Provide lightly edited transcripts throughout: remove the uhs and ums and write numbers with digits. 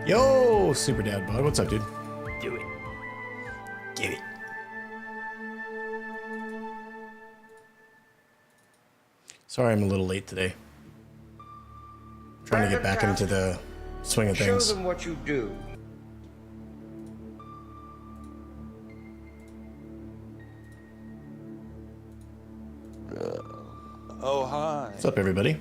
Yo, Super Dad Bod, what's up, dude? Do it. Give it. Sorry I'm a little late today. Trying to get back into the swing of things. Show them what you do. Oh, hi. What's up, everybody?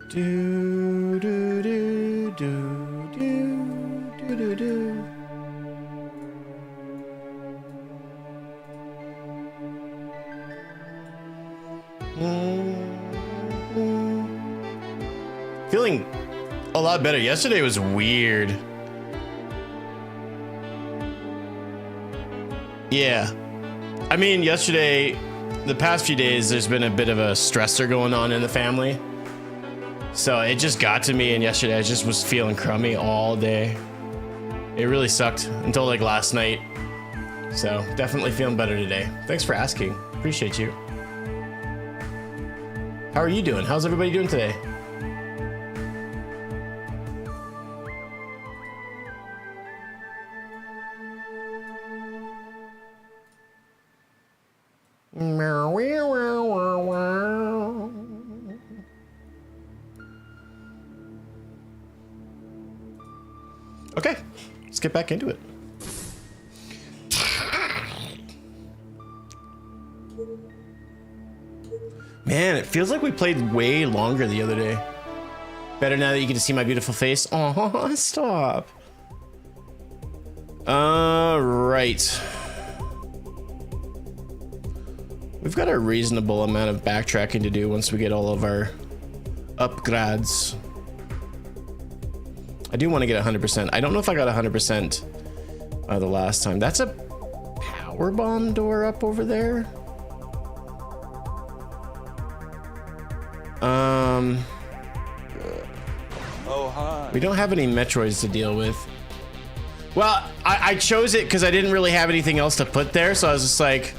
Do do do do do do do do. Feeling a lot better. Yesterday was weird. Yeah. I mean, yesterday, the past few days, there's been a bit of a stressor going on in the family. So it just got to me, and yesterday I just was feeling crummy all day. It really sucked until like last night. So definitely feeling better today. Thanks for asking. Appreciate you. How are you doing? How's everybody doing today? Okay, let's get back into it. Man, it feels like we played way longer the other day. Better now that you get to see my beautiful face. Oh, stop. Right. We've got a reasonable amount of backtracking to do once we get all of our upgrades. I do want to get 100%. I don't know if I got 100% the last time. That's a power bomb door up over there. Oh, hi. We don't have any Metroids to deal with. Well, I chose it because I didn't really have anything else to put there, so I was just like,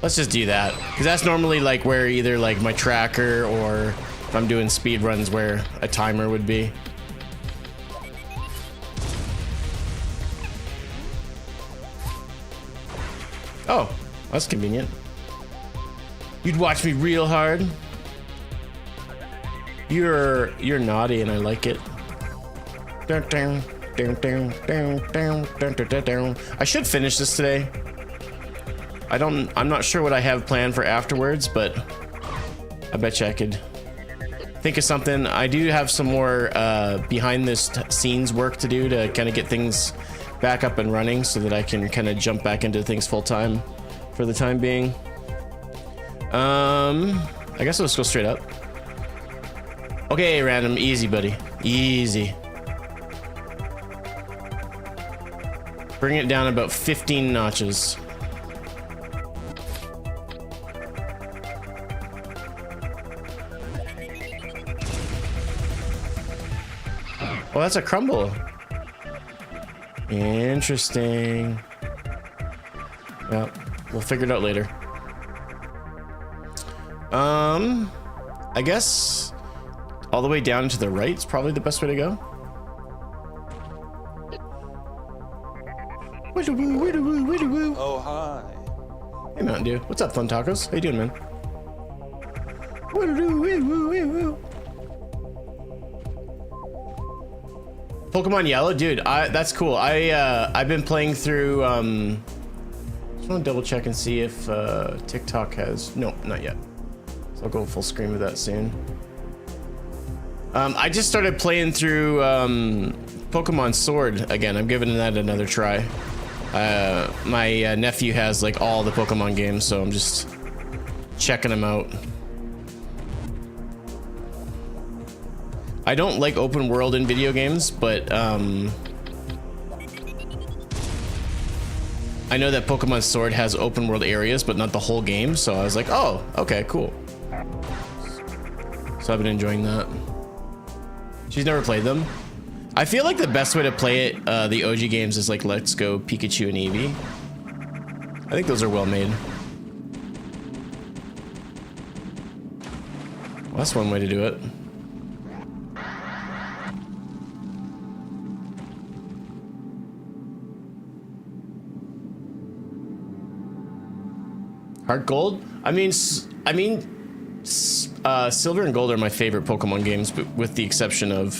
let's just do that. Because that's normally like where either like my tracker or if I'm doing speed runs where a timer would be. Oh, that's convenient. You'd watch me real hard. You're naughty and I like it. I should finish this today. I'm not sure what I have planned for afterwards, but I bet you I could think of something. I do have some more behind the scenes work to do to kind of get things back up and running so that I can kind of jump back into things full time for the time being. I guess let's go straight up. Okay, random, easy, buddy, easy. Bring it down about 15 notches. Oh, that's a crumble. Interesting. Well, we'll figure it out later. I guess all the way down to the right is probably the best way to go. Oh, hi. Hey, Mountain Dew. What's up, Fun Tacos? How you doing, man? Pokemon Yellow, dude. That's cool. I've been playing through. Just want to double check and see if TikTok has. No, not yet. So I'll go full screen with that soon. I just started playing through Pokemon Sword again. I'm giving that another try. My nephew has like all the Pokemon games, so I'm just checking them out. I don't like open world in video games, but I know that Pokemon Sword has open world areas, but not the whole game. So I was like, oh, okay, cool. So I've been enjoying that. She's never played them. I feel like the best way to play it, the OG games, is like Let's Go Pikachu and Eevee. I think those are well made. That's one way to do it. Heart Gold? I mean, Silver and Gold are my favorite Pokemon games, but with the exception of,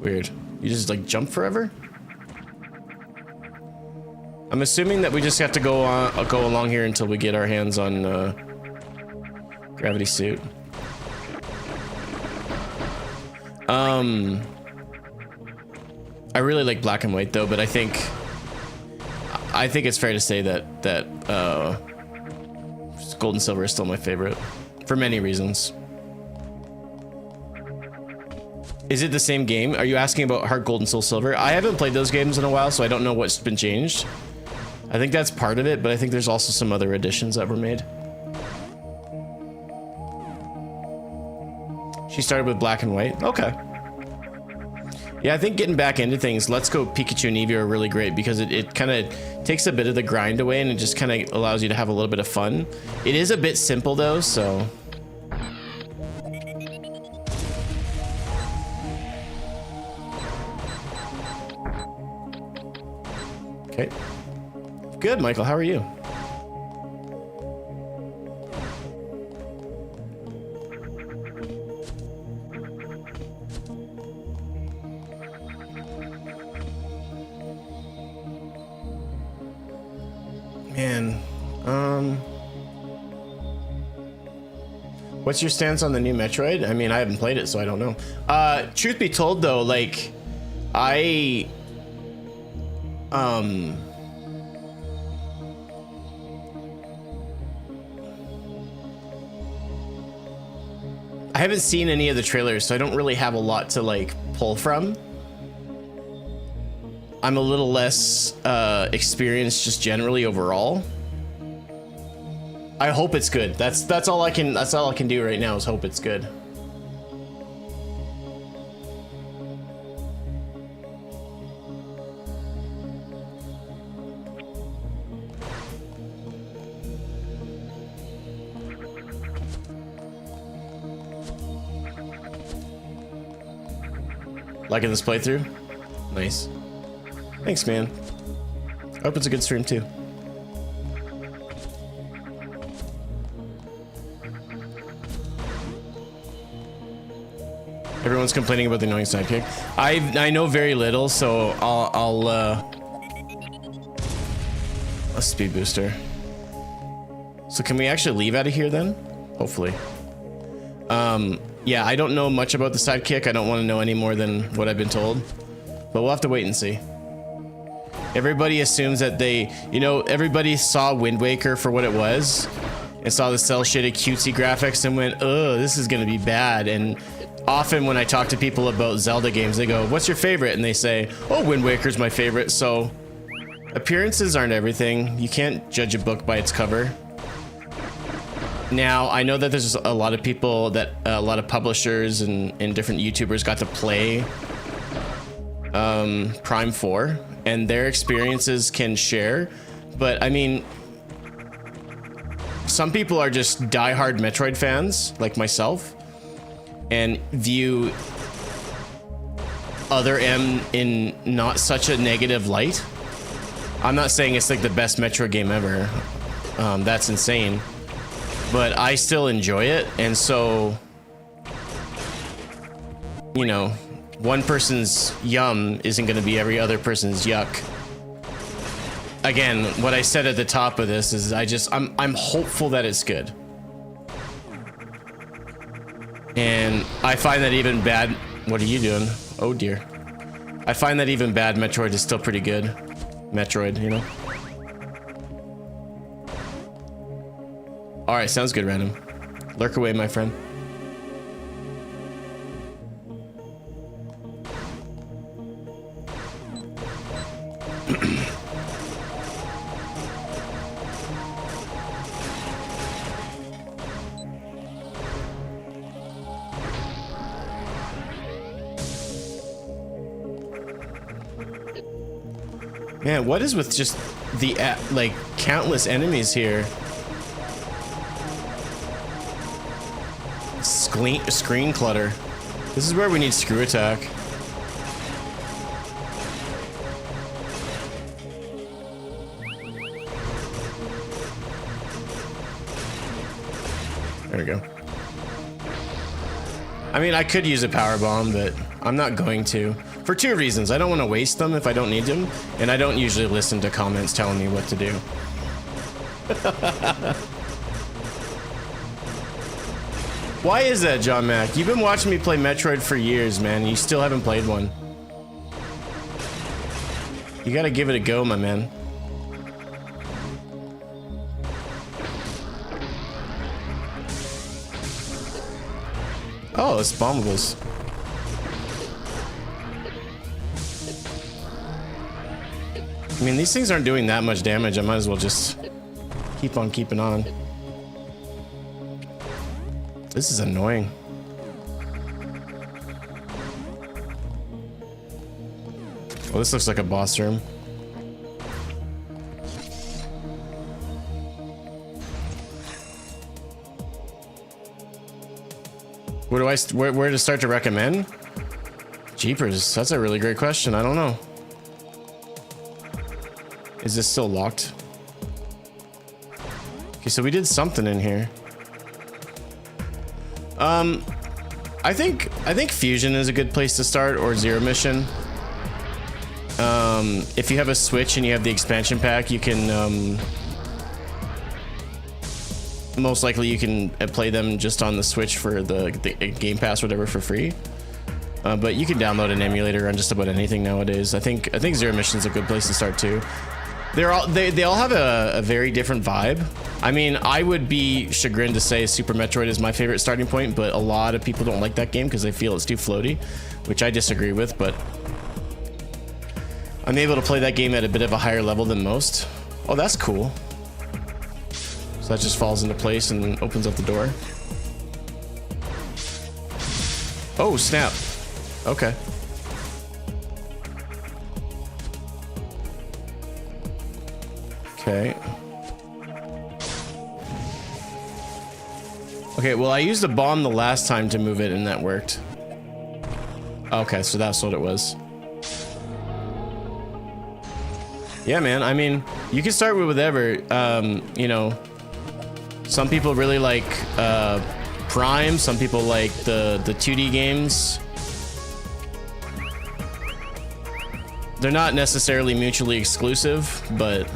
weird. You just, like, jump forever? I'm assuming that we just have to go along here until we get our hands on, Gravity Suit. I really like Black and White though, but I think it's fair to say that Gold and Silver is still my favorite for many reasons. Is it the same game? Are you asking about Heart Gold and Soul Silver? I haven't played those games in a while, so I don't know what's been changed. I think that's part of it, but I think there's also some other additions that were made. She started with Black and White. Okay. Yeah, I think getting back into things, Let's Go Pikachu and Eevee are really great because it kind of takes a bit of the grind away and it just kind of allows you to have a little bit of fun. It is a bit simple though, so... Okay. Good, Michael, how are you? Man, what's your stance on the new Metroid? I mean, I haven't played it, so I don't know. Truth be told, though, like, I haven't seen any of the trailers, so I don't really have a lot to, like, pull from. I'm a little less experienced just generally overall. I hope it's good. That's all I can do right now is hope it's good. Liking this playthrough? Nice. Thanks, man. I hope it's a good stream, too. Everyone's complaining about the annoying sidekick. I know very little, so I'll a speed booster. So can we actually leave out of here then? Hopefully. Yeah, I don't know much about the sidekick. I don't want to know any more than what I've been told, but we'll have to wait and see. Everybody assumes that everybody saw Wind Waker for what it was and saw the cell shaded cutesy graphics and went, oh, this is going to be bad. And often when I talk to people about Zelda games, they go, what's your favorite? And they say, oh, Wind Waker's my favorite. So appearances aren't everything. You can't judge a book by its cover. Now, I know that there's a lot of people a lot of publishers and different YouTubers got to play Prime 4 and their experiences can share, but I mean, some people are just diehard Metroid fans like myself and view Other M in not such a negative light. I'm not saying it's like the best Metroid game ever. That's insane. But I still enjoy it, and so, you know, one person's yum isn't going to be every other person's yuck. Again, what I said at the top of this is I'm hopeful that it's good. And I find that even bad... What are you doing? Oh dear. I find that even bad Metroid is still pretty good. Metroid, you know? Alright, sounds good, Random. Lurk away, my friend. Man, what is with just the like countless enemies here. Screen clutter. This is where we need screw attack. There we go. I mean, I could use a power bomb, but I'm not going to. For two reasons. I don't want to waste them if I don't need them, and I don't usually listen to comments telling me what to do. Why is that, John Mack? You've been watching me play Metroid for years, man, and you still haven't played one. You gotta give it a go, my man. Oh, it's bombables. I mean, these things aren't doing that much damage. I might as well just keep on keeping on. This is annoying. Well, this looks like a boss room. Where to start to recommend? Jeepers, that's a really great question. I don't know. Is this still locked? Okay, so we did something in here. I think Fusion is a good place to start, or Zero Mission. If you have a Switch and you have the expansion pack, you can most likely you can play them just on the Switch for the Game Pass or whatever for free. But you can download an emulator on just about anything nowadays. I think Zero Mission is a good place to start too. They all have a very different vibe. I mean, I would be chagrined to say Super Metroid is my favorite starting point, but a lot of people don't like that game because they feel it's too floaty, which I disagree with, but I'm able to play that game at a bit of a higher level than most. Oh, that's cool. So that just falls into place and opens up the door. Oh, snap. Okay. Okay. Okay, well, I used a bomb the last time to move it and that worked. Okay, so that's what it was. Yeah, man, I mean, you can start with whatever. You know, some people really like Prime, some people like the 2D games. They're not necessarily mutually exclusive, but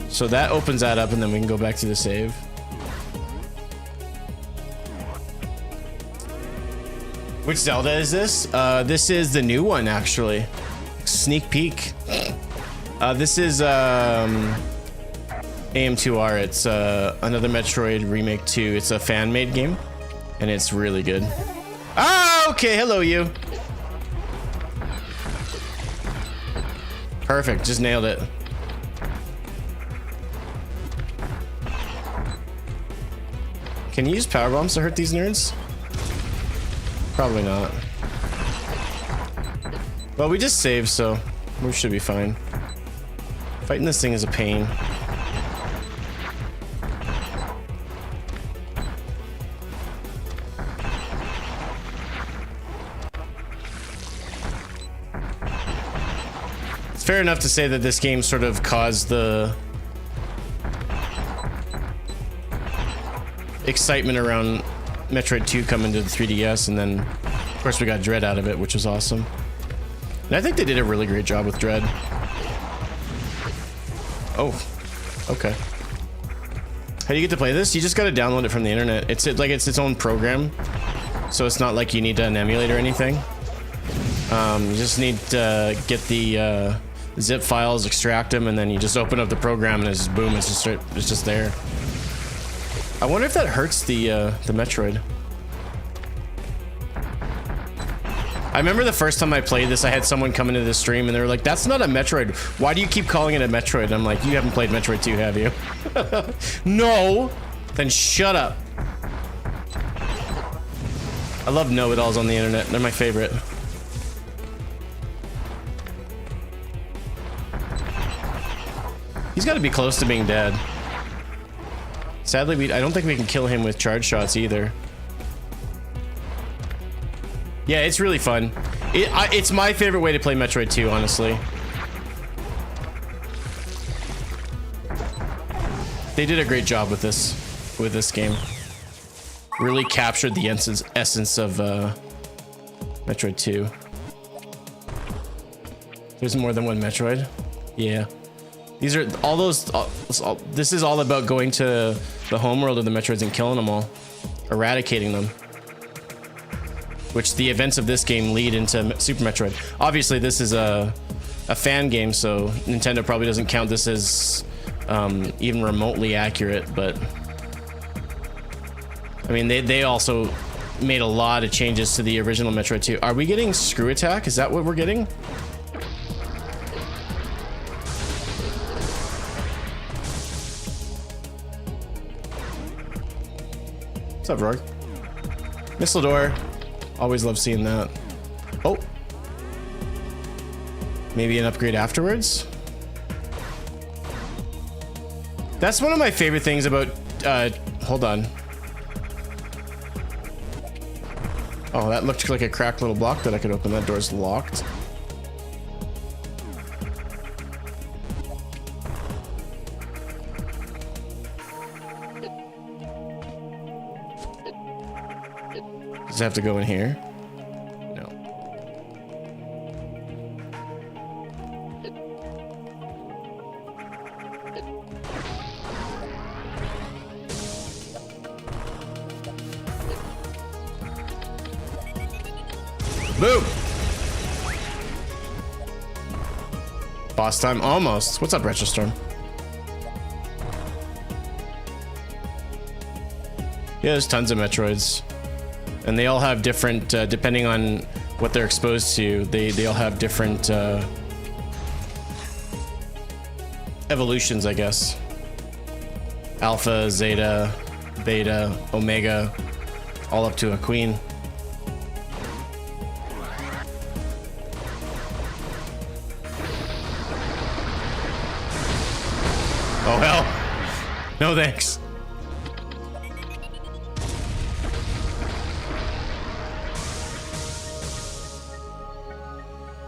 so that opens that up, and then we can go back to the save. Which Zelda is this? This is the new one, actually. Sneak peek. This is AM2R. It's another Metroid Remake 2. It's a fan-made game, and it's really good. Ah, okay. Hello, you. Perfect. Just nailed it. Can you use power bombs to hurt these nerds? Probably not. Well, we just saved, so we should be fine. Fighting this thing is a pain. It's fair enough to say that this game sort of caused the excitement around Metroid 2 coming to the 3DS, and then of course we got Dread out of it, which was awesome. And I think they did a really great job with Dread. Oh, okay. How do you get to play this? You just got to download it from the internet. It's its own program, so it's not like you need an emulator or anything. You just need to get the zip files, extract them, and then you just open up the program, and it's just boom, it's just there. I wonder if that hurts the Metroid. I remember the first time I played this, I had someone come into the stream and they were like, "That's not a Metroid. Why do you keep calling it a Metroid?" And I'm like, "You haven't played Metroid 2, have you?" No. Then shut up. I love know-it-alls on the internet. They're my favorite. He's got to be close to being dead. Sadly, I don't think we can kill him with charge shots either. Yeah, it's really fun. It's my favorite way to play Metroid 2, honestly. They did a great job with this game. Really captured the essence of Metroid 2. There's more than one Metroid. Yeah. These are all those. This is all about going to the homeworld of the Metroids and killing them all, eradicating them. Which the events of this game lead into Super Metroid. Obviously, this is a fan game, so Nintendo probably doesn't count this as even remotely accurate. But I mean, they also made a lot of changes to the original Metroid 2. Are we getting Screw Attack? Is that what we're getting? What's up, Rourke? Mistledore. Always love seeing that. Oh. Maybe an upgrade afterwards? That's one of my favorite things about... hold on. Oh, that looked like a cracked little block that I could open. That door's locked. Does it have to go in here? No. Boom! Boss time almost. What's up, Retrostorm? Yeah, there's tons of Metroids. And they all have different, depending on what they're exposed to, they all have different evolutions, I guess. Alpha, Zeta, Beta, Omega, all up to a queen. Oh hell. No thanks.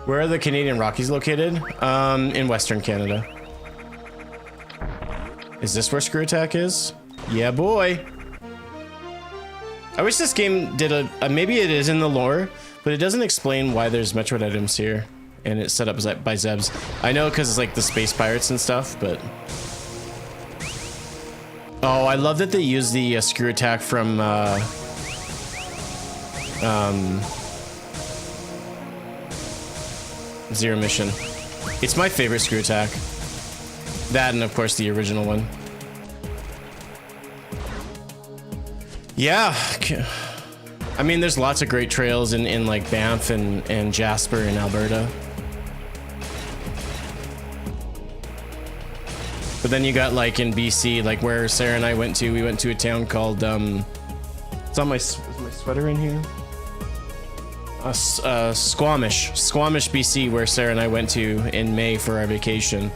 Where are the Canadian Rockies located? In Western Canada. Is this where Screw Attack is? Yeah, boy. I wish this game did maybe it is in the lore, but it doesn't explain why there's Metroid items here. And it's set up by Zebs. I know because it's like the space pirates and stuff, but... Oh, I love that they use the Screw Attack from... Zero Mission. It's my favorite Screw Attack. That and of course the original one. Yeah. I mean, there's lots of great trails in like Banff and Jasper in Alberta. But then you got like in BC, like where Sarah and I went to, we went to a town called, it's on is my sweater in here? Squamish, BC, where Sarah and I went to in May for our vacation.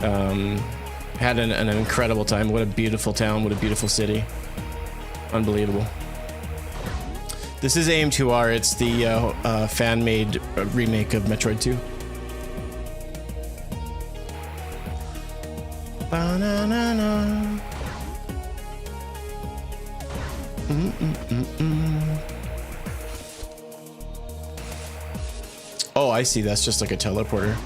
Had an incredible time. What a beautiful town. What a beautiful city. Unbelievable. This is AM2R. It's the fan-made remake of Metroid 2. Ba-na-na-na. Oh, I see. That's just like a teleporter.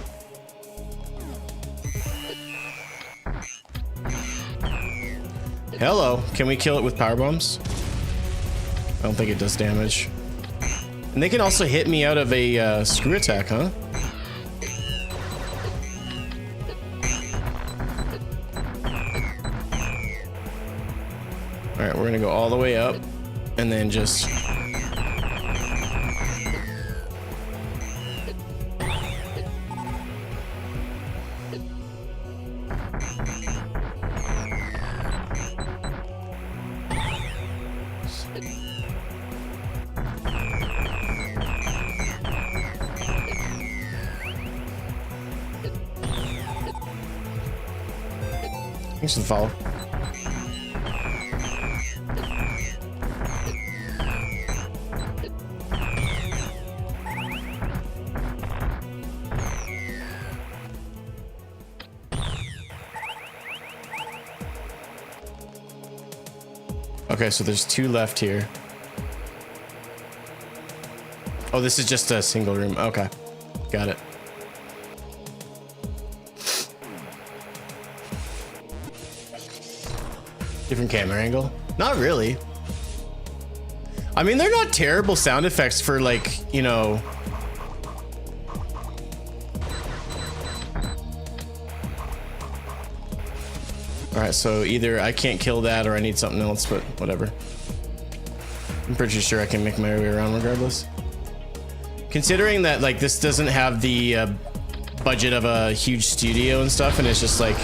Hello. Can we kill it with power bombs? I don't think it does damage. And they can also hit me out of a Screw Attack, huh? All right, we're gonna go all the way up and then just... Thanks for the follow. Okay, so there's 2 left here. Oh, this is just a single room. Okay, got it. Different camera angle? Not really. I mean, they're not terrible sound effects for, like, you know. Alright, so either I can't kill that or I need something else, but whatever. I'm pretty sure I can make my way around regardless. Considering that, like, this doesn't have the budget of a huge studio and stuff, and it's just like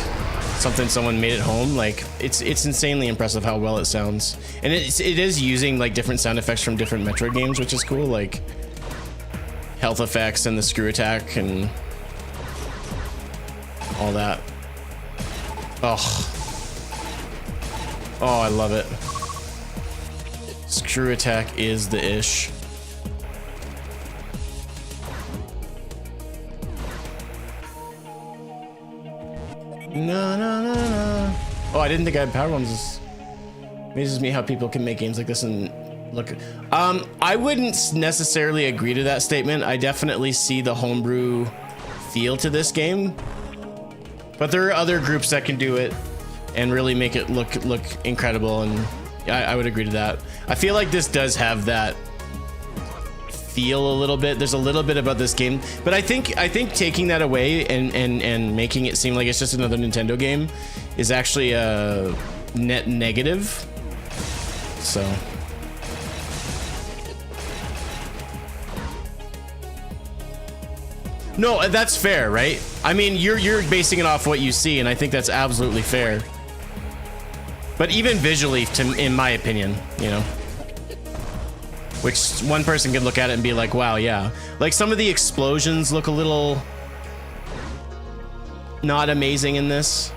something someone made at home, like it's insanely impressive how well it sounds. And it is using like different sound effects from different Metroid games, which is cool, like health effects and the screw attack and all that. Oh, I love it. Screw attack is the ish. No. Oh, I didn't think I had power bombs. Amazes me how people can make games like this and look. I wouldn't necessarily agree to that statement. I definitely see the homebrew feel to this game, but there are other groups that can do it and really make it look incredible, and I would agree to that. I feel like this does have that feel a little bit. There's a little bit about this game, but I think taking that away and making it seem like it's just another Nintendo game is actually a net negative. So no, that's fair, right? I mean, you're basing it off what you see, and I think that's absolutely fair. But even visually, in my opinion, you know, which one person could look at it and be like, wow, yeah. Like some of the explosions look a little not amazing in this.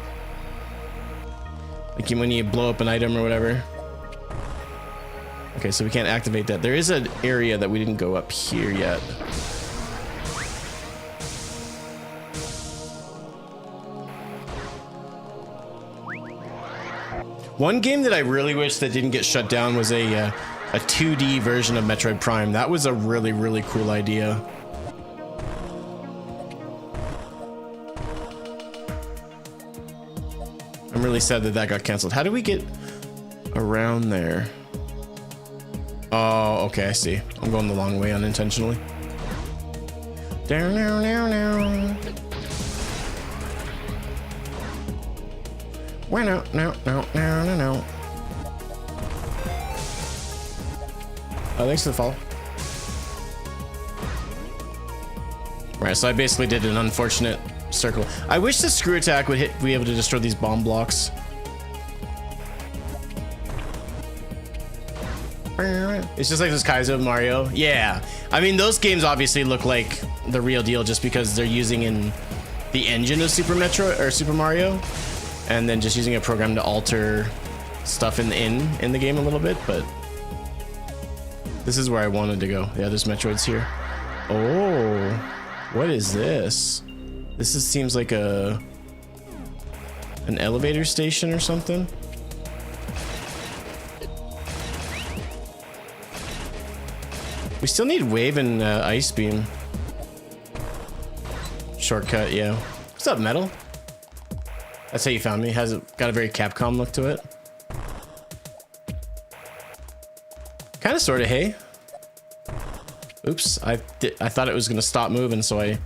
Like when you blow up an item or whatever. Okay, so we can't activate that. There is an area that we didn't go up here yet. One game that I really wish that didn't get shut down was a 2D version of Metroid Prime. That was a really, really cool idea. I'm really sad that got canceled. How do we get around there? Oh, okay, I see. I'm going the long way unintentionally. Down, down, down, down. Well, no. Oh, thanks for the follow. Right, so I basically did an unfortunate circle. I wish the screw attack would be able to destroy these bomb blocks. It's just like this Kaizo Mario. Yeah, I mean those games obviously look like the real deal just because they're using in the engine of Super Metroid or Super Mario, and then just using a program to alter stuff in the game a little bit. But this is where I wanted to go. Yeah, there's Metroids here. Oh, what is this? This seems like an elevator station or something. We still need wave and ice beam. Shortcut, yeah. What's up, Metal? That's how you found me. Has it got a very Capcom look to it? Kind of, sort of. Hey. Oops, I thought it was gonna stop moving, so I.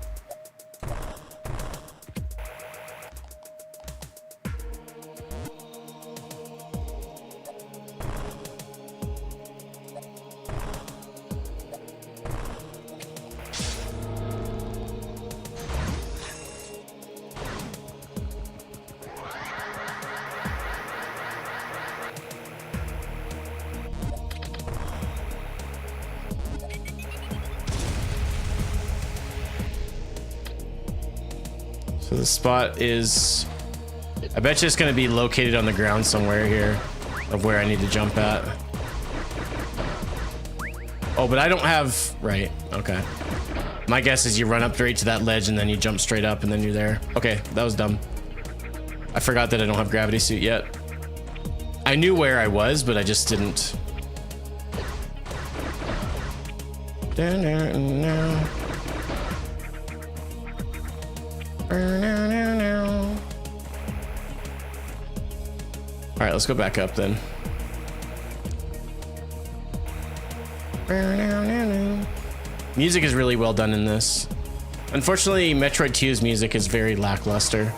So the spot is I bet you it's gonna be located on the ground somewhere here of where I need to jump at. Oh, but I don't have, right, okay. My guess is you run up straight to that ledge and then you jump straight up and then you're there. Okay, that was dumb. I forgot that I don't have gravity suit yet. I knew where I was, but I just didn't. All right, let's go back up then. Music is really well done in this. Unfortunately, Metroid 2's music is very lackluster.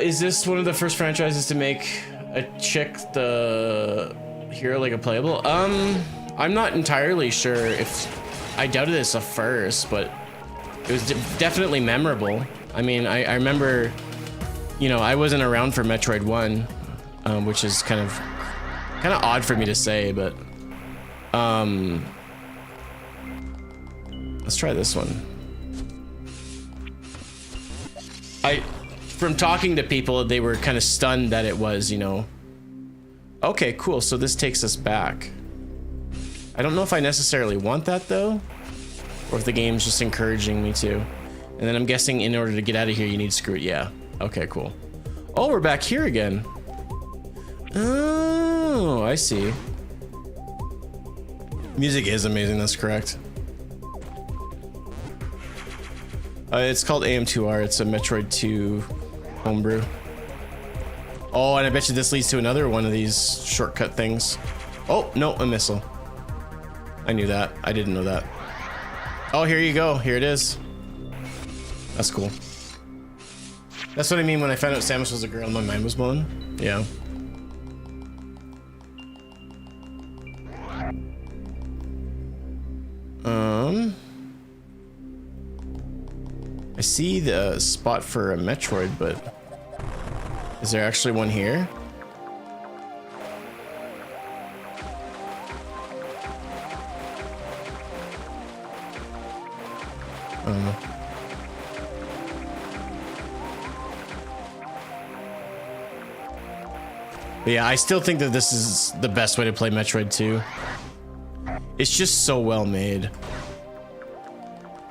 Is this one of the first franchises to make a chick the hero like a playable? I'm not entirely sure if I doubted it's a first, but it was definitely memorable. I mean, I remember, you know, I wasn't around for Metroid 1, which is kind of odd for me to say, but let's try this one. From talking to people, they were kind of stunned that it was, you know, okay, cool, so this takes us back. I don't know if I necessarily want that though, or if the game's just encouraging me to. And then I'm guessing in order to get out of here, you need screw it. Yeah, okay, cool. Oh, we're back here again. Oh, I see. Music is amazing, that's correct. It's called AM2R. It's a Metroid 2 homebrew. Oh, and I bet you this leads to another one of these shortcut things. Oh, no, a missile. I knew that. I didn't know that. Oh, here you go. Here it is. That's cool. That's what I mean when I found out Samus was a girl and my mind was blown. Yeah. I see the spot for a Metroid, but is there actually one here? But yeah, I still think that this is the best way to play Metroid 2. It's just so well made.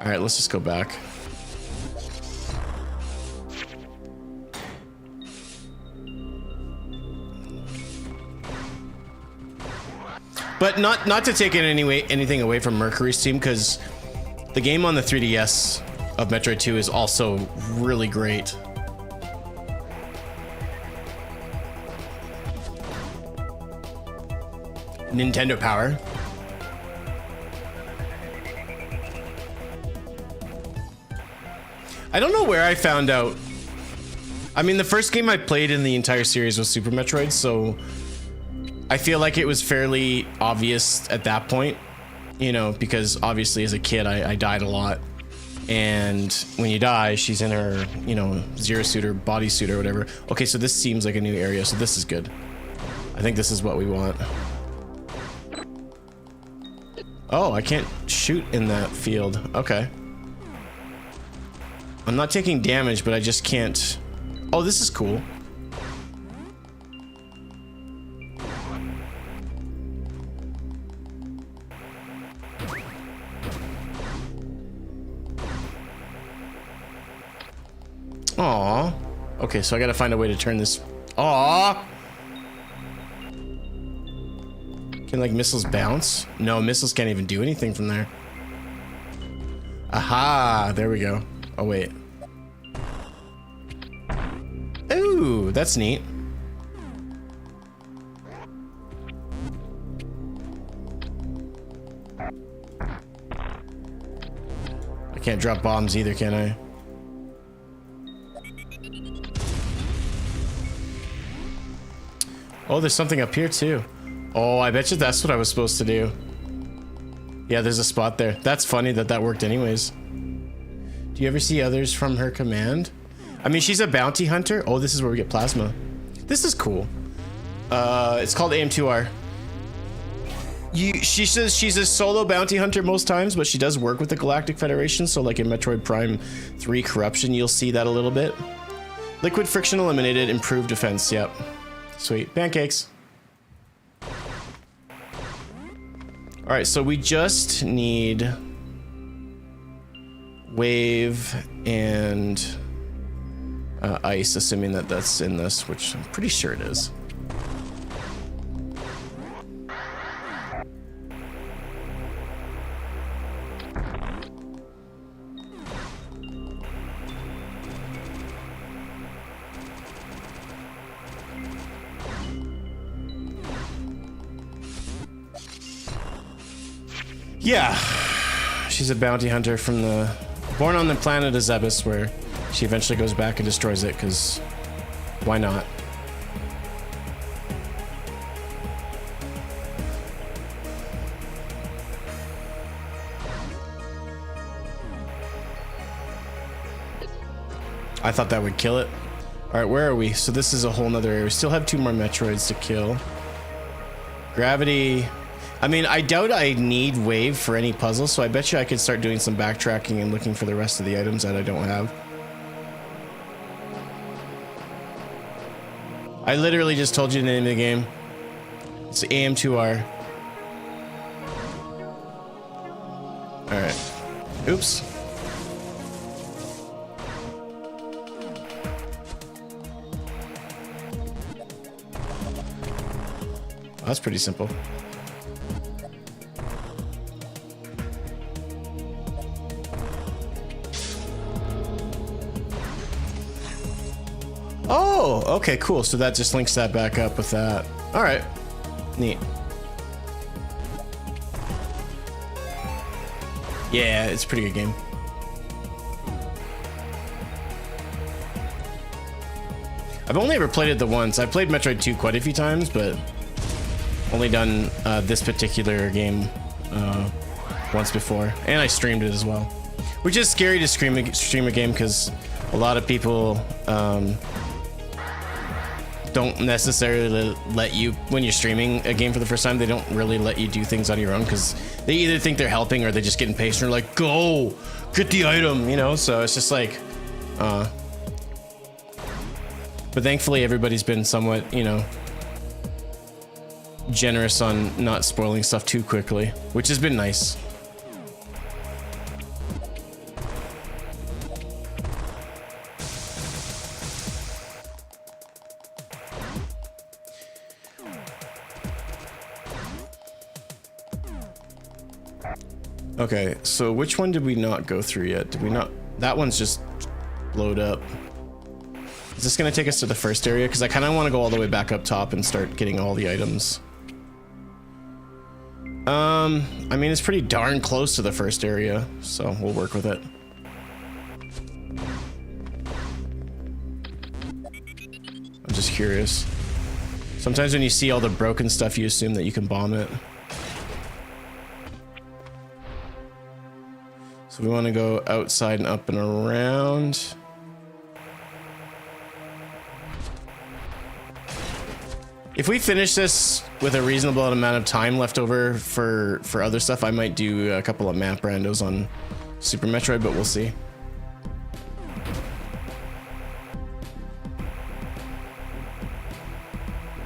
All right, let's just go back. But not to take it anything away from Mercury's team, because the game on the 3DS of Metroid 2 is also really great. Nintendo power. I don't know where I found out. I mean, the first game I played in the entire series was Super Metroid, so I feel like it was fairly obvious at that point, you know, because obviously as a kid I died a lot, and when you die, she's in her, you know, zero suit or bodysuit or whatever. Okay, so this seems like a new area, so this is good. I think this is what we want. Oh, I can't shoot in that field. Okay. I'm not taking damage, but I just can't. Oh, this is cool. Aw. Okay, so I gotta find a way to turn this. Aw. Can like missiles bounce? No, missiles can't even do anything from there. Aha, there we go. Oh wait. Ooh, that's neat. I can't drop bombs either, can I? Oh, there's something up here too. Oh, I bet you that's what I was supposed to do. Yeah, there's a spot there. That's funny that that worked anyways. Do you ever see others from her command? I mean, she's a bounty hunter. Oh, this is where we get plasma. This is cool. It's called AM2R. She says she's a solo bounty hunter most times, but she does work with the Galactic Federation. So like in Metroid Prime 3 Corruption, you'll see that a little bit. Liquid friction eliminated, improved defense. Yep. Sweet. Pancakes. All right, so we just need wave and ice, assuming that that's in this, which I'm pretty sure it is. Yeah, she's a bounty hunter from the born on the planet of Zebes, where she eventually goes back and destroys it, because why not? I thought that would kill it. All right, where are we? So this is a whole nother area. We still have 2 more Metroids to kill. Gravity. I mean, I doubt I need wave for any puzzle, so I bet you I could start doing some backtracking and looking for the rest of the items that I don't have. I literally just told you the name of the game. It's AM2R. All right. Oops. That's pretty simple. Oh, okay, cool. So that just links that back up with that. All right, neat. Yeah, it's a pretty good game. I've only ever played it the once. I played Metroid 2 quite a few times, but only done this particular game once before, and I streamed it as well. Which is scary to stream a game because a lot of people don't necessarily let you, when you're streaming a game for the first time, they don't really let you do things on your own because they either think they're helping or they just get impatient or like, go, get the item, you know? So it's just like, but thankfully everybody's been somewhat, you know, generous on not spoiling stuff too quickly, which has been nice. Okay, so which one did we not go through yet? Did we not? That one's just blowed up. Is this gonna take us to the first area? Because I kind of want to go all the way back up top and start getting all the items. I mean, it's pretty darn close to the first area, so we'll work with it. I'm just curious. Sometimes when you see all the broken stuff, you assume that you can bomb it. So we want to go outside and up and around. If we finish this with a reasonable amount of time left over for other stuff, I might do a couple of map randos on Super Metroid, but we'll see.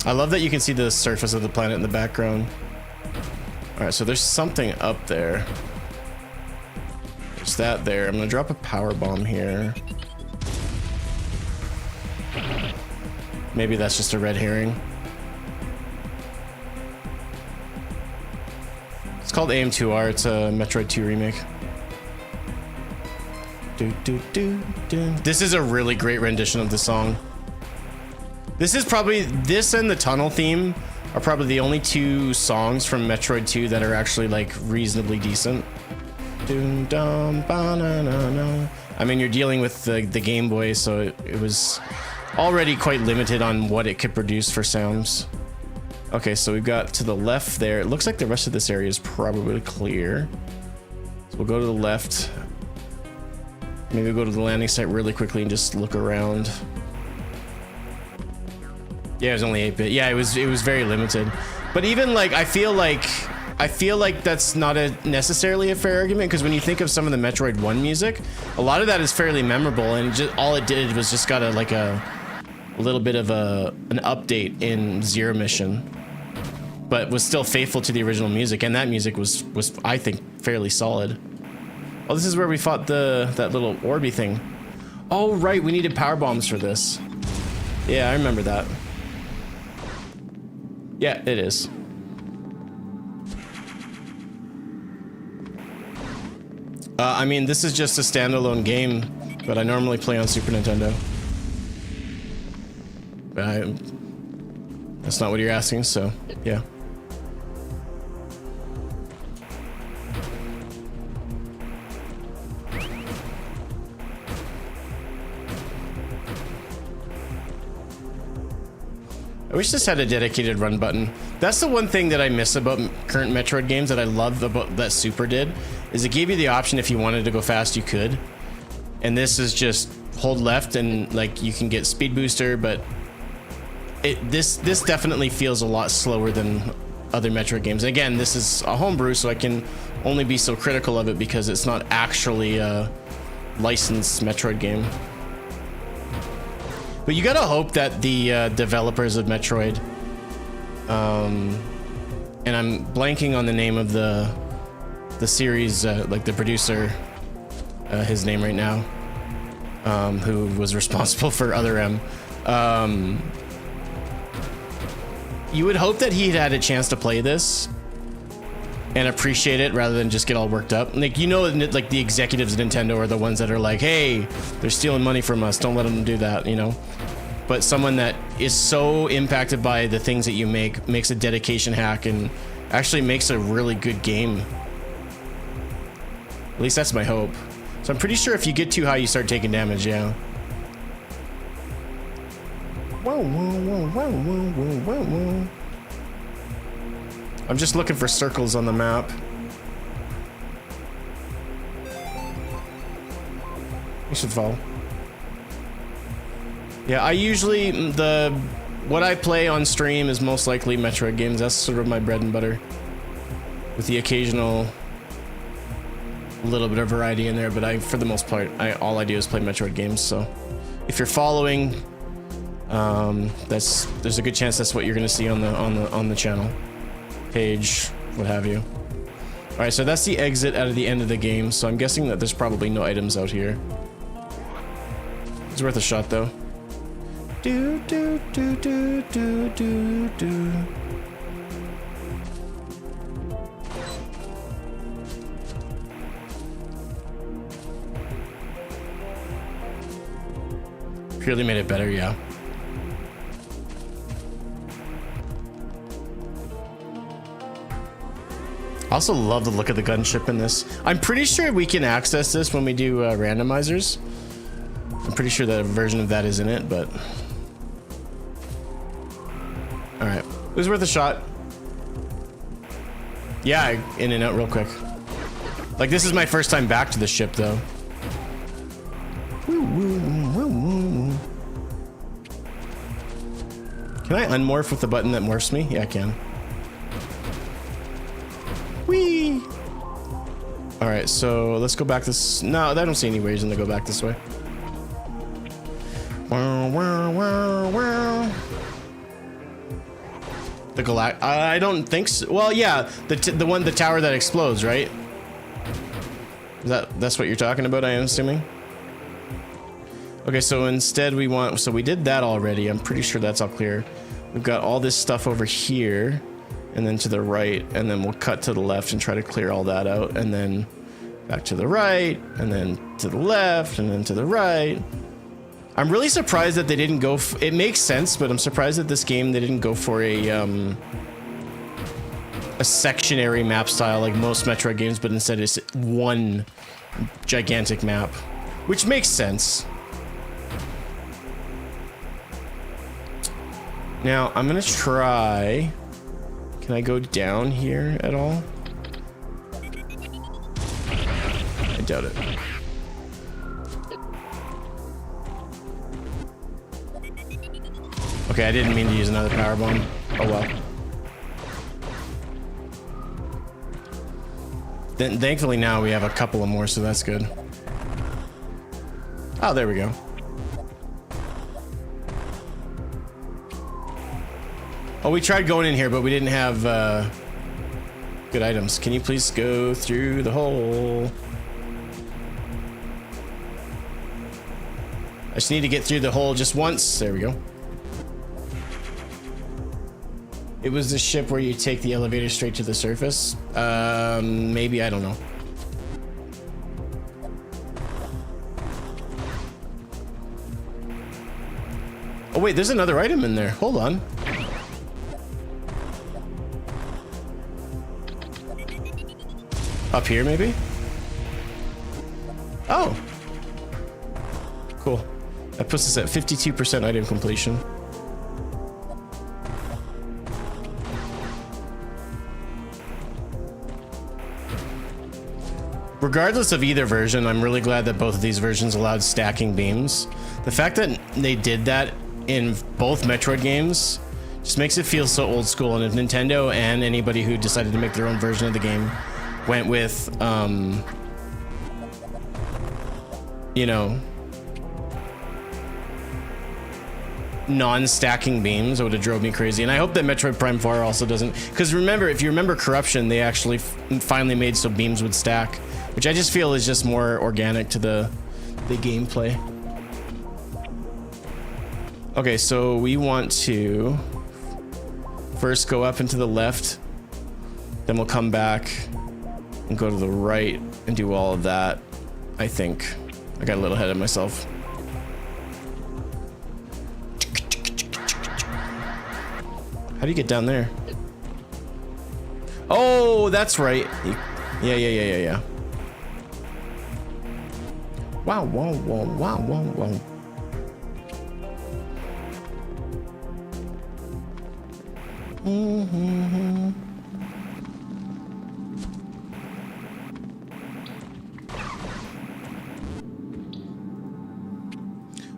I love that you can see the surface of the planet in the background. All right, so there's something up there. There's that there. I'm gonna drop a power bomb here. Maybe that's just a red herring. It's called AM2R. It's a Metroid 2 remake. This is a really great rendition of the song. This is probably, this and the tunnel theme are probably the only 2 songs from Metroid 2 that are actually like reasonably decent. I mean, you're dealing with the Game Boy, so it was already quite limited on what it could produce for sounds. Okay, so we've got to the left there. It looks like the rest of this area is probably clear. So we'll go to the left. Maybe we'll go to the landing site really quickly and just look around. Yeah, it was only 8-bit. Yeah, it was very limited. But even like, I feel like I feel like that's not necessarily a fair argument, because when you think of some of the Metroid 1 music, a lot of that is fairly memorable, and just all it did was just got a little bit of an update in Zero Mission, but was still faithful to the original music, and that music was I think fairly solid. Oh, this is where we fought that little Orby thing. Oh right, we needed power bombs for this. Yeah, I remember that. Yeah, it is. I mean, this is just a standalone game, but I normally play on Super Nintendo. But that's not what you're asking, so yeah. I wish this had a dedicated run button. That's the one thing that I miss about current Metroid games that I love about that Super did, is it gave you the option if you wanted to go fast, you could. And this is just hold left and like you can get speed booster, but this definitely feels a lot slower than other Metroid games. Again, this is a homebrew, so I can only be so critical of it because it's not actually a licensed Metroid game. But you gotta hope that the developers of Metroid, and I'm blanking on the name of the series, like the producer, his name right now, who was responsible for Other M. You would hope that he'd had a chance to play this and appreciate it rather than just get all worked up. Like, you know, like the executives at Nintendo are the ones that are like, hey, they're stealing money from us, don't let them do that, you know? But someone that is so impacted by the things that you make, makes a dedication hack and actually makes a really good game. At least that's my hope. So I'm pretty sure if you get too high, you start taking damage, yeah. Whoa, whoa, whoa, whoa, whoa, whoa, whoa. I'm just looking for circles on the map. You should fall. Yeah, I usually, what I play on stream is most likely Metroid games. That's sort of my bread and butter. With the occasional little bit of variety in there, but for the most part, all I do is play Metroid games, so. If you're following, there's a good chance that's what you're gonna see on the channel. Page, what have you. Alright, so that's the exit out of the end of the game, so I'm guessing that there's probably no items out here. It's worth a shot though. Do do do do do do do. Purely made it better, yeah. I also love the look of the gunship in this. I'm pretty sure we can access this when we do randomizers. I'm pretty sure that a version of that is in it, but... Alright. It was worth a shot. Yeah, in and out real quick. Like, this is my first time back to the ship, though. Can I unmorph with the button that morphs me? Yeah, I can. Whee! Alright, so let's go back this... No, I don't see any reason to go back this way. The Galact... I don't think so. Well, yeah, the tower that explodes, right? That's what you're talking about, I am assuming? Okay, so instead we want... So we did that already. I'm pretty sure that's all clear. We've got all this stuff over here. And then to the right, and then we'll cut to the left and try to clear all that out, and then back to the right, and then to the left, and then to the right. I'm really surprised that they didn't go it makes sense, but I'm surprised that this game they didn't go for a sectionary map style like most Metroid games, but instead it's one gigantic map, which makes sense. Now I'm gonna try. Can I go down here at all? I doubt it. Okay, I didn't mean to use another power bomb. Oh well. Then thankfully now we have a couple of more, so that's good. Oh, there we go. Oh, we tried going in here, but we didn't have good items. Can you please go through the hole? I just need to get through the hole just once. There we go. It was the ship where you take the elevator straight to the surface. Maybe, I don't know. Oh wait, there's another item in there. Hold on. Up here, maybe? Oh. Cool. That puts us at 52% item completion. Regardless of either version, I'm really glad that both of these versions allowed stacking beams. The fact that they did that in both Metroid games just makes it feel so old school, and if Nintendo and anybody who decided to make their own version of the game went with, you know, non-stacking beams, it would have drove me crazy. And I hope that Metroid Prime 4 also doesn't, because remember, if you remember Corruption, they actually finally made so beams would stack, which I just feel is just more organic to the gameplay. Okay, so we want to first go up and to the left, then we'll come back and go to the right and do all of that. I think I got a little ahead of myself. How do you get down there? Oh, that's right. Yeah. Wow.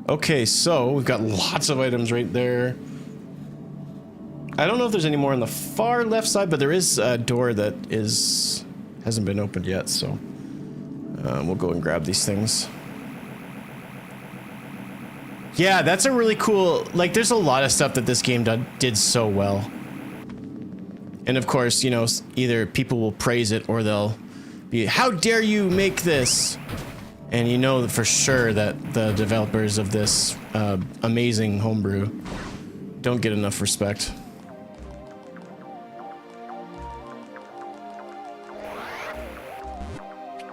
Okay, so we've got lots of items right there. I don't know if there's any more on the far left side, but there is a door that hasn't been opened yet, so we'll go and grab these things. Yeah, that's a really cool, like, there's a lot of stuff that this game did so well. And of course, you know, either people will praise it or they'll be, how dare you make this? And you know for sure that the developers of this amazing homebrew don't get enough respect.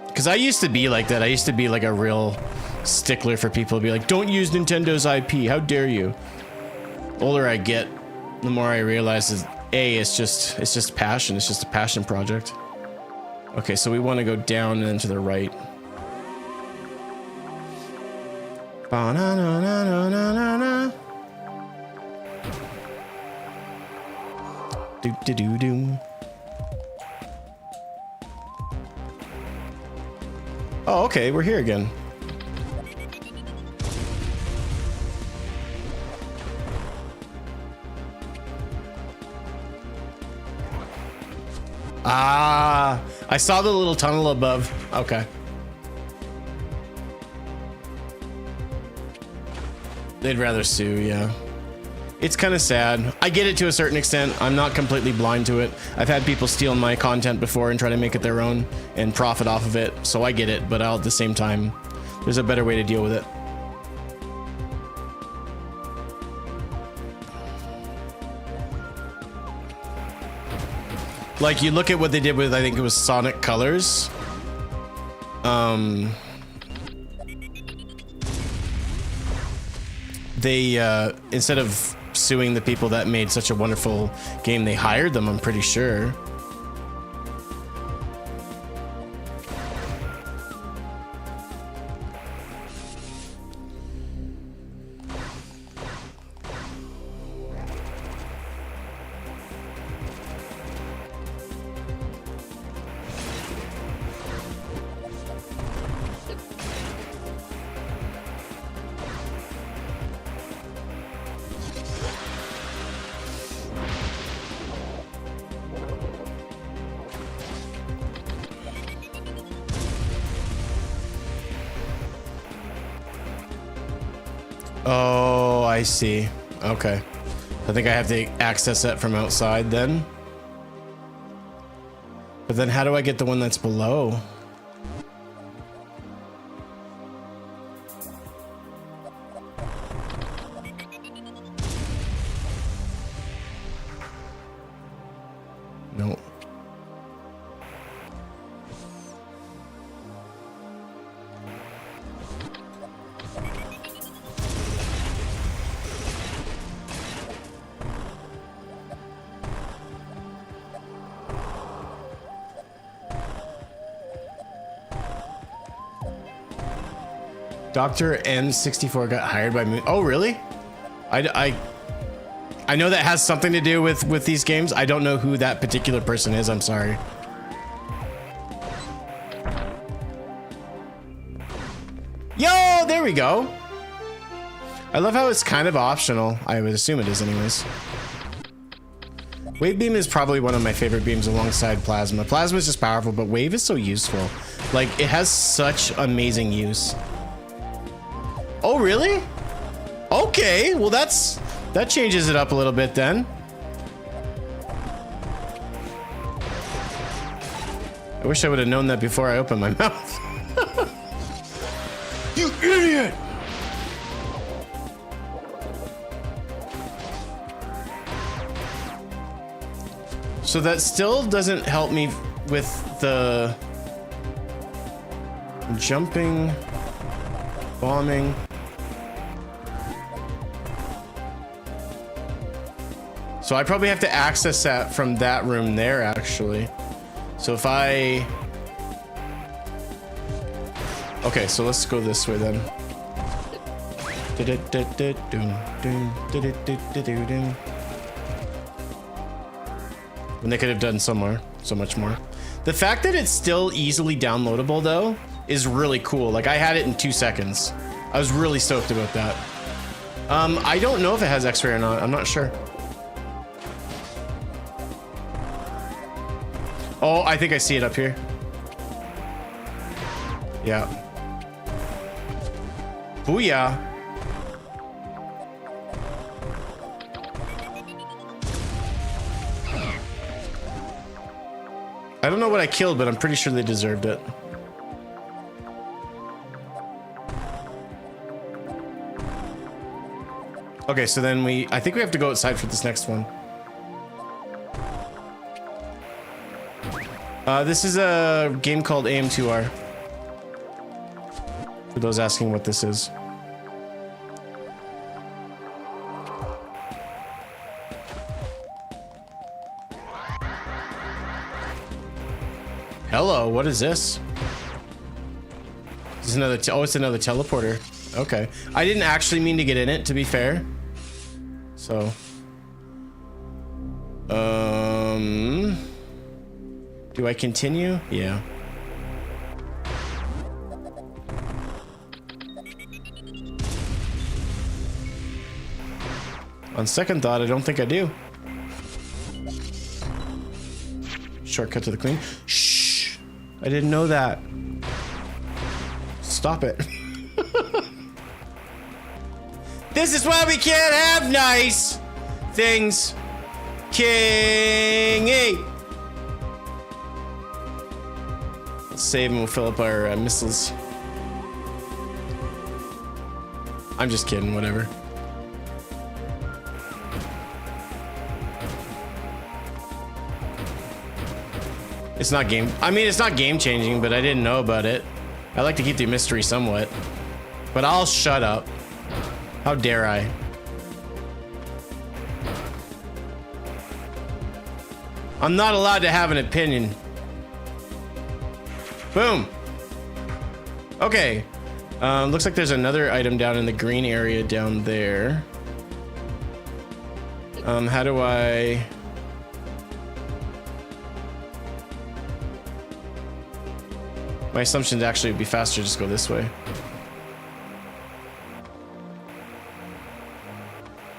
Because I used to be like that. I used to be like a real stickler for people to be like, don't use Nintendo's IP. How dare you? The older I get, the more I realize is, it's just passion. It's just a passion project. Okay, so we want to go down and then to the right. Ba-na-na-na-na-na-na. Do-do-do-do. Oh, okay, we're here again. Ah, I saw the little tunnel above. Okay. They'd rather sue, yeah. It's kind of sad. I get it to a certain extent. I'm not completely blind to it. I've had people steal my content before and try to make it their own and profit off of it, so I get it, but at the same time, there's a better way to deal with it. Like, you look at what they did with, I think it was Sonic Colors. They, instead of suing the people that made such a wonderful game, they hired them, I'm pretty sure. Oh, I see. Okay. I think I have to access that from outside then. But then how do I get the one that's below? No. Dr. N64 got hired by me. Oh, really? I know that has something to do with these games. I don't know who that particular person is. I'm sorry. Yo, there we go. I love how it's kind of optional. I would assume it is anyways. Wave beam is probably one of my favorite beams alongside plasma. Plasma is just powerful, but wave is so useful. Like, it has such amazing use. Oh, really? Okay, well that changes it up a little bit then. I wish I would have known that before I opened my mouth. You idiot! So that still doesn't help me with the jumping, bombing. So I probably have to access that from that room there, actually. So if I... Okay, so let's go this way then. And they could have done so much more. The fact that it's still easily downloadable, though, is really cool. Like, I had it in 2 seconds. I was really stoked about that. I don't know if it has X-ray or not. I'm not sure. Oh, I think I see it up here. Yeah. Booyah. I don't know what I killed, but I'm pretty sure they deserved it. Okay, so then I think we have to go outside for this next one. This is a game called AM2R. For those asking what this is. Hello, what is this? This is another, oh, it's another teleporter. Okay. I didn't actually mean to get in it, to be fair. So. Do I continue? Yeah. On second thought, I don't think I do. Shortcut to the queen. Shh! I didn't know that. Stop it. This is why we can't have nice things. Kingy. Let's save and we'll fill up our missiles. I'm just kidding, whatever. It's not game. I mean, it's not game changing, but I didn't know about it. I like to keep the mystery somewhat. But I'll shut up. How dare I? I'm not allowed to have an opinion. Boom. Okay. Looks like there's another item down in the green area down there. How do I... My assumption is actually it'd be faster to just go this way.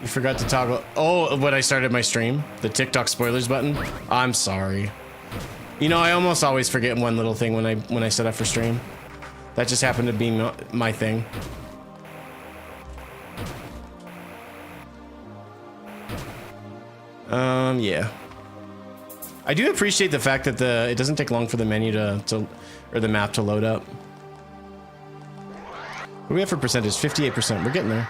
You forgot to toggle. Oh, when I started my stream, the TikTok spoilers button. I'm sorry. You know, I almost always forget one little thing when I set up for stream. That just happened to be my thing. Yeah. I do appreciate the fact that it doesn't take long for the menu or the map to load up. What do we have for percentage? 58%. We're getting there.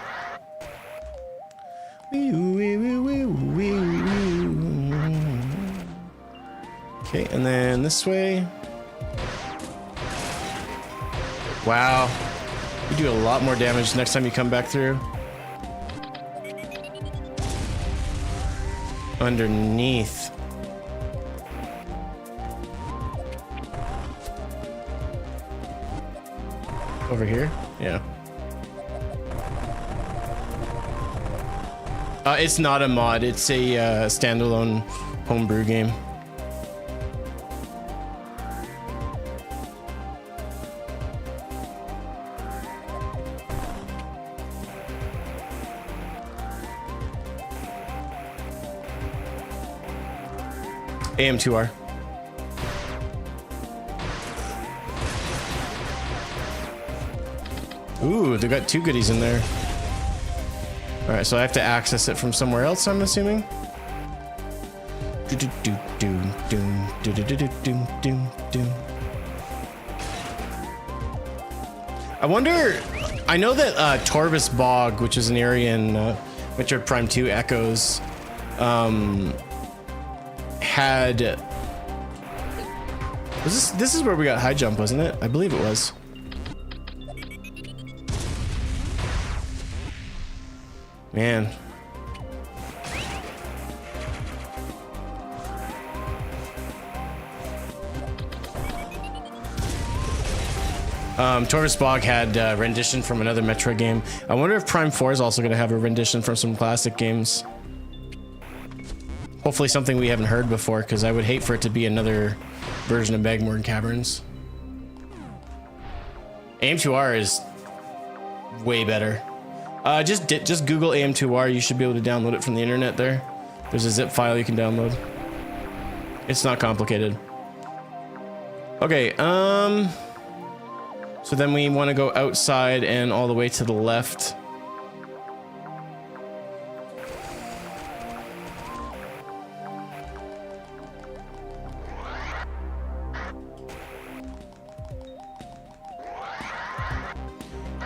Okay, and then this way. Wow. You do a lot more damage next time you come back through. Underneath. Over here? Yeah. It's not a mod. It's a standalone homebrew game. AM2R. Ooh, they got 2 goodies in there. All right, so I have to access it from somewhere else, I'm assuming. I wonder, I know that Torvus Bog, which is an area in Metroid Prime 2 Echoes, had... This is where we got high jump, wasn't it? I believe it was. Man. Torvus Bog had rendition from another Metroid game. I wonder if Prime 4 is also going to have a rendition from some classic games. Hopefully something we haven't heard before, because I would hate for it to be another version of Magmorn Caverns. AM2R is way better. Just Google AM2R. You should be able to download it from the internet there. There's a zip file you can download. It's not complicated. Okay, so then we want to go outside and all the way to the left.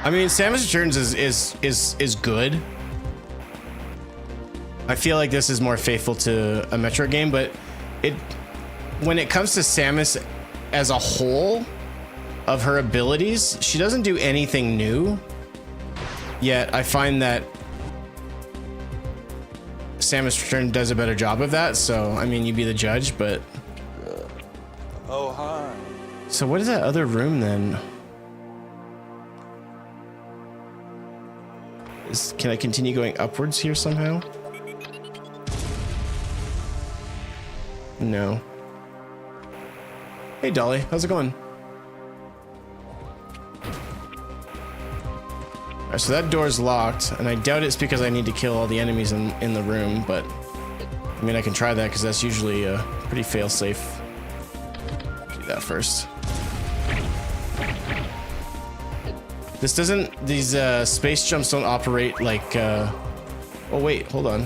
I mean, Samus Returns is good. I feel like this is more faithful to a Metroid game, but when it comes to Samus as a whole of her abilities, she doesn't do anything new. Yet I find that Samus Returns does a better job of that. So I mean, you be the judge, but Oh, hi. so what is that other room then? Can I continue going upwards here somehow? No. Hey Dolly, how's it going? Alright, so that door's locked, and I doubt it's because I need to kill all the enemies in the room, but I mean I can try that because that's usually pretty fail-safe. Do that first. This doesn't, these space jumps don't operate like, oh wait, hold on.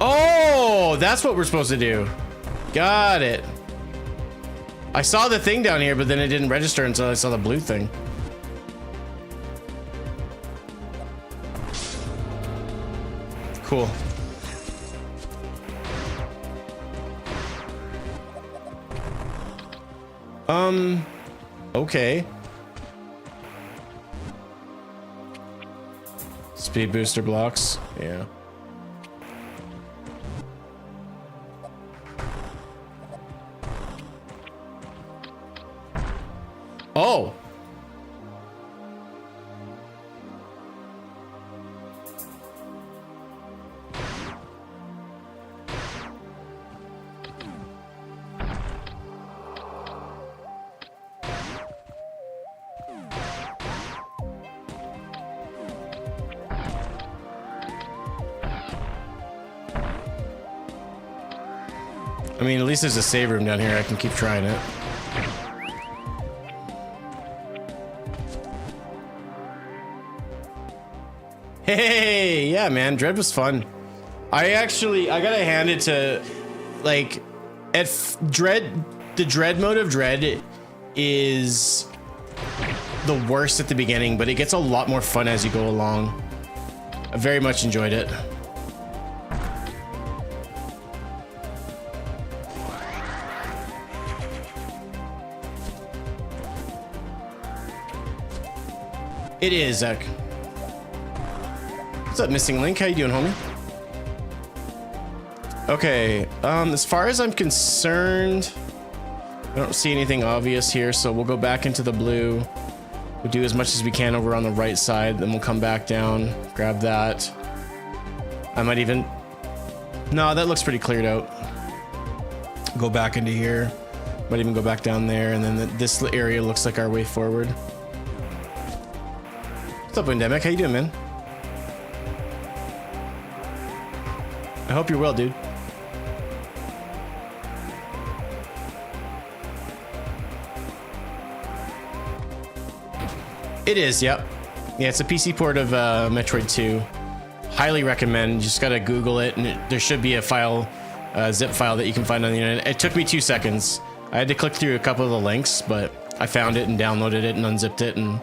Oh, that's what we're supposed to do. Got it. I saw the thing down here, but then it didn't register until I saw the blue thing. Cool. Okay. Speed booster blocks. Yeah. Oh. I mean, at least there's a save room down here. I can keep trying it. Hey, yeah, man, Dread was fun. I gotta hand it to, like, the Dread mode of Dread is the worst at the beginning, but it gets a lot more fun as you go along. I very much enjoyed it. It is, Zach. What's up, Missing Link? How you doing, homie? Okay, as far as I'm concerned, I don't see anything obvious here, so we'll go back into the blue. We'll do as much as we can over on the right side, then we'll come back down, grab that. I might even... No, that looks pretty cleared out. Go back into here. Might even go back down there, and then this area looks like our way forward. What's up, Windemic? How you doing, man? I hope you're well, dude. It is, yep. Yeah, it's a PC port of Metroid 2. Highly recommend. You just gotta Google it, and there should be a file, zip file that you can find on the internet. It took me 2 seconds. I had to click through a couple of the links, but I found it and downloaded it and unzipped it, and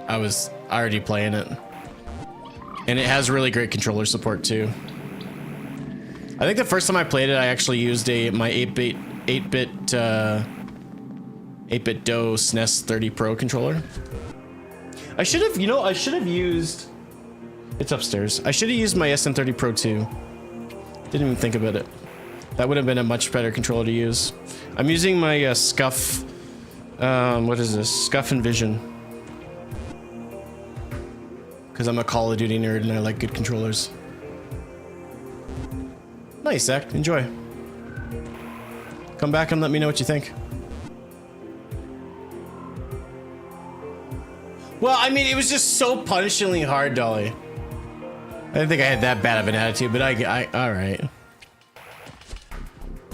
I was already playing it. And it has really great controller support too. I think the first time I played it, I actually used my 8-bit DOE SNES 30 Pro controller. I should have, you know, I should have used... It's upstairs. I should have used my SN30 Pro 2. Didn't even think about it. That would have been a much better controller to use. I'm using my Scuff... what is this? Scuff and Vision. Because I'm a Call of Duty nerd and I like good controllers. Nice, Zach. Enjoy. Come back and let me know what you think. Well, I mean, it was just so punishingly hard, Dolly. I didn't think I had that bad of an attitude, but all right.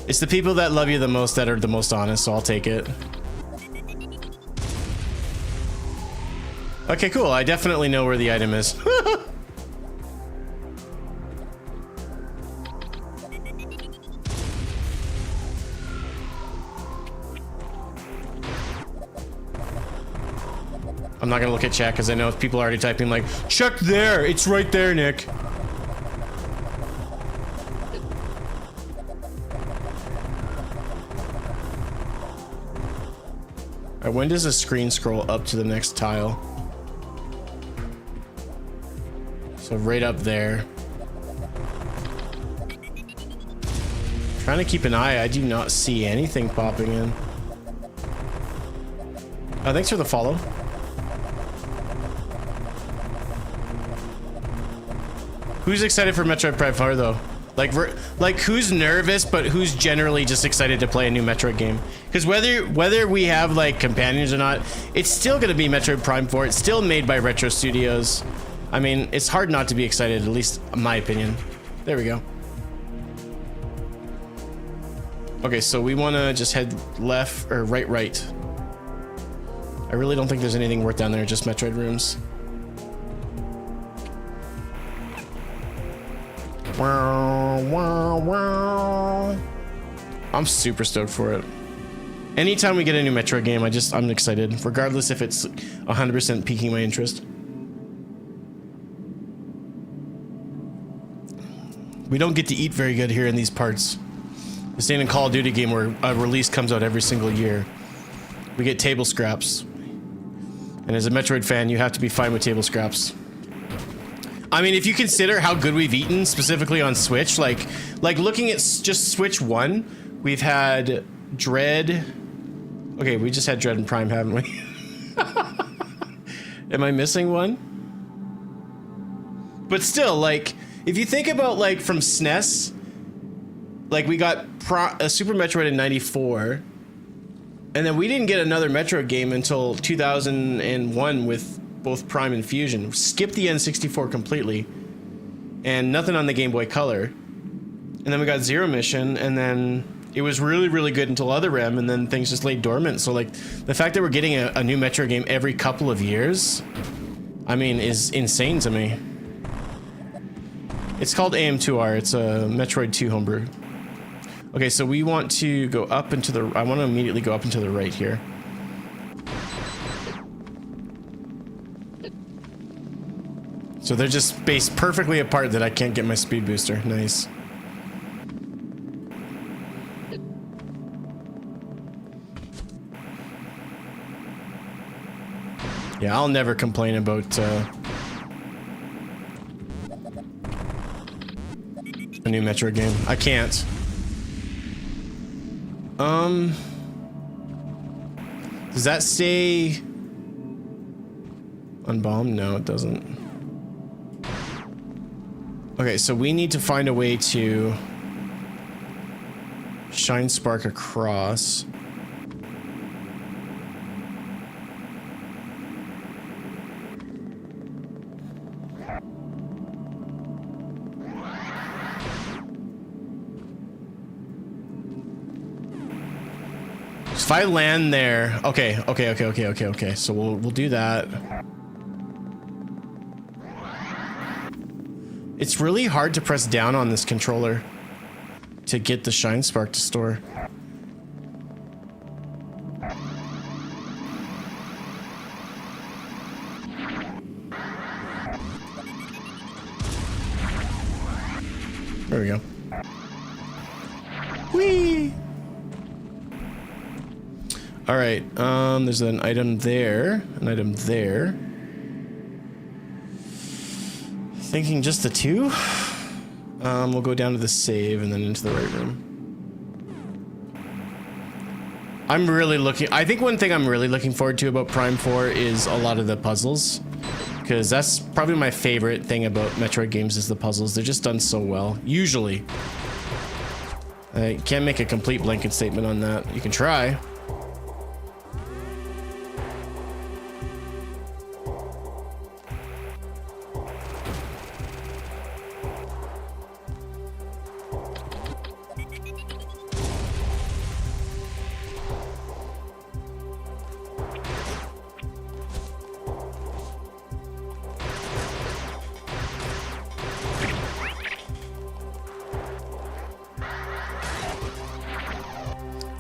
It's the people that love you the most that are the most honest, so I'll take it. Okay, cool. I definitely know where the item is. I'm not gonna look at chat because I know if people are already typing like, check there, it's right there, Nick. Alright, when does the screen scroll up to the next tile? So right up there. Trying to keep an eye, I do not see anything popping in. Oh, thanks for the follow. Who's excited for Metroid Prime 4 though? Like who's nervous, but who's generally just excited to play a new Metroid game? Because whether we have like companions or not, it's still gonna be Metroid Prime 4. It's still made by Retro Studios. I mean, it's hard not to be excited, at least in my opinion. There we go. Okay, so we want to just head left or right. I really don't think there's anything worth down there, just Metroid rooms. I'm super stoked for it. Anytime we get a new Metroid game, I'm excited, regardless if it's 100% piquing my interest. We don't get to eat very good here in these parts. This ain't a Call of Duty game where a release comes out every single year. We get table scraps. And as a Metroid fan, you have to be fine with table scraps. I mean, if you consider how good we've eaten, specifically on Switch, like looking at just Switch 1, we've had Dread. Okay, we just had Dread and Prime, haven't we? Am I missing one? But still, like, if you think about, like, from SNES, like, we got a Super Metroid in 94, and then we didn't get another Metroid game until 2001 with both Prime and Fusion. Skip the N64 completely, and nothing on the Game Boy Color. And then we got Zero Mission, and then it was really, really good until Other M, and then things just laid dormant. So like the fact that we're getting a new Metroid game every couple of years, I mean, is insane to me. It's called AM2R. It's a Metroid 2 homebrew. Okay, so we want to go up into the... I want to immediately go up into the right here. So they're just spaced perfectly apart that I can't get my speed booster. Nice. Yeah, I'll never complain about a new Metroid game. I can't. Does that say unbombed? No, it doesn't. Okay, so we need to find a way to shine spark across. If I land there, okay. So we'll do that. It's really hard to press down on this controller to get the shine spark to store. There we go. Whee! All right, there's an item there, an item there. Thinking just the two. We'll go down to the save and then into the right room. I'm really looking, I think one thing I'm really looking forward to about Prime 4 is a lot of the puzzles. Because that's probably my favorite thing about Metroid games is the puzzles. They're just done so well, usually. I can't make a complete blanket statement on that. You can try.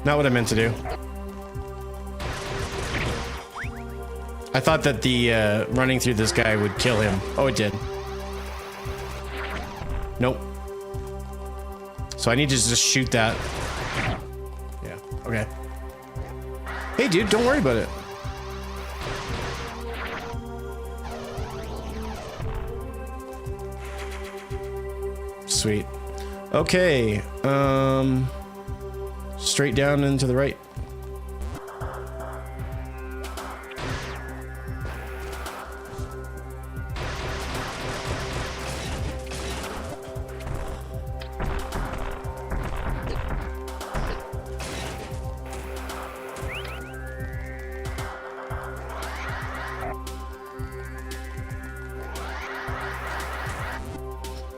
Not what I meant to do. I thought that the running through this guy would kill him. Oh, it did. Nope. So I need to just shoot that. Yeah, okay. Hey, dude, don't worry about it. Sweet. Okay, straight down and to the right.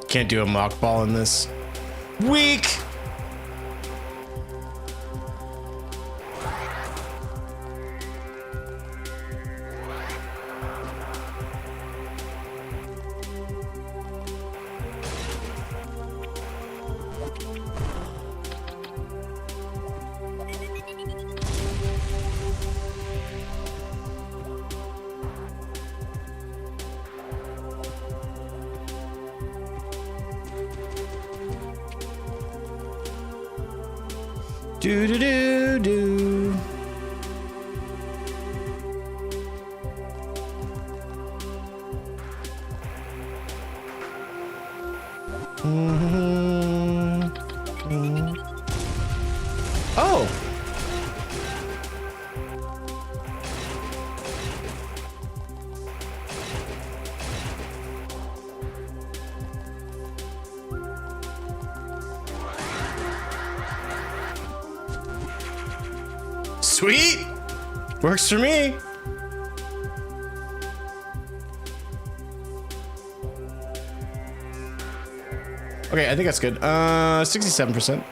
Can't do a mock ball in this. Weak! Do do do do. Oh. Sweet! Works for me. Okay, I think that's good. 67%.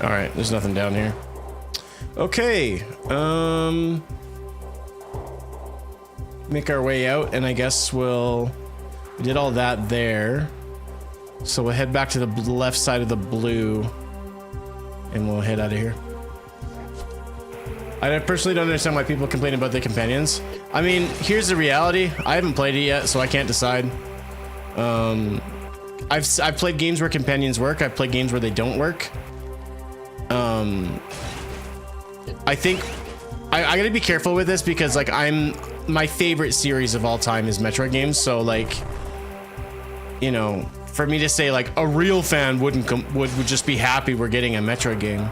All right, there's nothing down here. Okay, make our way out, and I guess we did all that there. So we'll head back to the left side of the blue, and we'll head out of here. I personally don't understand why people complain about the companions. I mean, here's the reality. I haven't played it yet, so I can't decide. I've played games where companions work. I've played games where they don't work. I think I gotta be careful with this because like my favorite series of all time is Metroid games. So like, you know, for me to say like a real fan would just be happy we're getting a Metroid game.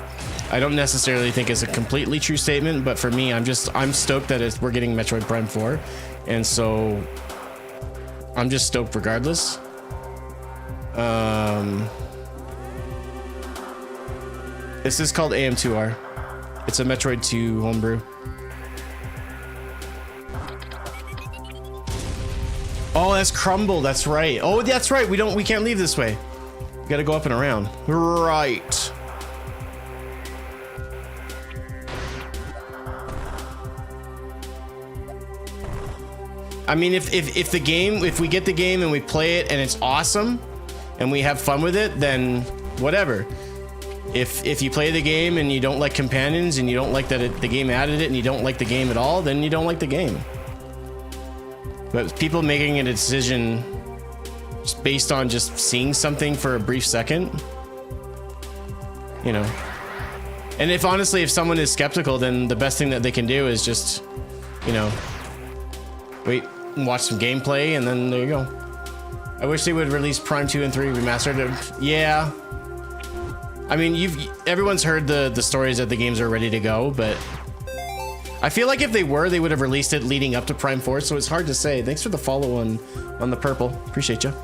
I don't necessarily think it's a completely true statement, but for me, I'm stoked that we're getting Metroid Prime 4, and so I'm just stoked regardless. This is called AM2R. It's a Metroid 2 homebrew. Oh, that's Crumble. That's right. Oh, that's right. We can't leave this way. We gotta go up and around. Right. I mean, if we get the game and we play it and it's awesome and we have fun with it, then whatever. If you play the game and you don't like companions and you don't like that the game added it and you don't like the game at all, then you don't like the game. But people making a decision just based on just seeing something for a brief second, you know. And if someone is skeptical, then the best thing that they can do is just, you know, wait and watch some gameplay, and then there you go. I wish they would release Prime 2 and 3 remastered. Yeah. I mean, everyone's heard the stories that the games are ready to go, but I feel like if they would have released it leading up to Prime 4, so it's hard to say. Thanks for the follow on the purple. Appreciate you.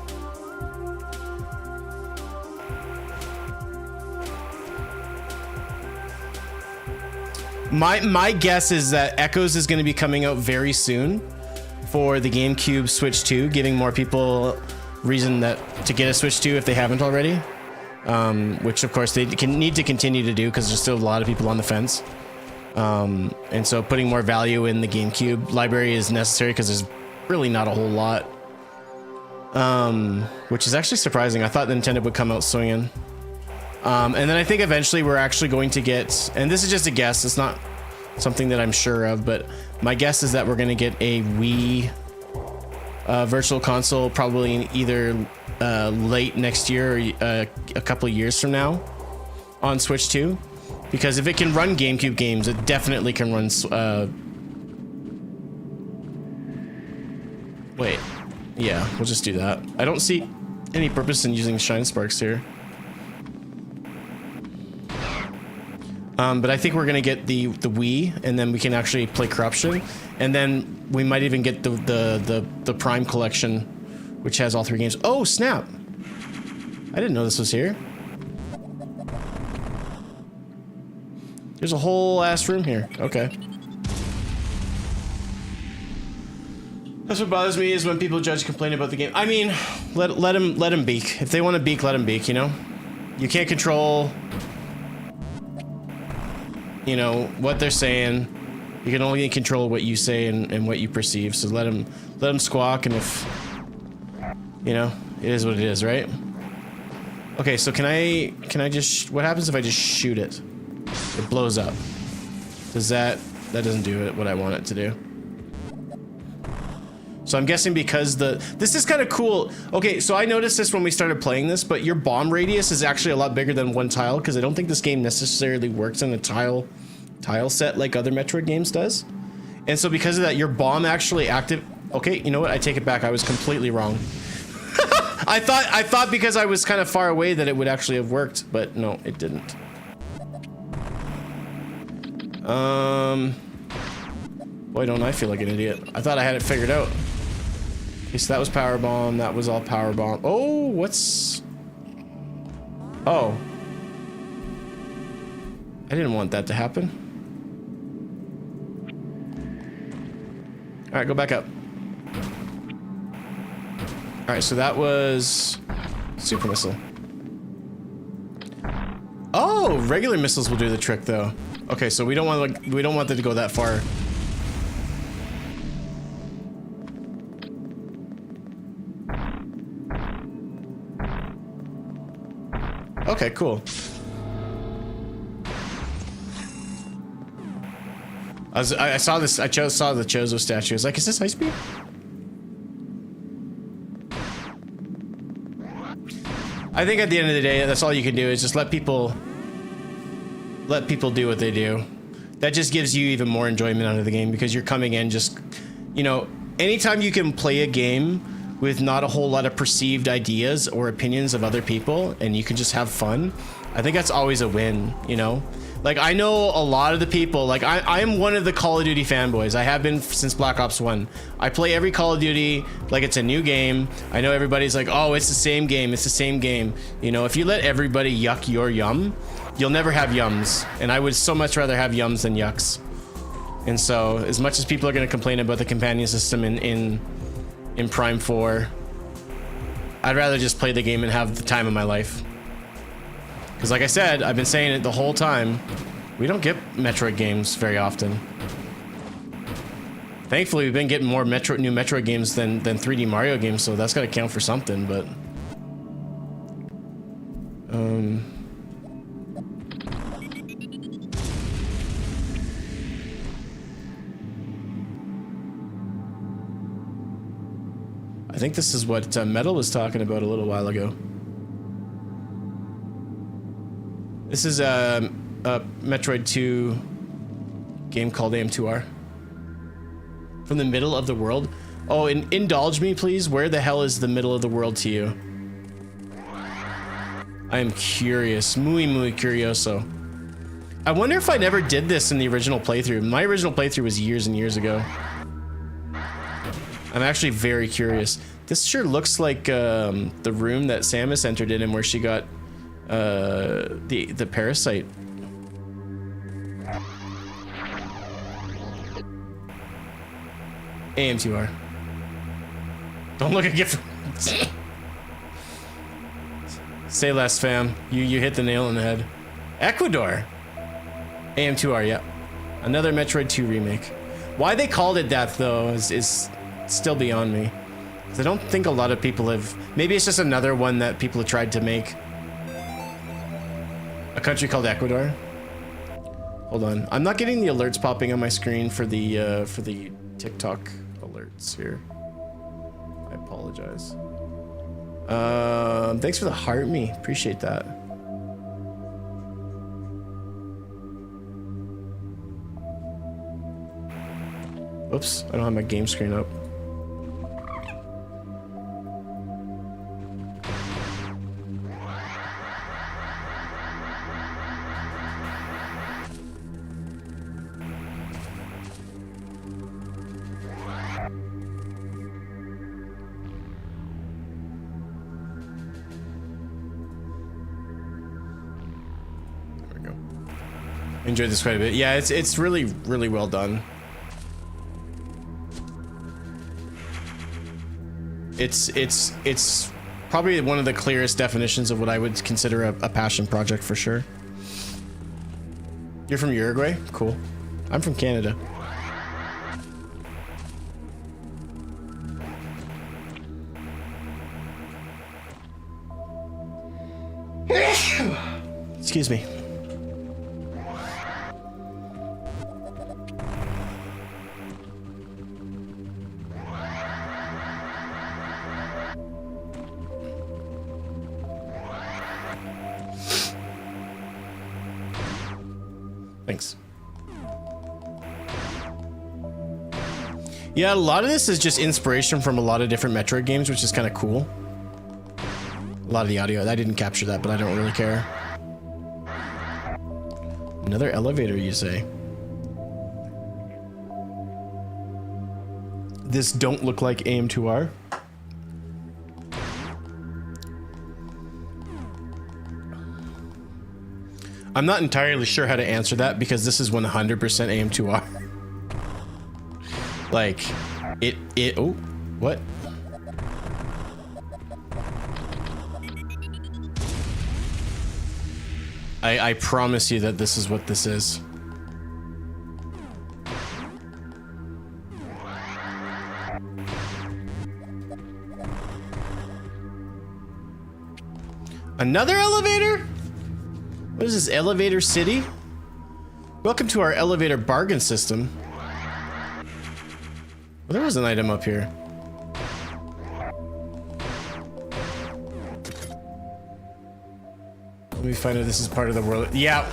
My guess is that Echoes is going to be coming out very soon for the GameCube Switch 2, giving more people reason to get a Switch 2 if they haven't already. Which of course they need to continue to do because there's still a lot of people on the fence. And so putting more value in the GameCube library is necessary because there's really not a whole lot. Which is actually surprising. I thought Nintendo would come out swinging. And then I think eventually we're actually going to get, and this is just a guess, it's not something that I'm sure of, but my guess is that we're going to get a Wii virtual console probably in either late next year or a couple of years from now on Switch 2, because if it can run GameCube games, it definitely can run wait, yeah, we'll just do that. I don't see any purpose in using Shine Sparks here. But I think we're gonna get the Wii, and then we can actually play Corruption, and then we might even get the Prime collection, which has all 3 games. Oh snap! I didn't know this was here. There's a whole ass room here. Okay. That's what bothers me, is when people judge complain about the game. I mean, let them beak. If they want to beak, let them beak. You know, you can't control, you know, what they're saying. You can only control what you say and what you perceive. So let them squawk, and if, you know, it is what it is, right? Okay, so can I just, what happens if I just shoot it? It blows up. Does that doesn't do it what I want it to do. So I'm guessing because this is kind of cool. Okay, so I noticed this when we started playing this, but your bomb radius is actually a lot bigger than one tile, because I don't think this game necessarily works in a tile set like other Metroid games does. And so because of that, your bomb actually active. Okay, you know what? I take it back. I was completely wrong. I thought because I was kind of far away that it would actually have worked, but no, it didn't. Boy, don't I feel like an idiot. I thought I had it figured out. Okay, so that was power bomb. That was all power bomb. Oh, what's... Oh. I didn't want that to happen. All right, go back up. All right, so that was super missile. Oh, regular missiles will do the trick though. Okay, so we don't want that to go that far. Okay, cool. I saw this. I saw the Chozo statue. I was like, is this high speed? I think at the end of the day, that's all you can do is just let people do what they do. That just gives you even more enjoyment out of the game because you're coming in just, you know, anytime you can play a game with not a whole lot of perceived ideas or opinions of other people and you can just have fun, I think that's always a win, you know? Like, I know a lot of the people, like, I am one of the Call of Duty fanboys. I have been since Black Ops 1. I play every Call of Duty like it's a new game. I know everybody's like, oh, it's the same game. It's the same game. You know, if you let everybody yuck your yum, you'll never have yums. And I would so much rather have yums than yucks. And so, as much as people are going to complain about the companion system in Prime 4, I'd rather just play the game and have the time of my life. Because like I said, I've been saying it the whole time, we don't get Metroid games very often. Thankfully, we've been getting more new Metroid games than 3D Mario games, so that's got to count for something, but... I think this is what Metal was talking about a little while ago. This is a Metroid 2 game called AM2R. From the middle of the world. Oh, and indulge me, please. Where the hell is the middle of the world to you? I am curious. Muy curioso. I wonder if I never did this in the original playthrough. My original playthrough was years and years ago. I'm actually very curious. This sure looks like the room that Samus entered in and where she got the parasite. AM2R. Don't look at gift. Say less, fam. You hit the nail on the head. Ecuador. AM2R, yeah. Another Metroid 2 remake. Why they called it that though is still beyond me. I don't think a lot of people have. Maybe it's just another one that people have tried to make. A country called Ecuador. Hold on, I'm not getting the alerts popping on my screen for the TikTok alerts here. I apologize. Thanks for the heart me. Appreciate that. Oops, I don't have my game screen up. Enjoyed this quite a bit. Yeah, it's really well done. It's probably one of the clearest definitions of what I would consider a passion project for sure. You're from Uruguay? Cool. I'm from Canada. Excuse me. Thanks. Yeah, a lot of this is just inspiration from a lot of different Metroid games, which is kind of cool. A lot of the audio, I didn't capture that, but I don't really care. Another elevator, you say? This don't look like AM2R. I'm not entirely sure how to answer that because this is 100% AM2R. Like, oh, what? I promise you that this is what this is. Another elevator? What is this, Elevator City? Welcome to our elevator bargain system. Well, there was an item up here. Let me find out this is part of the world. Yeah.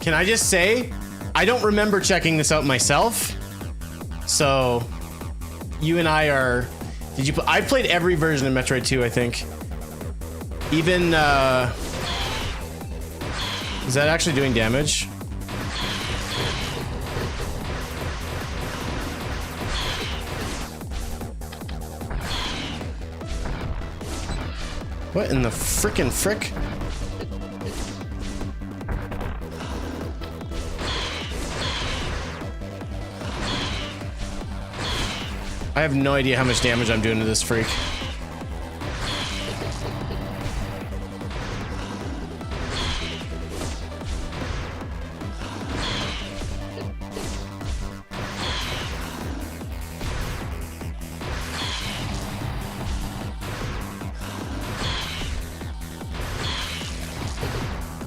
Can I just say, I don't remember checking this out myself. So, you and I are... Did you? I played every version of Metroid 2, I think. Even, is that actually doing damage? What in the frickin' frick? I have no idea how much damage I'm doing to this freak.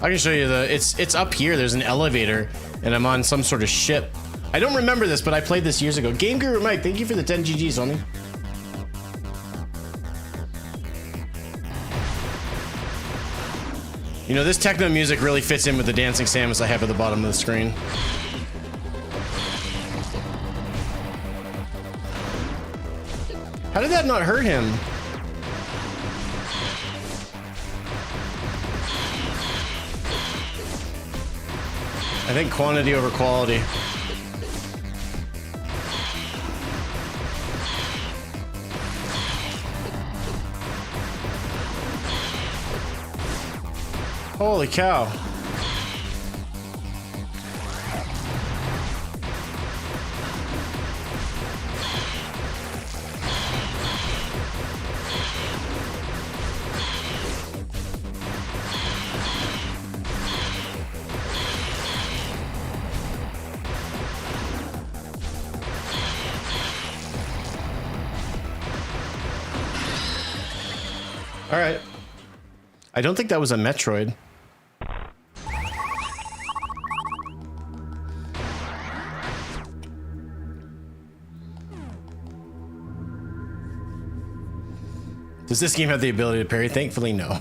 I can show you it's up here. There's an elevator and I'm on some sort of ship. I don't remember this, but I played this years ago. Game Guru Mike, thank you for the 10 GGs, homie. You know, this techno music really fits in with the dancing Samus I have at the bottom of the screen. How did that not hurt him? I think quantity over quality. Holy cow. All right. I don't think that was a Metroid. Does this game have the ability to parry? Thankfully, no.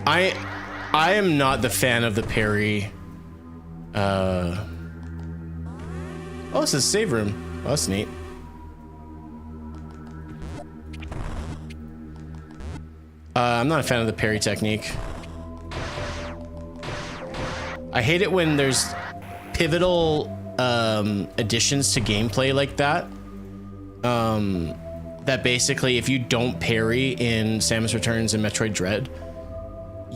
I am not the fan of the parry. Oh, it's a save room. Oh, that's neat. I'm not a fan of the parry technique. I hate it when there's pivotal additions to gameplay like that. That basically, if you don't parry in Samus Returns and Metroid Dread,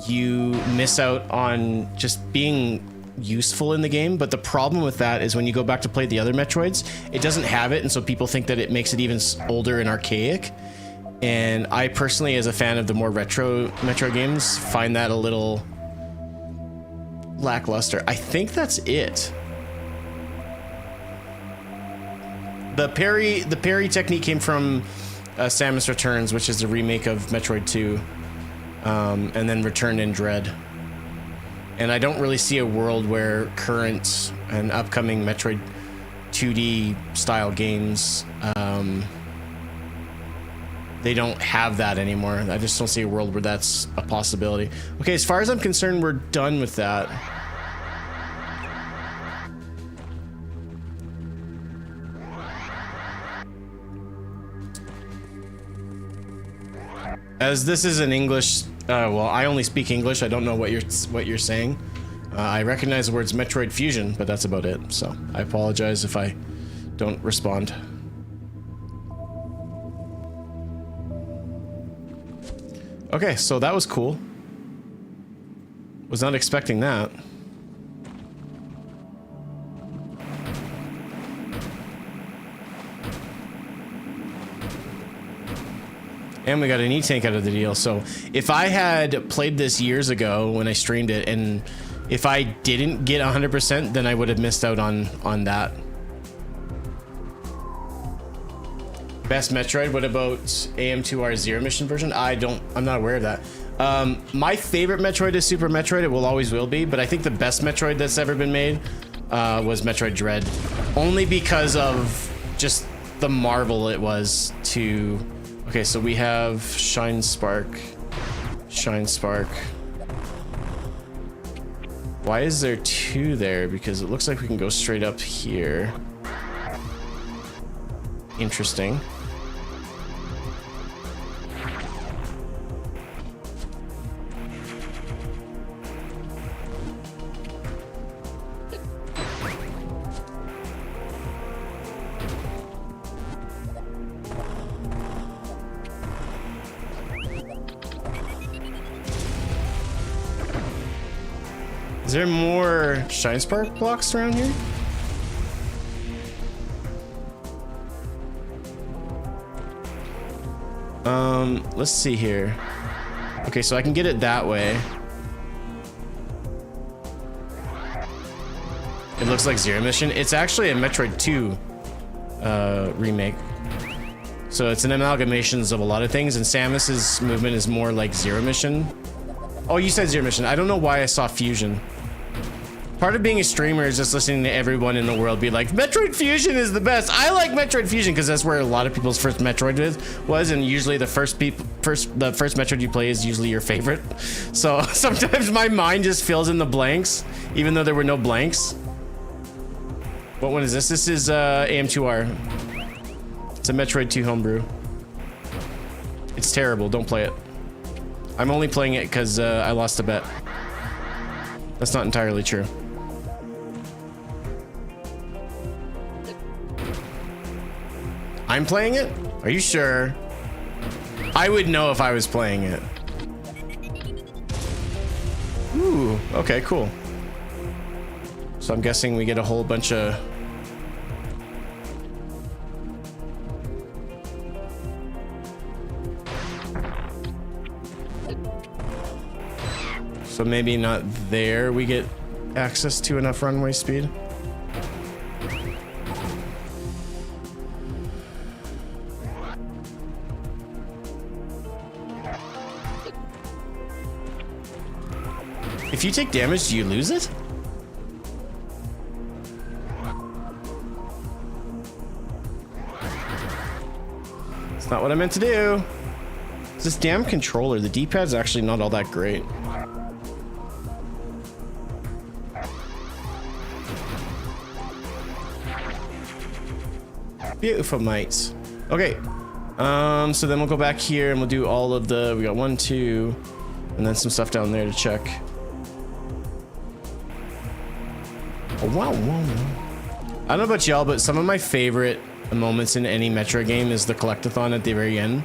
you miss out on just being useful in the game. But the problem with that is when you go back to play the other Metroids, it doesn't have it, and so people think that it makes it even older and archaic. And I personally, as a fan of the more retro Metroid games, find that a little lackluster. I think that's it. The parry technique came from Samus Returns, which is a remake of Metroid 2, and then Return in Dread. And I don't really see a world where current and upcoming Metroid 2D style games, they don't have that anymore. I just don't see a world where that's a possibility. Okay, as far as I'm concerned, we're done with that. As this is an English, well, I only speak English. I don't know what you're saying. I recognize the words Metroid Fusion, but that's about it. So I apologize if I don't respond. Okay, so that was cool. Was not expecting that. And we got an E-Tank out of the deal. So if I had played this years ago when I streamed it, and if I didn't get 100%, then I would have missed out on that. Best Metroid. What about AM2R Zero Mission version? I'm not aware of that. My favorite Metroid is Super Metroid. It will always will be, but I think the best Metroid that's ever been made was Metroid Dread, only because of just the marvel it was to. Okay, so we have Shine Spark. Why is there two there? Because it looks like we can go straight up here. Interesting. Is there more Shine Spark blocks around here? Let's see here. Okay, so I can get it that way. It looks like Zero Mission. It's actually a Metroid 2 remake. So it's an amalgamation of a lot of things, and Samus's movement is more like Zero Mission. Oh, you said Zero Mission. I don't know why I saw Fusion. Part of being a streamer is just listening to everyone in the world be like, Metroid Fusion is the best. I like Metroid Fusion because that's where a lot of people's first Metroid was, and usually the first Metroid you play is usually your favorite. So sometimes my mind just fills in the blanks, even though there were no blanks. What one is this? This is AM2R. It's a Metroid 2 homebrew. It's terrible. Don't play it. I'm only playing it because I lost a bet. That's not entirely true. I'm playing it? Are you sure? I would know if I was playing it. Ooh, okay, cool. So I'm guessing we get a whole bunch of... So maybe not there we get access to enough runway speed. If you take damage, do you lose it? It's not what I meant to do. This damn controller, the D-pad's actually not all that great. Beautiful, mates. Okay. So then we'll go back here and we'll do all of the, we got 1, 2, and then some stuff down there to check. Oh, wow, wow. I don't know about y'all, but some of my favorite moments in any Metro game is the collectathon at the very end,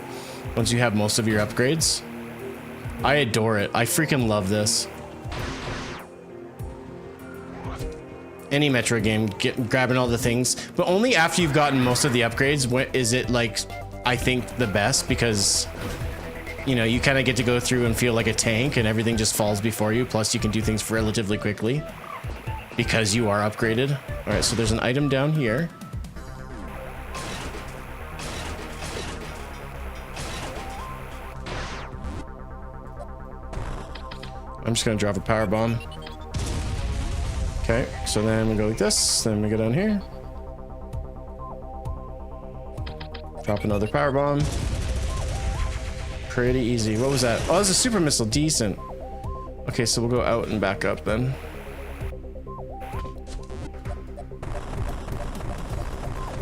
once you have most of your upgrades. I adore it. I freaking love this. Any Metro game, grabbing all the things, but only after you've gotten most of the upgrades is it, like, I think the best, because you know, you kind of get to go through and feel like a tank and everything just falls before you, plus you can do things relatively quickly because you are upgraded. All right, so there's an item down here. I'm just gonna drop a power bomb. Okay, so then we go like this, then we go down here. Drop another power bomb. Pretty easy. What was that? Oh, that's a super missile. Decent. Okay, so we'll go out and back up then.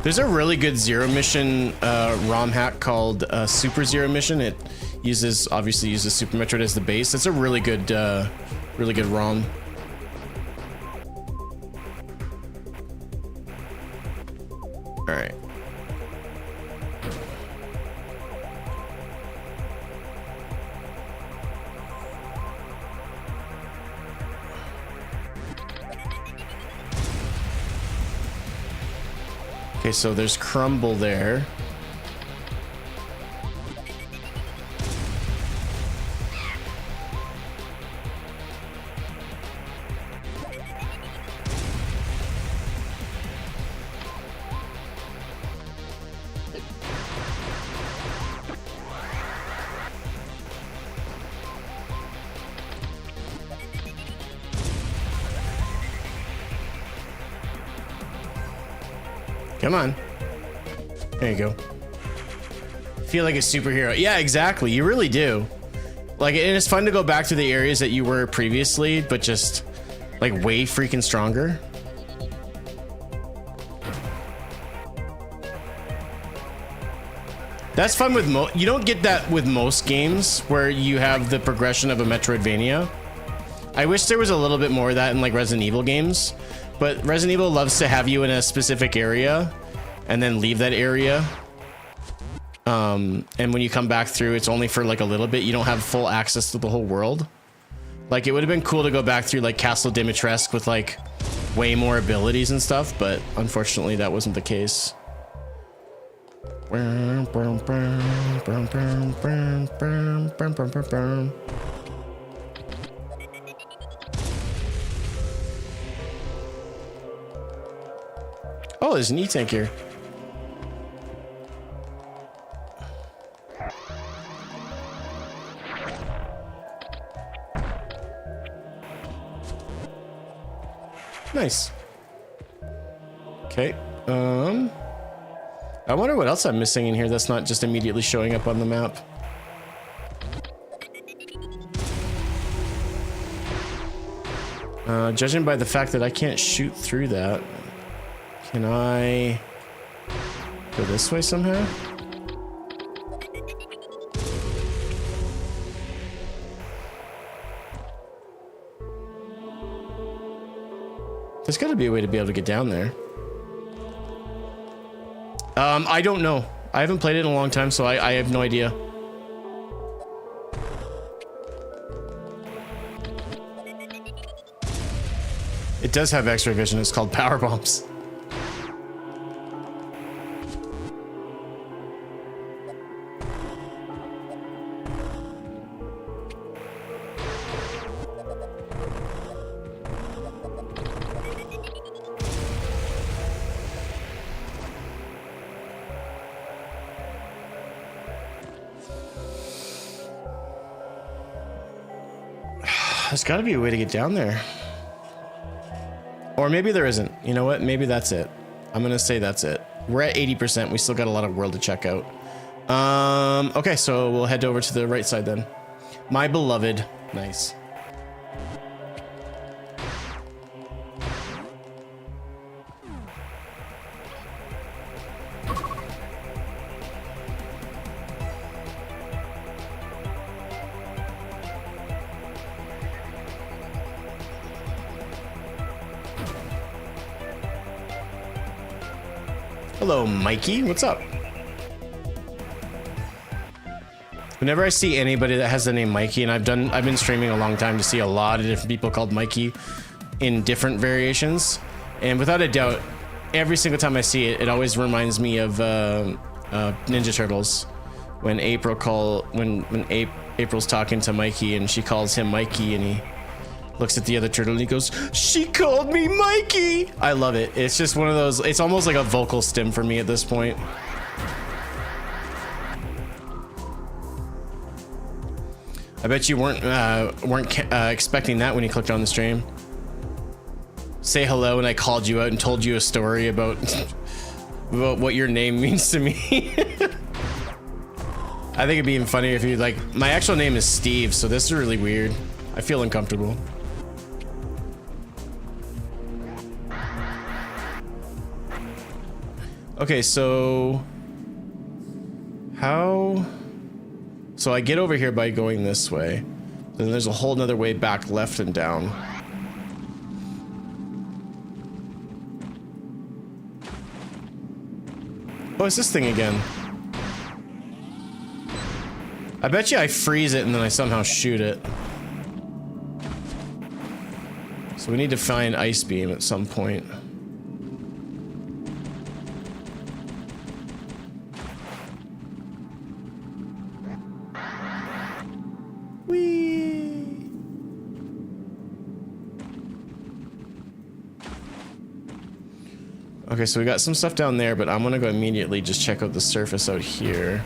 There's a really good Zero Mission ROM hack called Super Zero Mission. obviously uses Super Metroid as the base. It's a really good ROM. All right. Okay, so there's Crumble there. Come on. There you go. Feel like a superhero. Yeah, exactly. You really do. Like, and it's fun to go back to the areas that you were previously, but just like way freaking stronger. That's fun with you don't get that with most games where you have the progression of a Metroidvania. I wish there was a little bit more of that in like Resident Evil games. But Resident Evil loves to have you in a specific area and then leave that area. And when you come back through, it's only for like a little bit. You don't have full access to the whole world. Like, it would have been cool to go back through like Castle Dimitrescu with like way more abilities and stuff, but unfortunately that wasn't the case. Oh, there's an E-tank here. Nice. Okay. I wonder what else I'm missing in here that's not just immediately showing up on the map. Judging by the fact that I can't shoot through that, can I go this way somehow? There's got to be a way to be able to get down there. I don't know. I haven't played it in a long time, so I have no idea. It does have X-ray vision. It's called power bombs. There's got to be a way to get down there. Or maybe there isn't. You know what? Maybe that's it. I'm going to say that's it. We're at 80%. We still got a lot of world to check out. Okay, so we'll head over to the right side then. My beloved. Nice. Hello, Mikey. What's up? Whenever I see anybody that has the name Mikey, and I've been streaming a long time to see a lot of different people called Mikey in different variations, and without a doubt, every single time I see it, it always reminds me of Ninja Turtles when April's talking to Mikey and she calls him Mikey, and he looks at the other turtle and he goes, "She called me Mikey." I love it. It's just one of those, it's almost like a vocal stim for me at this point. I bet you weren't expecting that when you clicked on the stream. Say hello and I called you out and told you a story about what your name means to me. I think it'd be even funnier if you like, my actual name is Steve, so this is really weird. I feel uncomfortable. So So I get over here by going this way. Then there's a whole nother way back left and down. Oh, it's this thing again. I bet you I freeze it and then I somehow shoot it. So we need to find Ice Beam at some point. Whee! Okay, so we got some stuff down there, but I'm gonna go immediately just check out the surface out here.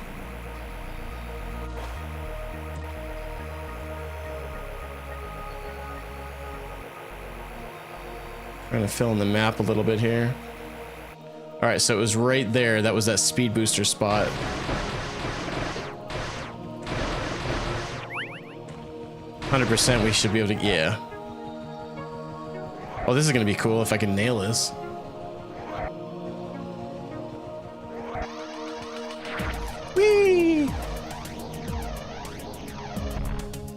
Trying to fill in the map a little bit here. All right, so it was right there. That was that speed booster spot. %, we should be able to, yeah. Oh, this is gonna be cool if I can nail this. Whee!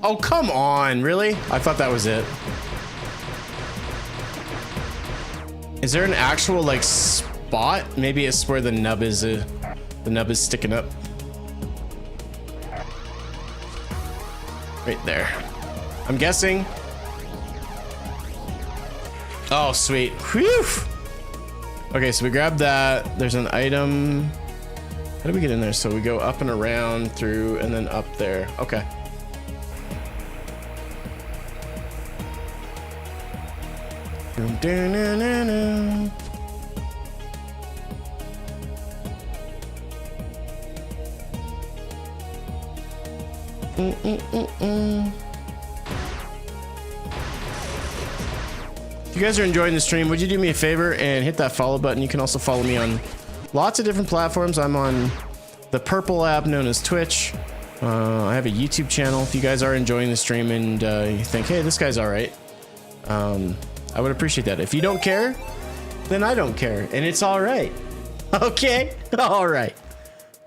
Oh, come on, really? I thought that was it. Is there an actual, like, spot? Maybe it's where the nub is sticking up. Right there. I'm guessing. Oh, sweet. Whew! Okay, so we grabbed that. There's an item. How do we get in there? So we go up and around, through, and then up there. Okay. If you guys are enjoying the stream, would you do me a favor and hit that follow button? You can also follow me on lots of different platforms. I'm on the purple app known as Twitch. I have a YouTube channel. If you guys are enjoying the stream and you think, hey, this guy's all right, I would appreciate that. If you don't care, then I don't care, and it's all right. Okay, all right.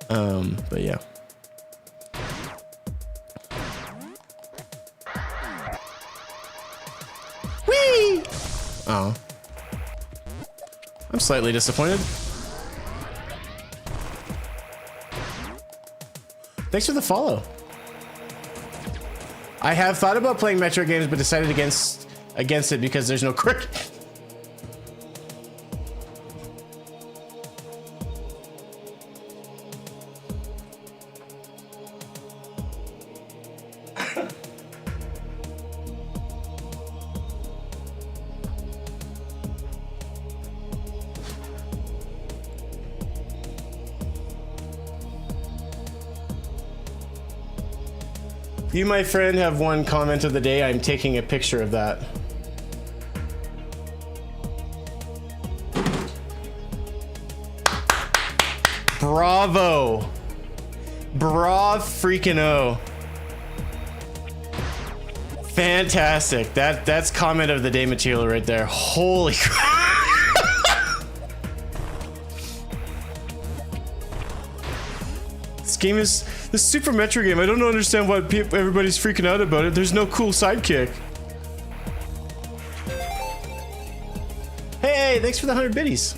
But yeah. Whee! Oh, I'm slightly disappointed. Thanks for the follow. I have thought about playing Metroid games, but decided against it because there's no cricket. You, my friend, have one comment of the day. I'm taking a picture of that. Bravo. Bra freaking O. Fantastic. That's comment of the day material right there. Holy crap. This game is the Super Metroid game. I don't understand why everybody's freaking out about it. There's no cool sidekick. Hey, thanks for the 100 biddies.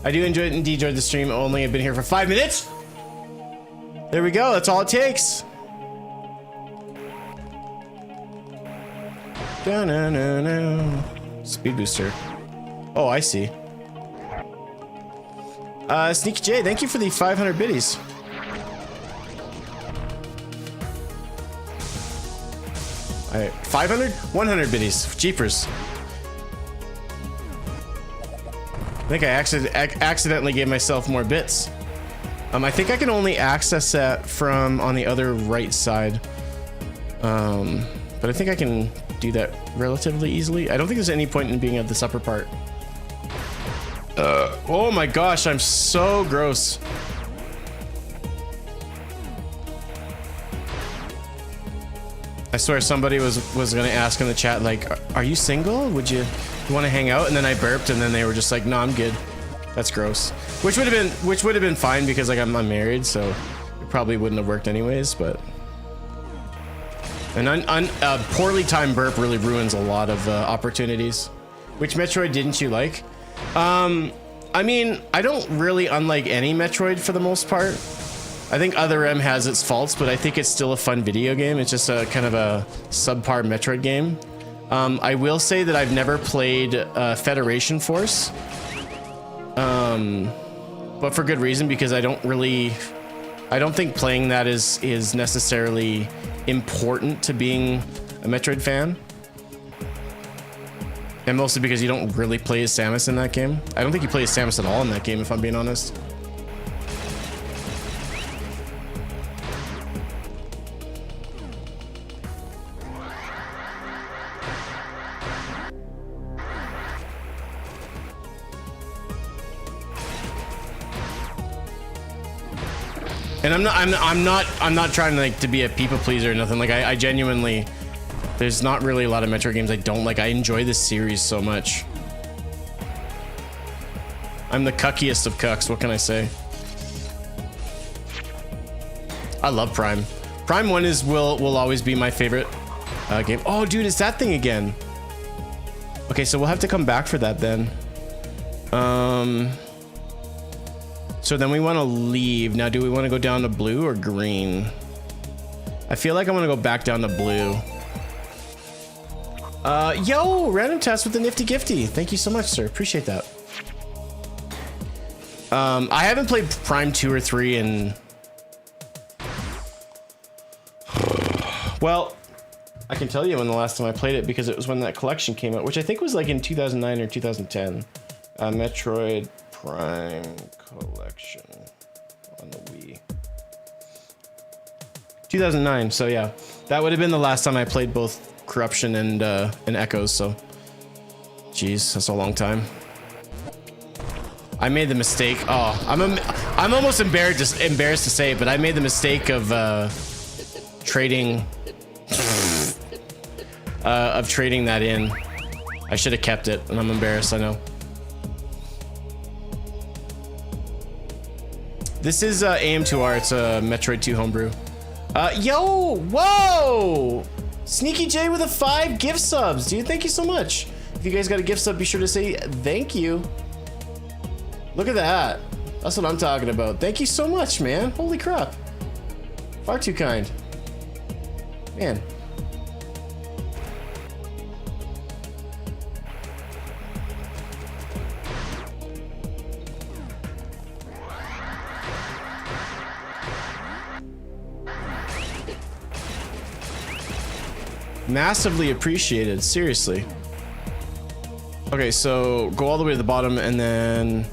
I do enjoy it and enjoyed the stream. Only I've been here for 5 minutes. There we go. That's all it takes. Speed booster. Oh, I see. Sneaky J, thank you for the 500 biddies. All right, 500, 100 biddies. Jeepers. I think I accidentally gave myself more bits. I think I can only access that from on the other right side. But I think I can do that relatively easily. I don't think there's any point in being at this upper part. Oh my gosh, I'm so gross. I swear somebody was gonna ask in the chat, like, are you single? Would you want to hang out? And then I burped, and then they were just like, no, I'm good. That's gross. Which would have been fine because like I'm married, so it probably wouldn't have worked anyways, but an poorly timed burp really ruins a lot of opportunities. Which Metroid didn't you like? I mean, I don't really unlike any Metroid for the most part. I think Other M has its faults, but I think it's still a fun video game. It's just a kind of a subpar Metroid game. I will say that I've never played Federation Force, but for good reason, because I don't think playing that is necessarily important to being a Metroid fan. And mostly because you don't really play as Samus in that game. I don't think you play as Samus at all in that game, if I'm being honest. And I'm not trying like to be a people pleaser or nothing. Like I genuinely, there's not really a lot of Metroid games I don't like. I enjoy this series so much. I'm the cuckiest of cucks. What can I say? I love Prime. Prime 1 will always be my favorite game. Oh, dude, it's that thing again. Okay, so we'll have to come back for that then. So then we want to leave. Now, do we want to go down to blue or green? I feel like I want to go back down to blue. Yo, random test with the nifty gifty. Thank you so much, sir. Appreciate that. I haven't played Prime 2 or 3 in... Well, I can tell you when the last time I played it because it was when that collection came out, which I think was like in 2009 or 2010. Metroid Prime Collection on the Wii. 2009, so yeah. That would have been the last time I played both Corruption and Echoes, so... Jeez, that's a long time. I made the mistake... Oh, I'm almost embarrassed to say it, but I made the mistake of trading... of trading that in. I should have kept it, and I'm embarrassed, I know. This is AM2R. It's a Metroid 2 homebrew. Yo, whoa! Sneaky J with a 5 gift subs, dude. Thank you so much. If you guys got a gift sub, be sure to say thank you. Look at that. That's what I'm talking about. Thank you so much, man. Holy crap. Far too kind. Man. Massively appreciated, seriously. Okay, so go all the way to the bottom and then,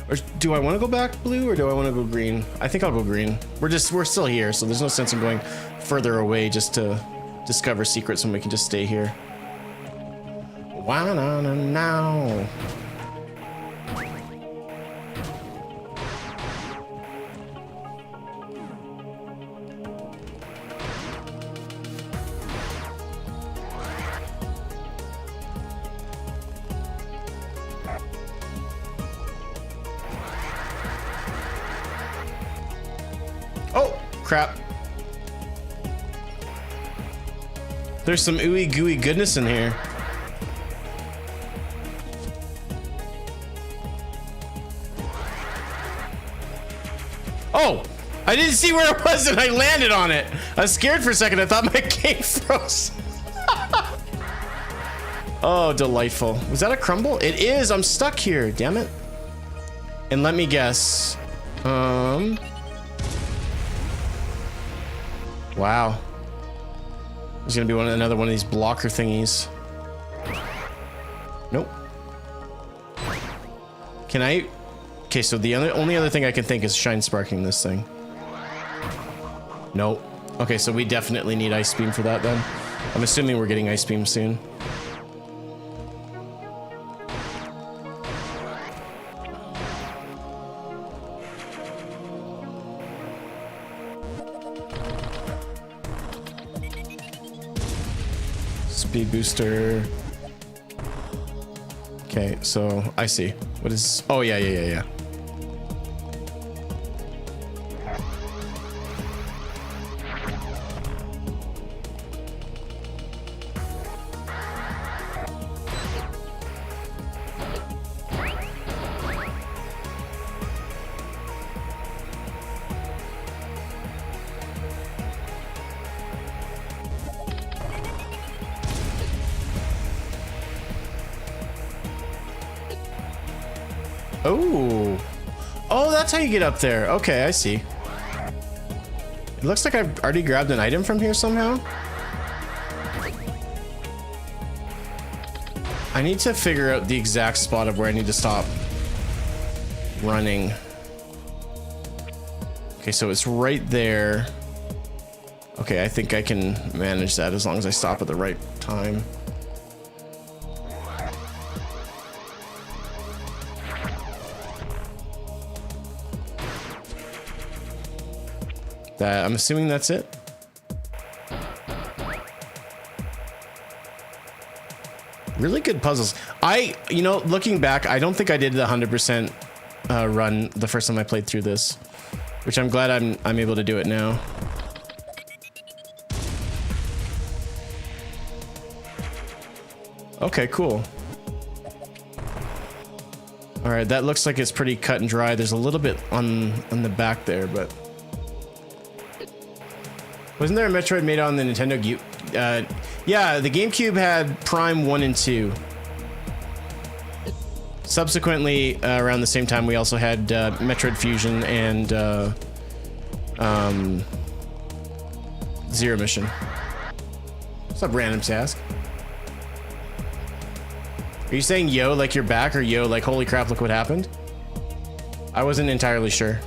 or do I want to go back blue or do I want to go green? I think I'll go green. We're still here, so there's no sense in going further away just to discover secrets when we can just stay here. Wow, now. Crap. There's some ooey gooey goodness in here. Oh, I didn't see where it was and I landed on it. I was scared for a second. I thought my game froze. Oh, delightful. Was that a crumble? It is. I'm stuck here. Damn it. And let me guess. Wow. There's gonna be another one of these blocker thingies. Nope. Can I? Okay, so the only other thing I can think is shine sparking this thing. Nope. Okay, so we definitely need ice beam for that then. I'm assuming we're getting ice beam soon. Speed booster. Okay, so I see. What is? Oh yeah. Oh. Oh, that's how you get up there. Okay, I see. It looks like I've already grabbed an item from here somehow. I need to figure out the exact spot of where I need to stop running. Okay, so it's right there. Okay, I think I can manage that as long as I stop at the right time. I'm assuming that's it. Really good puzzles. You know, looking back, I don't think I did the 100% run the first time I played through this, which I'm glad I'm able to do it now. Okay, cool. All right, that looks like it's pretty cut and dry. There's a little bit on the back there, but wasn't there a Metroid made on the Nintendo? Yeah, the GameCube had Prime 1 and 2. Subsequently, around the same time, we also had Metroid Fusion and Zero Mission. What's up, random task? Are you saying yo like you're back, or yo like holy crap, look what happened? I wasn't entirely sure.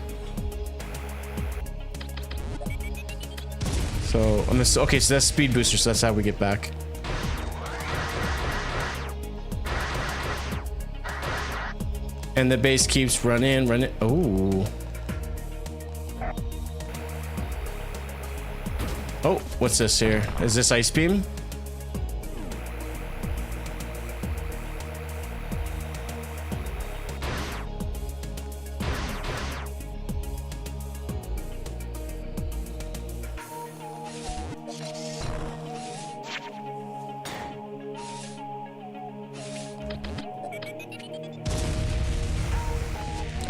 So on this, okay, so that's speed booster, so that's how we get back. And the base keeps running. Oh. Oh, what's this here? Is this ice beam?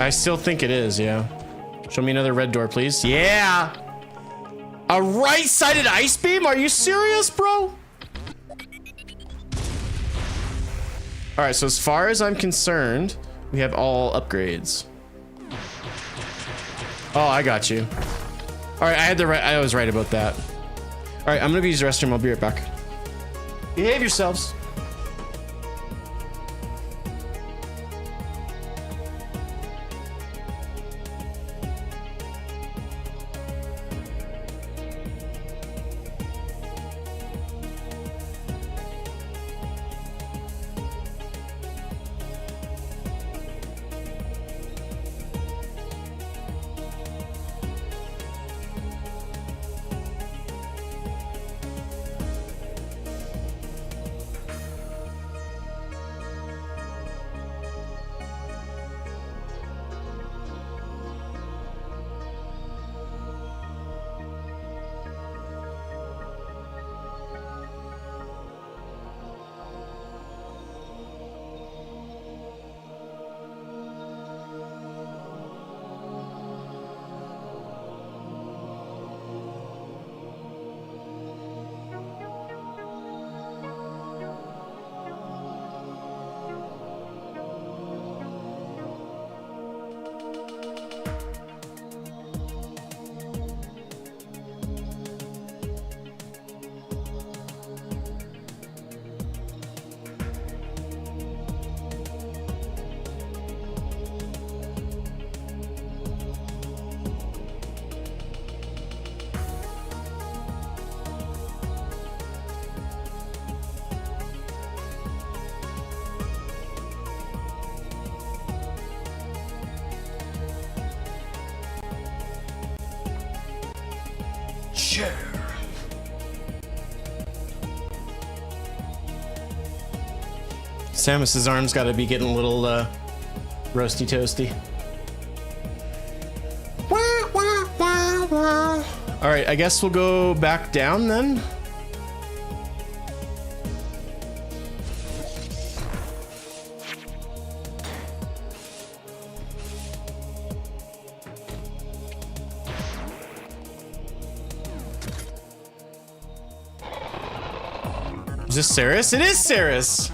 I still think it is, yeah. Show me another red door, please. Yeah! A right-sided ice beam? Are you serious, bro? Alright, so as far as I'm concerned, we have all upgrades. Oh, I got you. Alright, I was right about that. Alright, I'm gonna use the restroom. I'll be right back. Behave yourselves. Samus's arms gotta be getting a little roasty toasty. All right, I guess we'll go back down then. Is this Ceres? It is Ceres!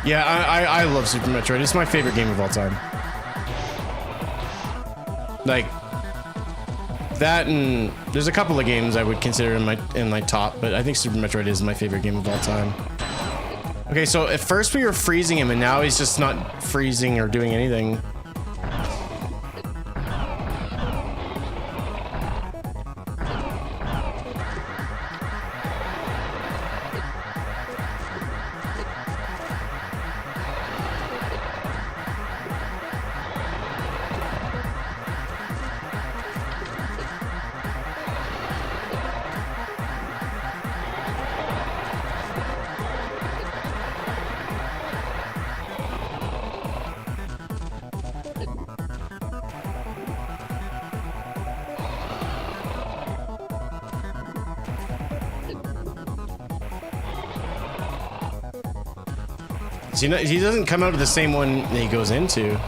Yeah, I love Super Metroid. It's my favorite game of all time. Like that, and there's a couple of games I would consider in my top, but I think Super Metroid is my favorite game of all time. Okay, so at first we were freezing him, and now he's just not freezing or doing anything. He doesn't come out of the same one that he goes into.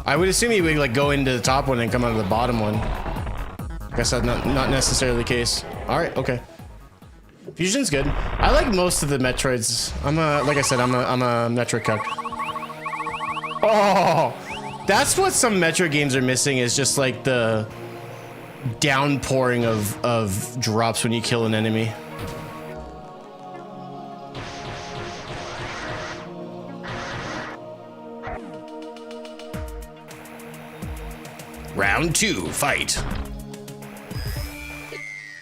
I would assume he would like go into the top one and come out of the bottom one. I guess that's not necessarily the case. All right, okay. Fusion's good. I like most of the Metroids. Like I said, I'm a Metroid cuck. Oh, that's what some Metroid games are missing, is just like the downpouring of drops when you kill an enemy. Round 2, fight.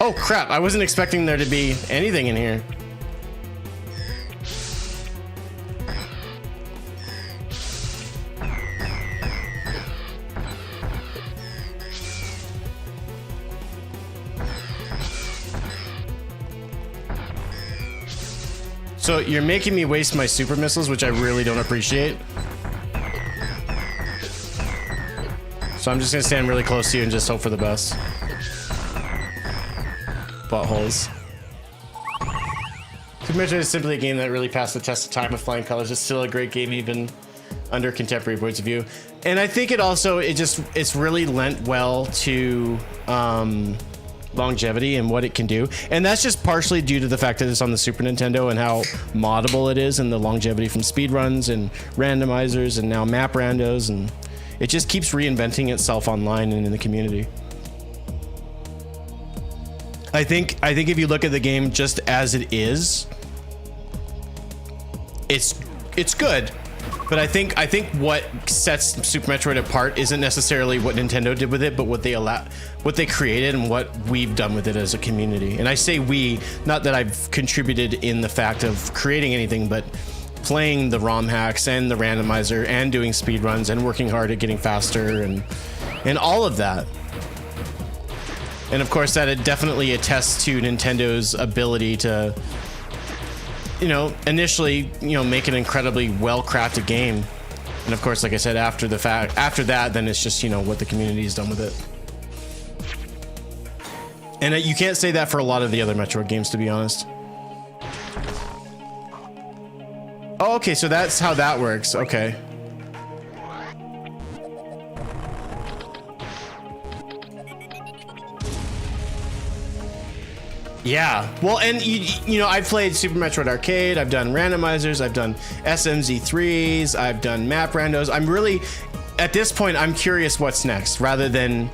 Oh crap, I wasn't expecting there to be anything in here. So you're making me waste my super missiles, which I really don't appreciate. So I'm just gonna stand really close to you and just hope for the best. Buttholes. Super Metroid is simply a game that really passed the test of time with flying colors. It's still a great game even under contemporary points of view. And I think it's really lent well to longevity and what it can do, and that's just partially due to the fact that it's on the Super Nintendo and how moddable it is, and the longevity from speedruns and randomizers and now map randos, and it just keeps reinventing itself online and in the community. I think if you look at the game just as it is, it's good. But I think what sets Super Metroid apart isn't necessarily what Nintendo did with it, but what they created and what we've done with it as a community. And I say we, not that I've contributed in the fact of creating anything, but playing the ROM hacks and the randomizer and doing speedruns and working hard at getting faster and all of that. And of course that it definitely attests to Nintendo's ability to, initially, make an incredibly well-crafted game. And of course, like I said, after that, then it's just, what the community has done with it. And you can't say that for a lot of the other Metroid games, to be honest. Oh, okay, so that's how that works. Okay. Yeah, well, and I've played Super Metroid Arcade, I've done randomizers, I've done SMZ3s, I've done map randos. I'm really, at this point, I'm curious what's next, rather than,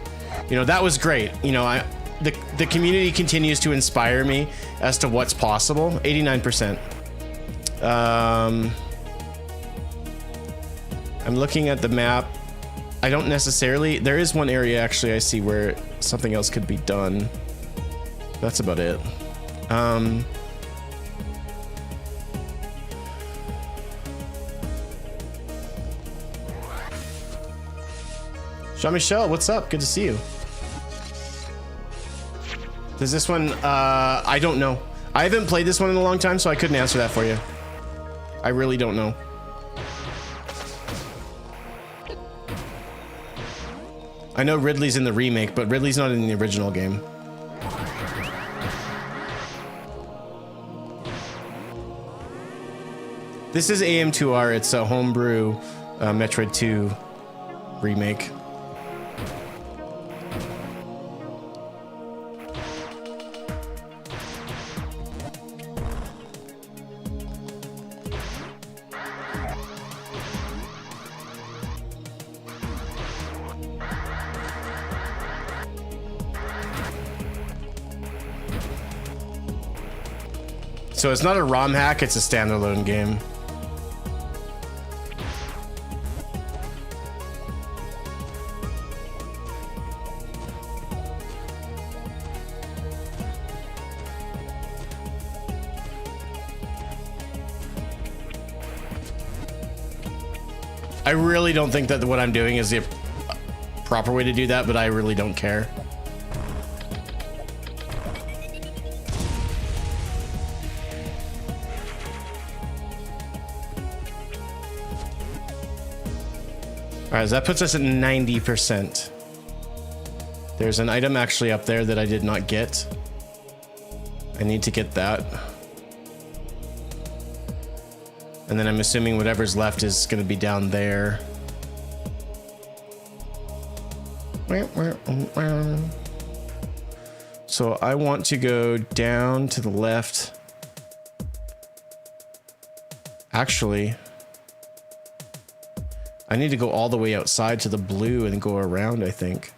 that was great. The community continues to inspire me as to what's possible. 89%. I'm looking at the map. I don't necessarily, there is one area actually I see where something else could be done. That's about it. Jean-Michel, what's up? Good to see you. Does this one, I don't know. I haven't played this one in a long time, so I couldn't answer that for you. I really don't know. I know Ridley's in the remake, but Ridley's not in the original game. This is AM2R. It's a homebrew Metroid 2 remake. So it's not a ROM hack, it's a standalone game. I really don't think that what I'm doing is the proper way to do that, but I really don't care. All right, so that puts us at 90%. There's an item actually up there that I did not get. I need to get that. And then I'm assuming whatever's left is going to be down there. So I want to go down to the left. Actually, I need to go all the way outside to the blue and go around, I think,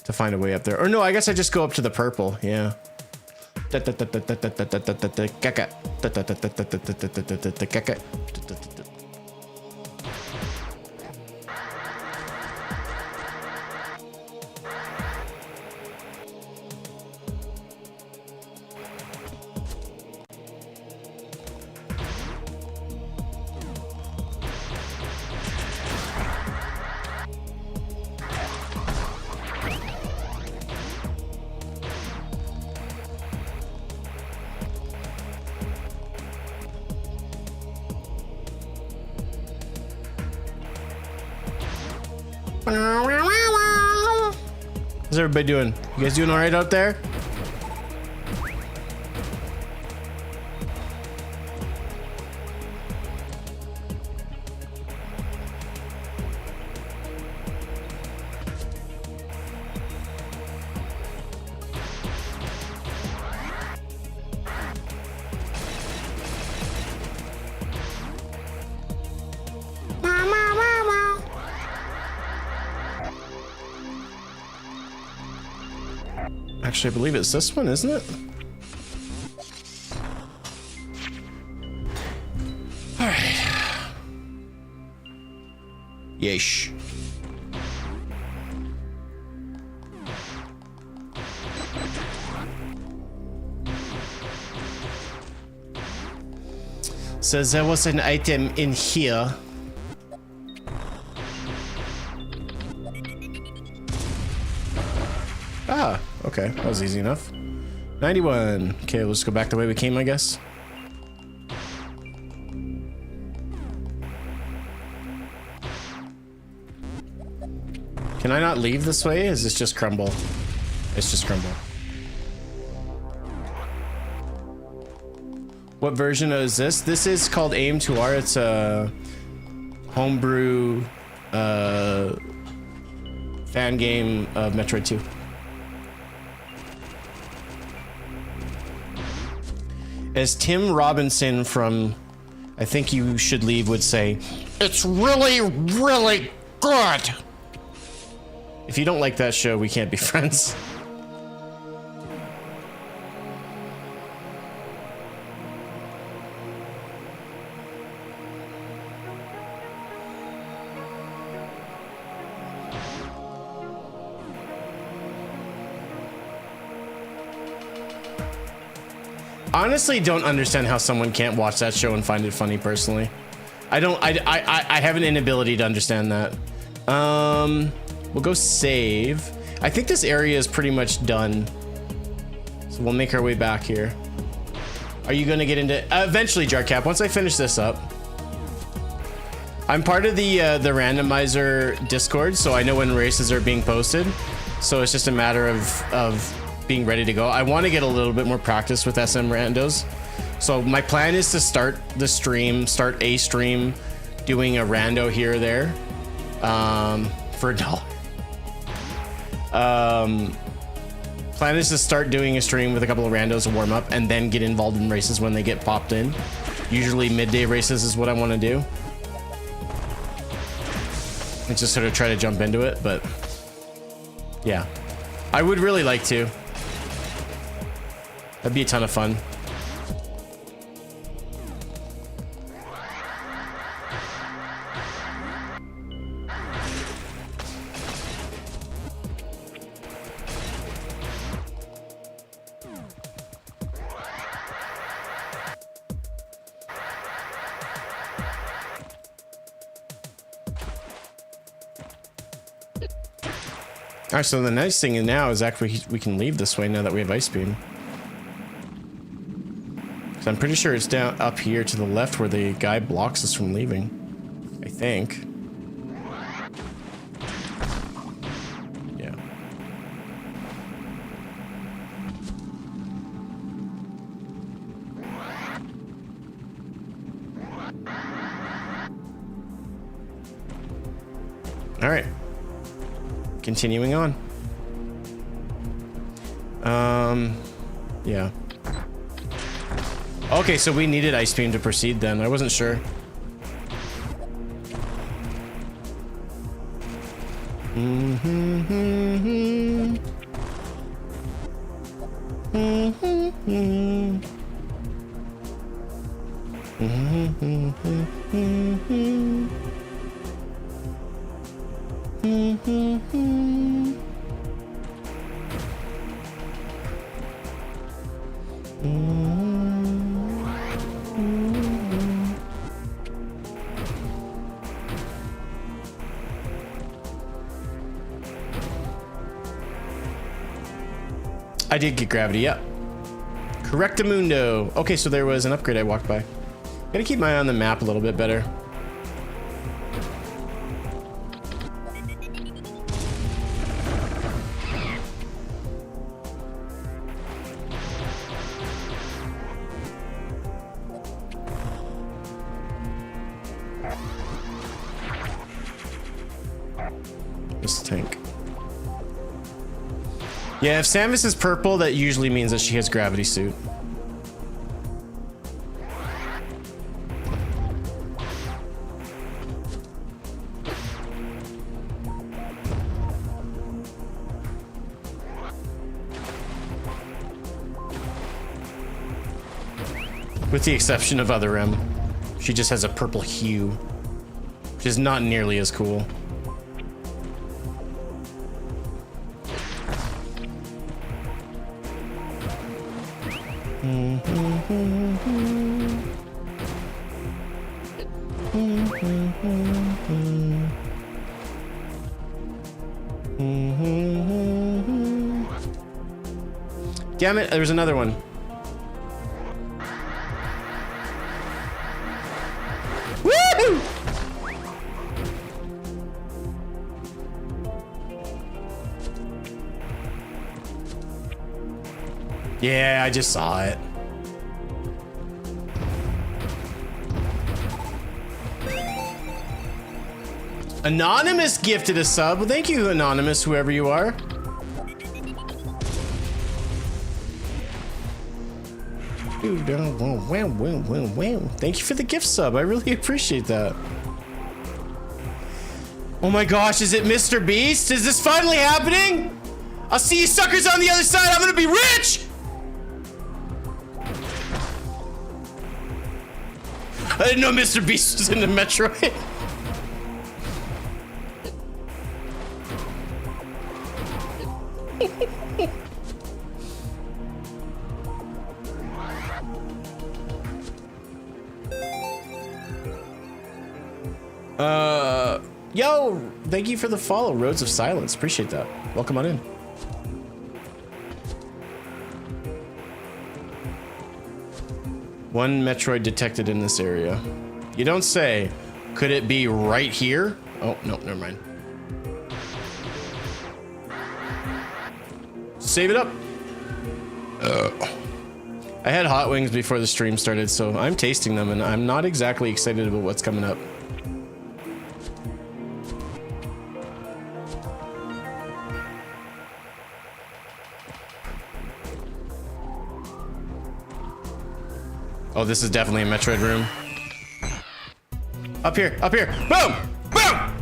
to find a way up there. Or no, I guess I just go up to the purple. Yeah. How's everybody doing? You guys doing all right out there? Actually, I believe it's this one, isn't it? All right. Yeesh. So there was an item in here. Ah, okay, that was easy enough. 91. Okay, let's go back the way we came, I guess. Can I not leave this way? Is this just crumble? It's just crumble. What version is this? This is called Aim2R. It's a homebrew fan game of Metroid 2. As Tim Robinson from I Think You Should Leave would say, it's really, really good. If you don't like that show, we can't be friends. Honestly, don't understand how someone can't watch that show and find it funny personally. I have an inability to understand that. We'll go save. I think this area is pretty much done. So we'll make our way back here. Are you gonna get into eventually, Jarcap, once I finish this up? I'm part of the randomizer Discord, so I know when races are being posted. So it's just a matter of being ready to go. I want to get a little bit more practice with SM randos. So my plan is to start a stream doing a rando here or there for $1. Plan is to start doing a stream with a couple of randos to warm up and then get involved in races when they get popped in. Usually midday races is what I want to do. And just sort of try to jump into it, but yeah. I would really like to. That'd be a ton of fun. All right, so the nice thing now is actually we can leave this way now that we have Ice Beam. So I'm pretty sure it's down up here to the left where the guy blocks us from leaving. I think. Yeah. All right. Continuing on. Yeah. Okay, so we needed Ice Beam to proceed then. I wasn't sure. I did get gravity, yep. Correctamundo. Okay, so there was an upgrade I walked by. Gotta keep my eye on the map a little bit better. This tank. Yeah, if Samus is purple, that usually means that she has gravity suit. With the exception of Other M. She just has a purple hue, which is not nearly as cool. Damn it, there's another one. Woo! Yeah, I just saw it. Anonymous gifted a sub. Well, thank you, Anonymous, whoever you are. Thank you for the gift sub. I really appreciate that. Oh my gosh, is it Mr. Beast? Is this finally happening? I'll see you suckers on the other side. I'm gonna be rich! I didn't know Mr. Beast was in the Metroid. Yo, thank you for the follow, Roads of Silence. Appreciate that. Welcome on in. One Metroid detected in this area. You don't say. Could it be right here? Oh, no, never mind. Save it up. I had hot wings before the stream started, so I'm tasting them, and I'm not exactly excited about what's coming up. Oh, this is definitely a Metroid room. Up here, up here. Boom! Boom!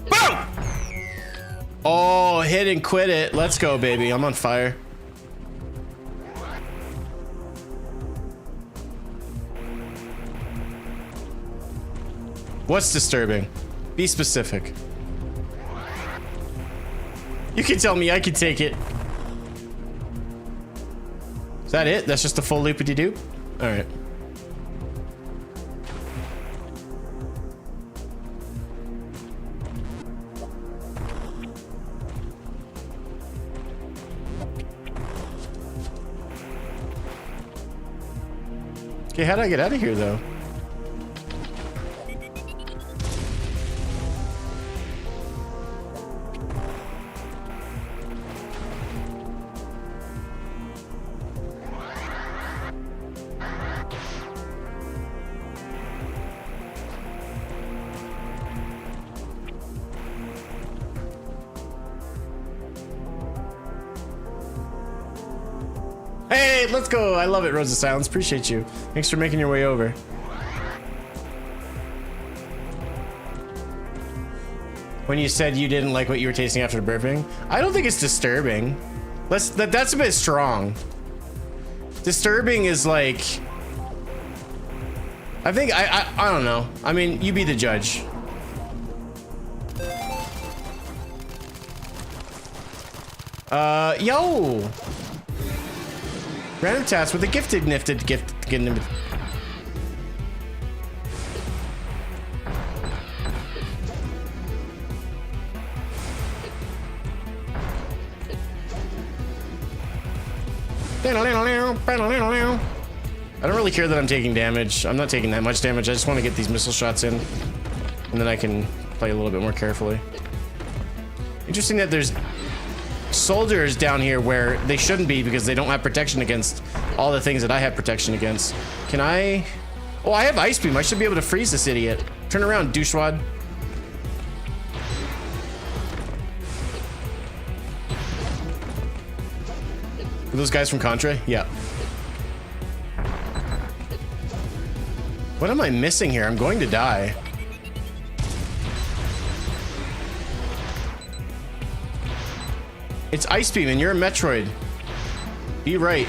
Boom! Oh, hit and quit it. Let's go, baby. I'm on fire. What's disturbing? Be specific. You can tell me, I can take it. Is that it? That's just a full loopity-doop? All right. Okay, how do I get out of here though? Hey, let's go. I love it, Rosa Silence. Appreciate you. Thanks for making your way over. When you said you didn't like what you were tasting after burping, I don't think it's disturbing. That's a bit strong. Disturbing is like, I think, I don't know. I mean, you be the judge. Yo! Random task with a gifted gift. I don't really care that I'm taking damage. I'm not taking that much damage. I just want to get these missile shots in, and then I can play a little bit more carefully. Interesting that there's soldiers down here where they shouldn't be because they don't have protection against all the things that I have protection against. Can I? Oh, I have Ice Beam. I should be able to freeze this idiot. Turn around, douchewad. Are those guys from Contra? Yeah. What am I missing here? I'm going to die. It's Ice Beam and you're a Metroid. Be right.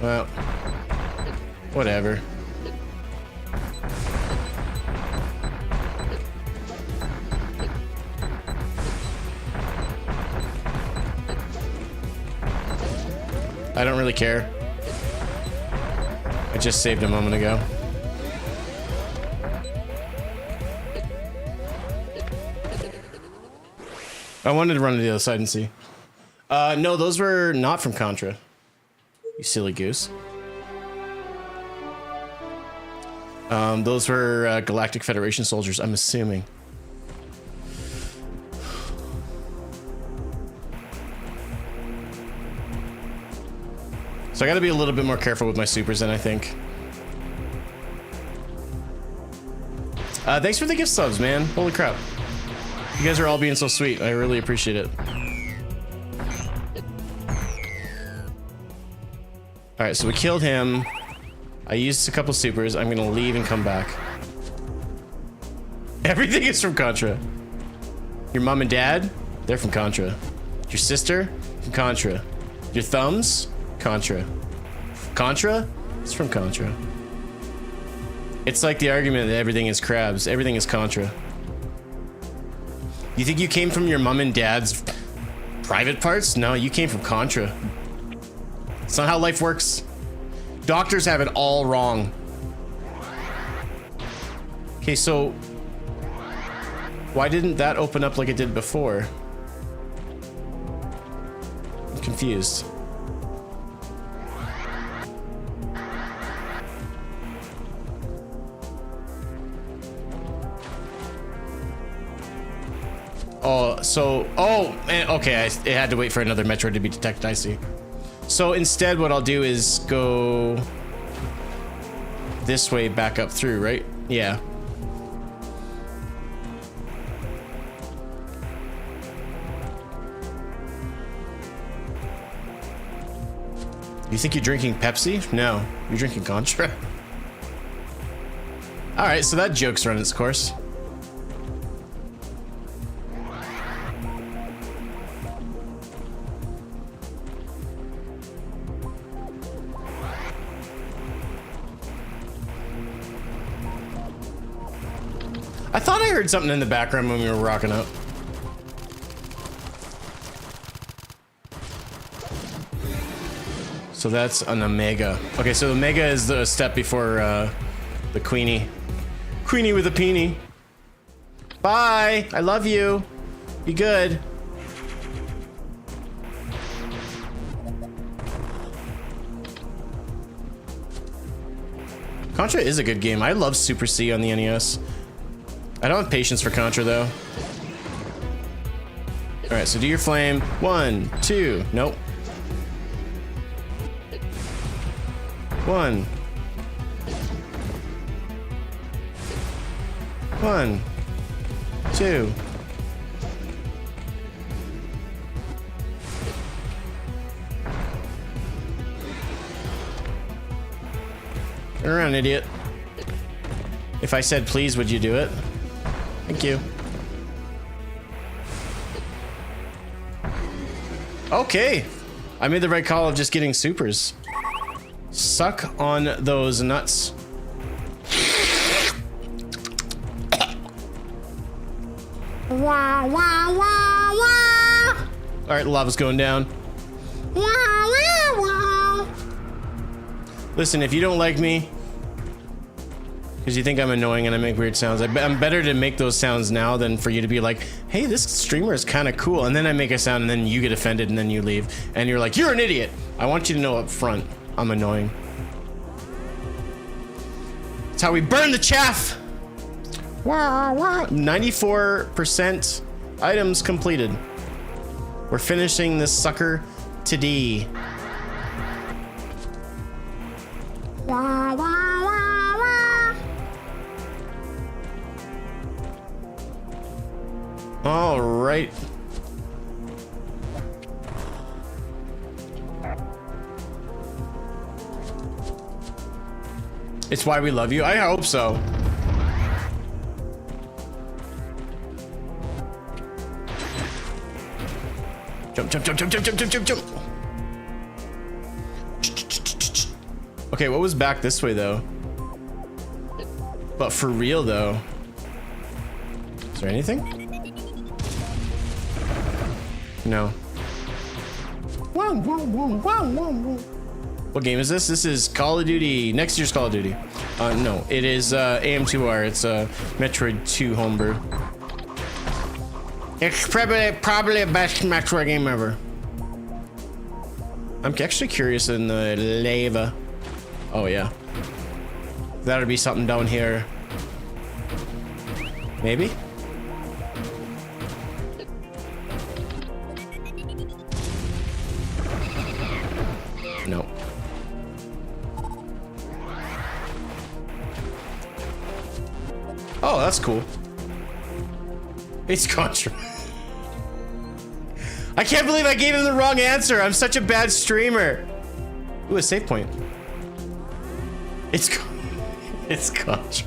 Well, whatever. I don't really care. I just saved a moment ago. I wanted to run to the other side and see. No, those were not from Contra. You silly goose. Those were Galactic Federation soldiers, I'm assuming. So I gotta be a little bit more careful with my supers then, I think. Thanks for the gift subs, man. Holy crap. You guys are all being so sweet. I really appreciate it. All right, so we killed him. I used a couple supers. I'm gonna leave and come back. Everything is from Contra. Your mom and dad, they're from Contra. Your sister, from Contra. Your thumbs, Contra. Contra, it's from Contra. It's like the argument that everything is crabs. Everything is Contra. You think you came from your mom and dad's private parts? No, you came from Contra. It's not how life works. Doctors have it all wrong. Okay, so why didn't that open up like it did before? I'm confused. Oh, so, oh, okay, it had to wait for another Metroid to be detected, I see. So instead what I'll do is go this way back up through, right? Yeah. You think you're drinking Pepsi? No, you're drinking Contra. All right, so that joke's run its course. I thought I heard something in the background when we were rocking up. So that's an Omega. Okay, so Omega is the step before the Queenie. Queenie with a peenie. Bye. I love you. Be good. Contra is a good game. I love Super C on the NES. I don't have patience for Contra though. All right, so do your flame. 1, 2. Nope. 1. 1, 2. Turn around, idiot. If I said please, would you do it? Thank you. Okay. I made the right call of just getting supers. Suck on those nuts. Wah, wah, wah, wah. All right, lava's going down. Wah, wah, wah. Listen, if you don't like me, because you think I'm annoying and I make weird sounds, I'm better to make those sounds now than for you to be like, hey, this streamer is kind of cool. And then I make a sound and then you get offended and then you leave. And you're like, you're an idiot. I want you to know up front, I'm annoying. That's how we burn the chaff. 94% items completed. We're finishing this sucker today. Wah, wah, wah, wah. All right. It's why we love you. I hope so. Jump, jump, jump, jump, jump, jump, jump, jump, jump. Okay, what was back this way though? But for real though. Is there anything? No. What game is this? This is Call of Duty. Next year's Call of Duty. No, it is AM2R. It's a Metroid 2 homebrew. It's probably the best Metroid game ever. I'm actually curious in the lava. Oh yeah. That'll be something down here. Maybe? No. Oh, that's cool. It's Contra. I can't believe I gave him the wrong answer. I'm such a bad streamer. Ooh, a save point. It's Contra.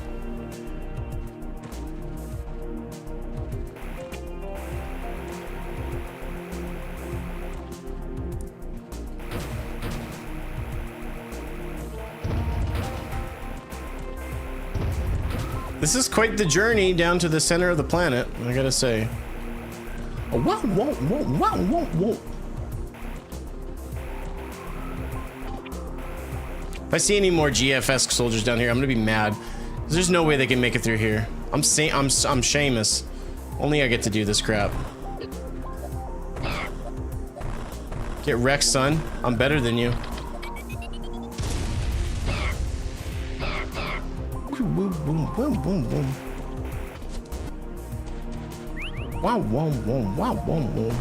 This is quite the journey down to the center of the planet, I gotta say. Oh, whoa, whoa, whoa, whoa, whoa, whoa. If I see any more GFS soldiers down here, I'm gonna be mad. 'Cause there's no way they can make it through here. I'm Seamus. Only I get to do this crap. Get wrecked, son. I'm better than you. Boom, boom, boom, boom, boom. Wow, wow, wow, wow, wow, wow.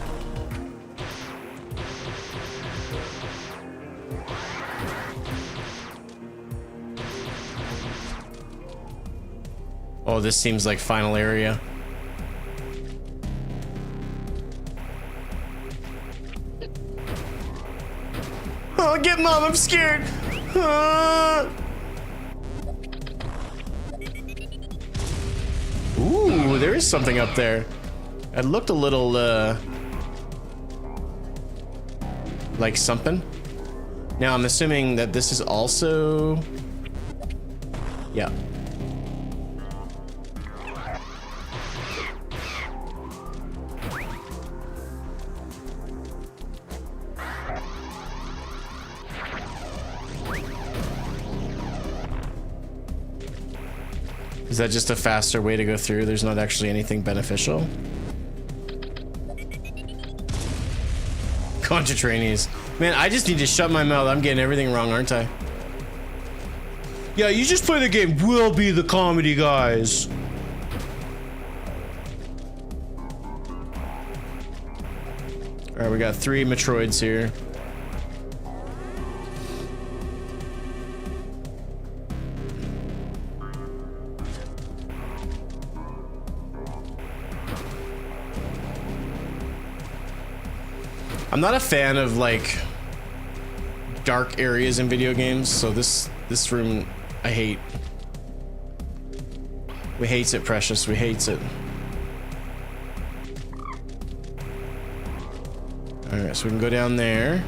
Oh, this seems like final area. Oh, get mom, I'm scared. Ooh, there is something up there. It looked a little, like something. Now, I'm assuming that this is also... Yeah. Is that just a faster way to go through? There's not actually anything beneficial? Contra trainees. Man, I just need to shut my mouth. I'm getting everything wrong, aren't I? Yeah, you just play the game. We'll be the comedy guys. All right, we got 3 Metroids here. I'm not a fan of like dark areas in video games, so this room I hate. We hates it, Precious. We hates it. Alright, so we can go down there.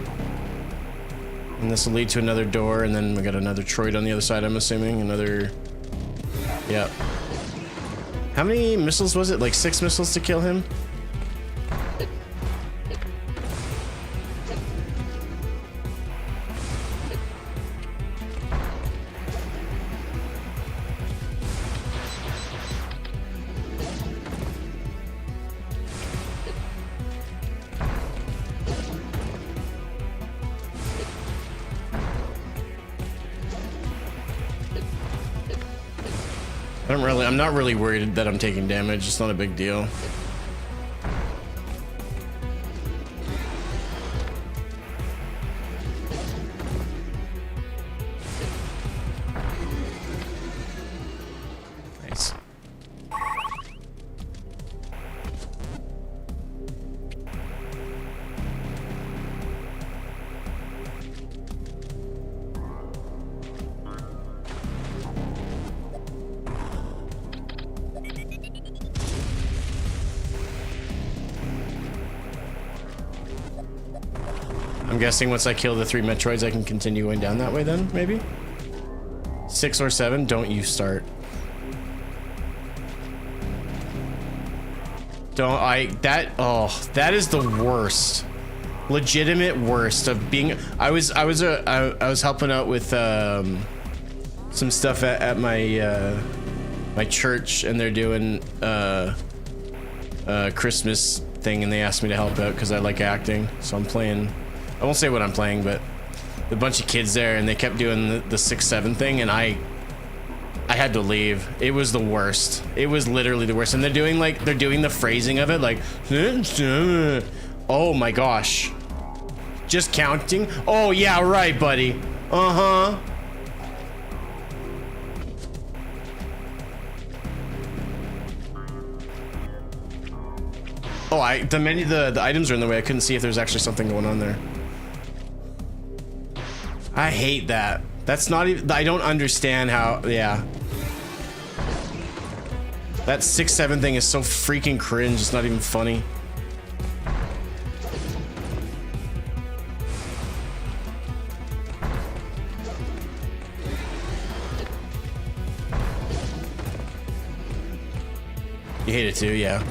And this will lead to another door, and then we got another Troid on the other side, I'm assuming. Another... Yep. How many missiles was it? Like 6 missiles to kill him? I'm not really worried that I'm taking damage. It's not a big deal. Nice. I'm guessing once I kill the 3 Metroids, I can continue going down that way then, maybe? 6 or 7, don't you start. That is the worst. Legitimate worst of being, I was helping out with some stuff at my my church, and they're doing Christmas thing, and they asked me to help out because I like acting, so I'm playing. I won't say what I'm playing, but a bunch of kids there, and they kept doing the 6-7 thing, and I had to leave. It was the worst. It was literally the worst. And they're doing the phrasing of it, like, oh my gosh, just counting. Oh yeah, right, buddy. Uh-huh. Oh, the items are in the way. I couldn't see if there's actually something going on there. I hate that. That's not even, I don't understand how, yeah. That 6-7 thing is so freaking cringe, it's not even funny. You hate it too, yeah.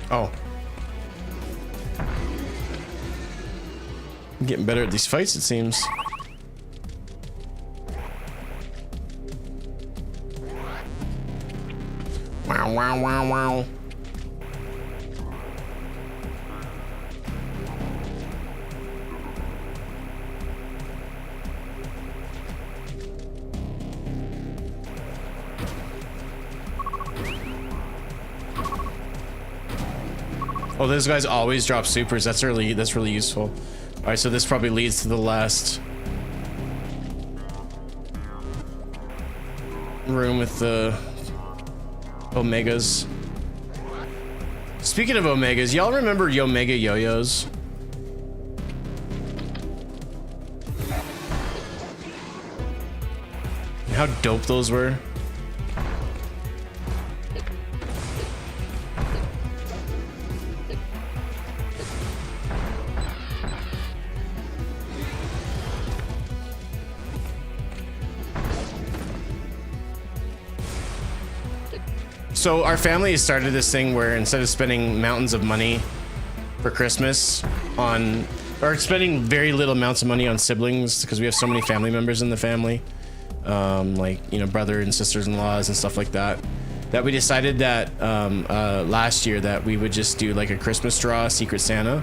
Oh. I'm getting better at these fights, it seems. Wow, wow, wow, wow. Oh, those guys always drop supers. That's really useful. All right, so this probably leads to the last room with the Omegas. Speaking of Omegas, y'all remember Omega yo-yos? How dope those were. So our family has started this thing where instead of spending mountains of money for Christmas or spending very little amounts of money on siblings, because we have so many family members in the family, like, you know, brother and sisters-in-laws and stuff like that, that we decided that last year that we would just do like a Christmas draw, Secret Santa,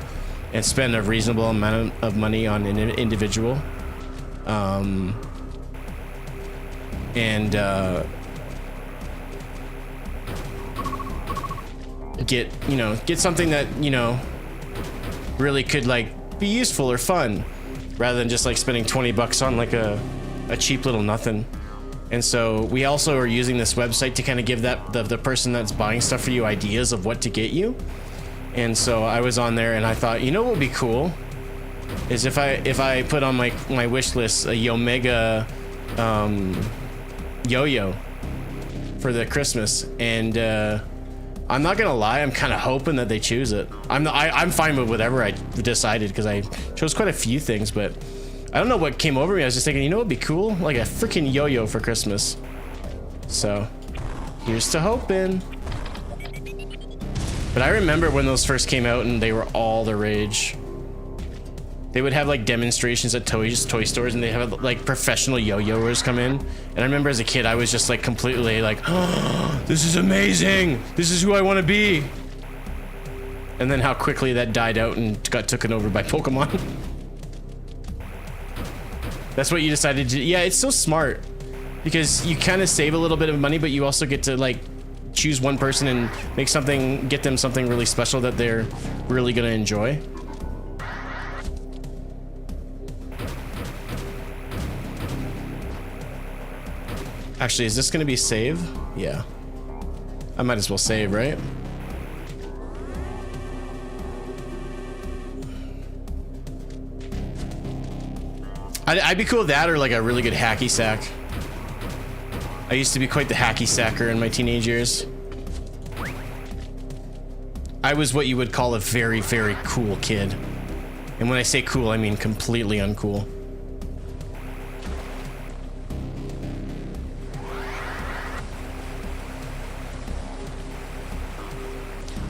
and spend a reasonable amount of money on an individual. Get something that, you know, really could like be useful or fun, rather than just like spending 20 bucks on like a cheap little nothing. And so we also are using this website to kind of give that the person that's buying stuff for you ideas of what to get you. And so I was on there and I thought, you know what would be cool is if I put on my wish list a Yomega yo-yo for the Christmas. And I'm not gonna lie, I'm kind of hoping that they choose it. I'm fine with whatever I decided, because I chose quite a few things, but I don't know what came over me. I was just thinking, you know what'd be cool? Like a freaking yo-yo for Christmas. So here's to hoping. But I remember when those first came out and they were all the rage. They would have like demonstrations at toy stores, and they have like professional yo-yoers come in. And I remember as a kid, I was just like completely like, oh, this is amazing. This is who I want to be. And then how quickly that died out and got taken over by Pokemon. That's what you decided to do. Yeah, it's so smart, because you kind of save a little bit of money, but you also get to like choose one person and get them something really special that they're really gonna enjoy. Actually, is this gonna be save? Yeah. I might as well save, right? I'd be cool with that, or like a really good hacky sack. I used to be quite the hacky sacker in my teenage years. I was what you would call a very, very cool kid. And when I say cool, I mean completely uncool.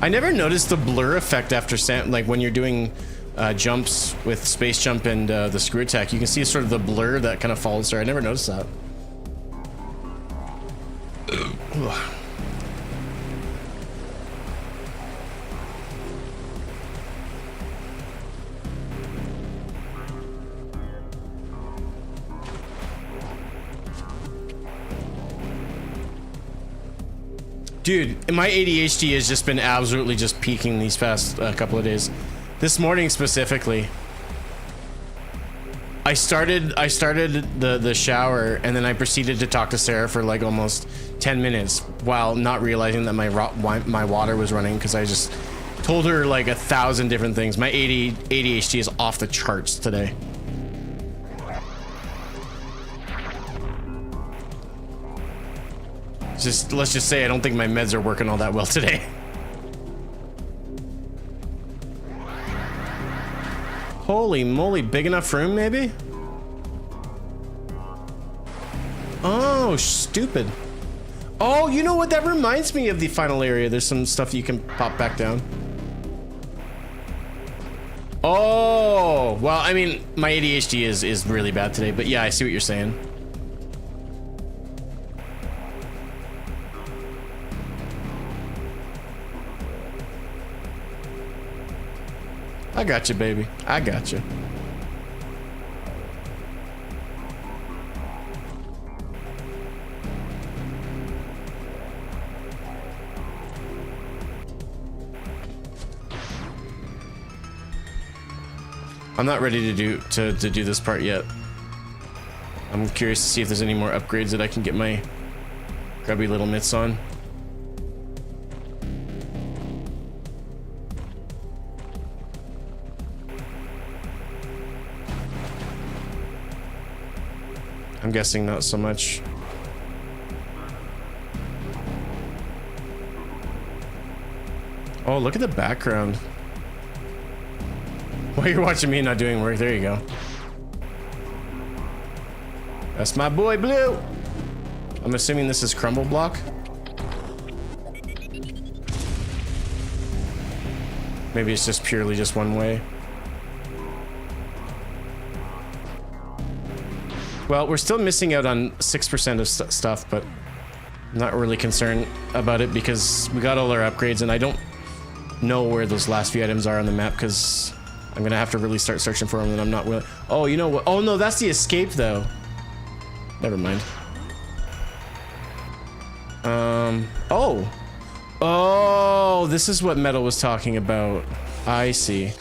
I never noticed the blur effect after like when you're doing jumps with space jump and the screw attack. You can see sort of the blur that kind of falls there. I never noticed that. Dude, my ADHD has just been absolutely just peaking these past couple of days. This morning specifically, I started the shower, and then I proceeded to talk to Sarah for like almost 10 minutes while not realizing that my water was running, because I just told her like 1,000 different things. My ADHD is off the charts today. Let's just say I don't think my meds are working all that well today. Holy moly, big enough room maybe? Oh, stupid. Oh, you know what? That reminds me of the final area. There's some stuff you can pop back down. Oh, well, I mean, my ADHD is really bad today, but yeah, I see what you're saying. I got you, baby. I got you. I'm not ready to do this part yet. I'm curious to see if there's any more upgrades that I can get my grubby little mitts on. I'm guessing not so much. Oh, look at the background. While you're watching me not doing work, there you go. That's my boy Blue. I'm assuming this is crumble block. Maybe it's just purely just one way. Well, we're still missing out on 6% of stuff, but I'm not really concerned about it because we got all our upgrades, and I don't know where those last few items are on the map because I'm gonna have to really start searching for them, and I'm not willing. Oh, you know what? Oh no, that's the escape though. Never mind. Oh. Oh, this is what Metal was talking about. I see.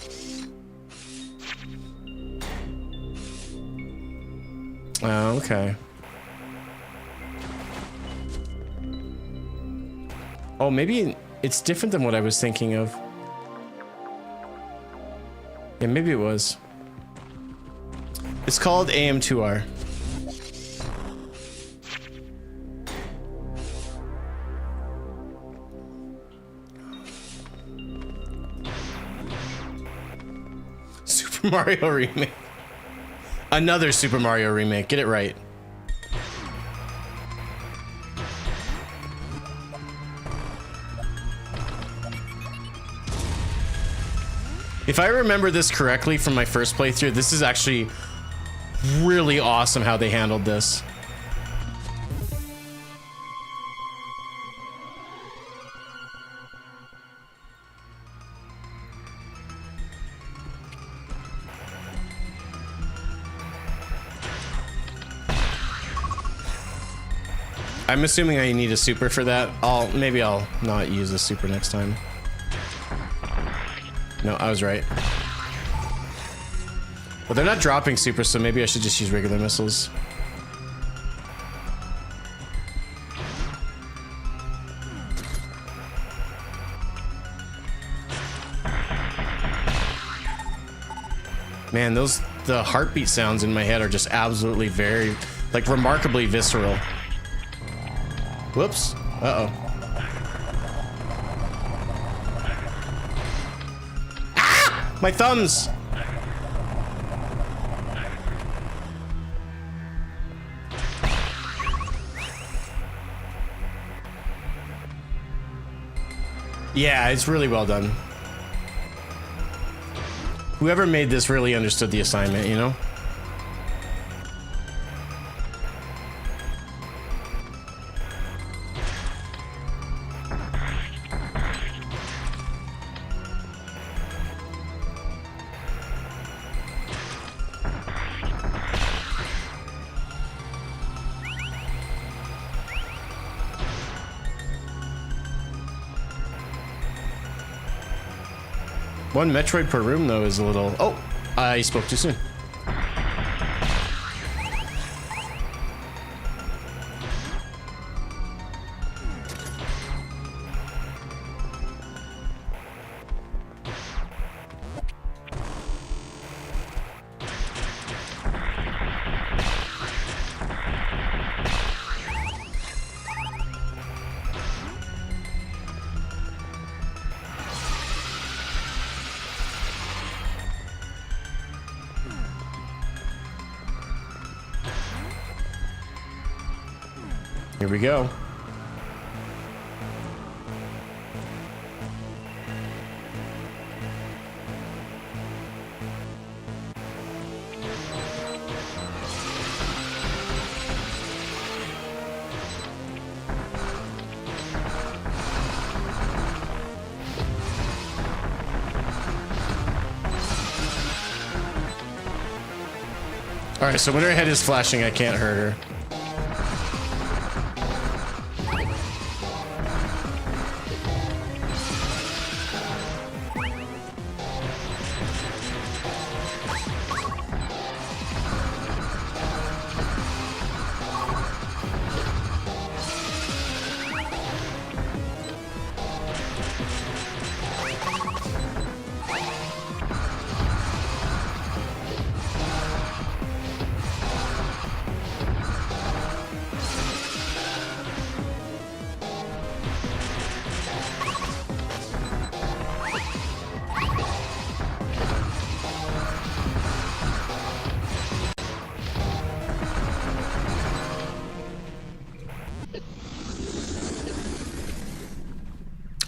Oh, okay. Oh, maybe it's different than what I was thinking of. Yeah, maybe it was. It's called AM2R. Super Mario Remake. Another Super Mario Remake. Get it right. If I remember this correctly from my first playthrough, this is actually really awesome how they handled this. I'm assuming I need a super for that. Maybe I'll not use a super next time. No, I was right. Well, they're not dropping super, so maybe I should just use regular missiles. Man, the heartbeat sounds in my head are just absolutely very, like, remarkably visceral. Whoops. Uh-oh. Ah! My thumbs! Yeah, it's really well done. Whoever made this really understood the assignment, you know? One Metroid per room, though, is a little... Oh! I spoke too soon. Here we go. All right, so when her head is flashing, I can't hurt her.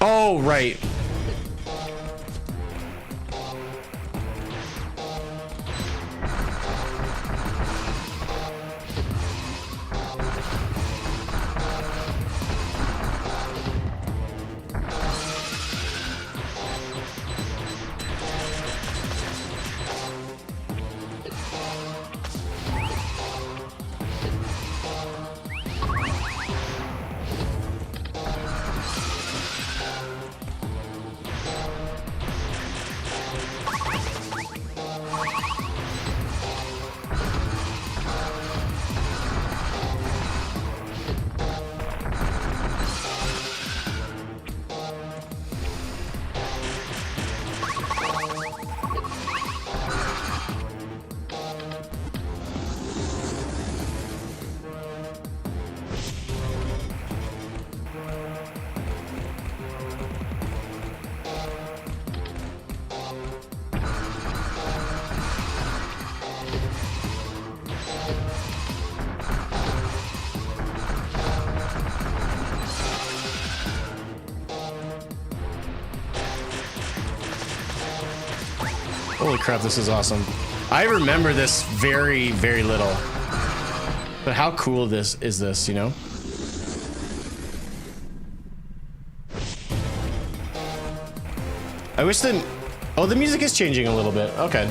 Oh, right. Holy crap, this is awesome. I remember this very, very little. But how cool is this, you know? I wish the... Oh, the music is changing a little bit. Okay.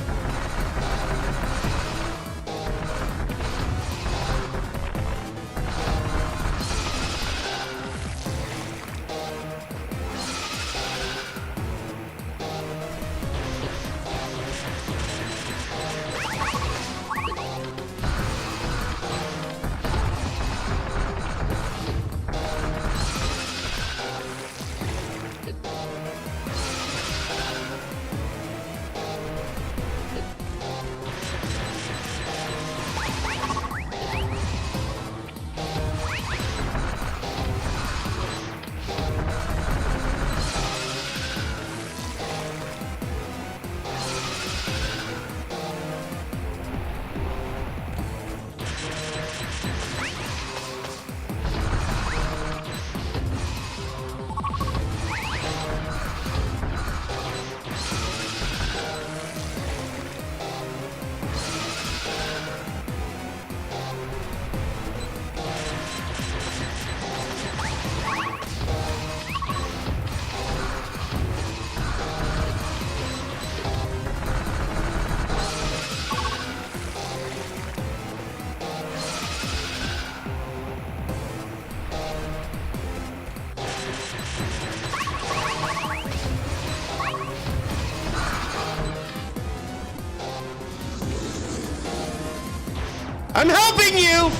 I'm helping you!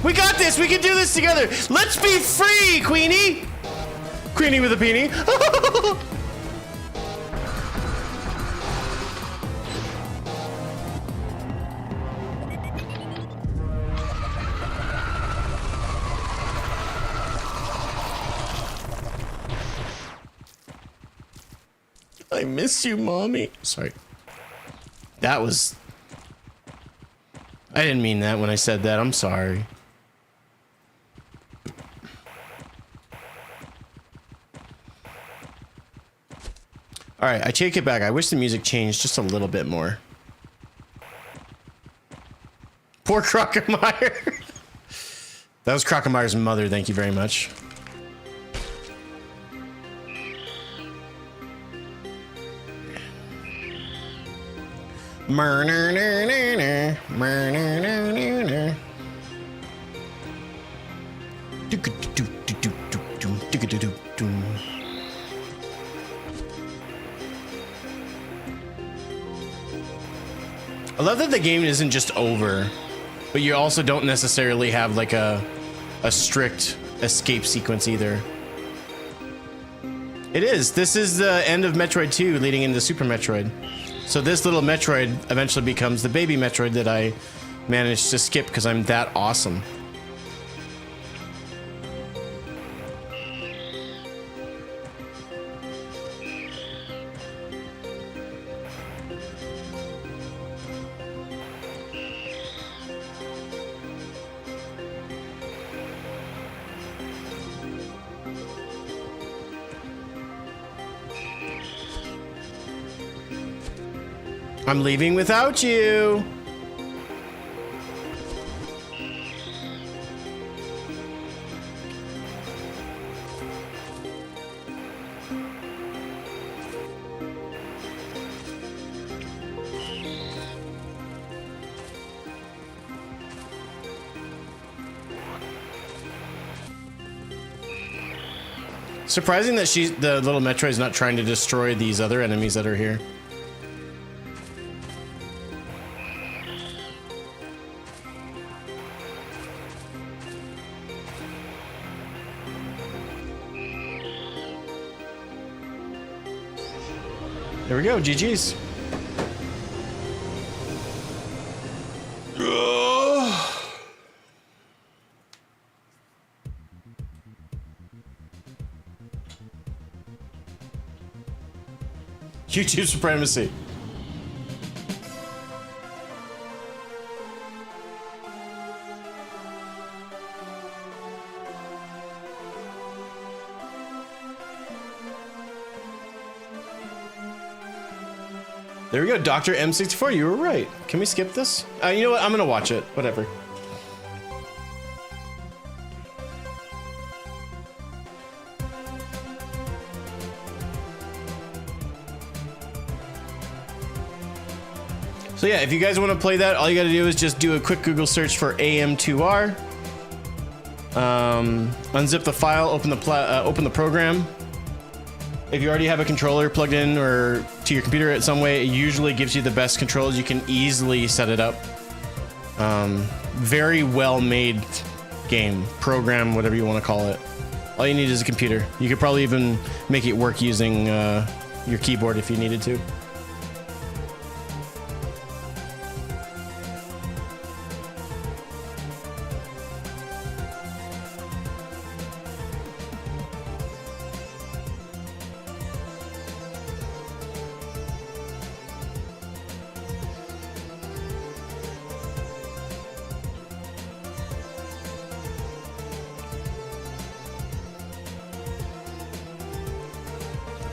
We got this! We can do this together! Let's be free, Queenie! Queenie with a peenie. I miss you, Mommy. Sorry. That was... I didn't mean that when I said that. I'm sorry. All right, I take it back. I wish the music changed just a little bit more. Poor Crocomire. That was Crocomire's mother. Thank you very much. I love that the game isn't just over, but you also don't necessarily have like a strict escape sequence either. It is. This is the end of Metroid 2 leading into Super Metroid. So this little Metroid eventually becomes the baby Metroid that I managed to skip because I'm that awesome. I'm leaving without you. Surprising that the little Metroid is not trying to destroy these other enemies that are here. There we go, GG's. YouTube supremacy. There we go, Dr. M64, you were right. Can we skip this? You know what, I'm gonna watch it, whatever. So yeah, if you guys want to play that, all you got to do is just do a quick Google search for AM2R. Unzip the file, open the program. If you already have a controller plugged in or to your computer in some way, it usually gives you the best controls. You can easily set it up. Very well made game, program, whatever you want to call it. All you need is a computer. You could probably even make it work using your keyboard if you needed to.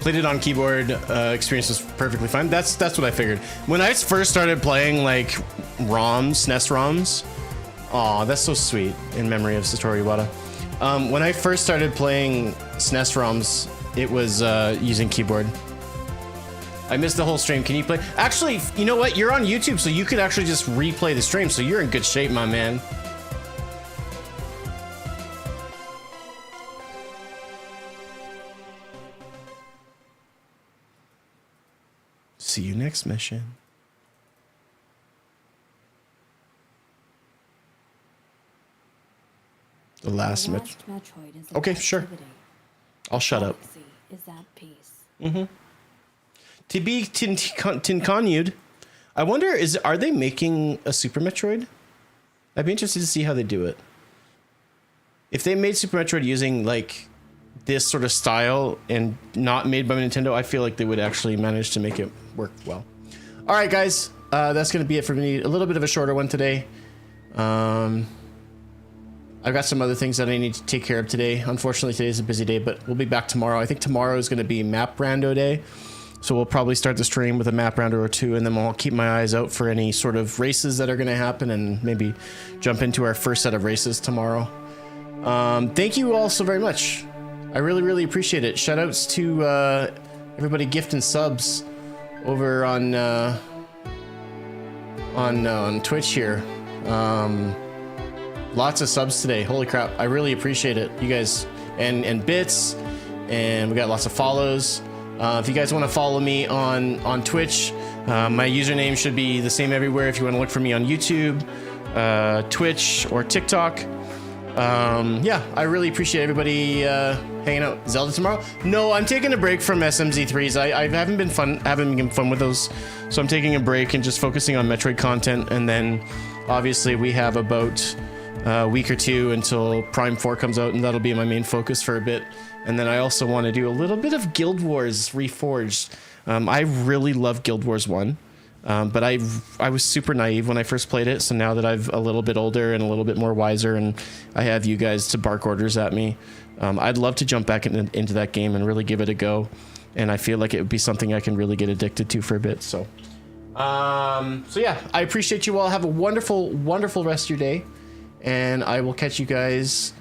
Played it on keyboard, experience was perfectly fine. That's what I figured. When I first started playing like ROMs, SNES ROMs, aw, that's so sweet, in memory of Satoru Iwata. When I first started playing SNES ROMs, it was using keyboard. I missed the whole stream. Can you play? Actually, you know what? You're on YouTube, so you could actually just replay the stream, so you're in good shape, my man. See you next mission. The last Metroid is okay, sure. I'll shut up. Is at peace. Mm-hmm. To be continued. I wonder, are they making a Super Metroid? I'd be interested to see how they do it. If they made Super Metroid using like this sort of style and not made by Nintendo, I feel like they would actually manage to make it work well. All right, guys, that's going to be it for me. A little bit of a shorter one today. I've got some other things that I need to take care of today. Unfortunately, today's a busy day, but we'll be back tomorrow. I think tomorrow is going to be map rando day. So we'll probably start the stream with a map rando or two, and then I'll keep my eyes out for any sort of races that are going to happen and maybe jump into our first set of races tomorrow. Thank you all so very much. I really, really appreciate it. Shout outs to everybody gifting subs over on Twitch here. Lots of subs today. Holy crap. I really appreciate it. You guys and bits, and we got lots of follows. If you guys want to follow me on Twitch, my username should be the same everywhere. If you want to look for me on YouTube, Twitch, or TikTok. Yeah, I really appreciate everybody hanging out. Zelda tomorrow? No, I'm taking a break from SMZ3s. I haven't been fun with those, so I'm taking a break and just focusing on Metroid content. And then, obviously, we have about a week or two until Prime 4 comes out, and that'll be my main focus for a bit. And then I also want to do a little bit of Guild Wars Reforged. I really love Guild Wars 1. But I was super naive when I first played it, so now that I've a little bit older and a little bit more wiser, and I have you guys to bark orders at me, I'd love to jump back into that game and really give it a go. And I feel like it would be something I can really get addicted to for a bit. So yeah, I appreciate you all. Have a wonderful, wonderful rest of your day, and I will catch you guys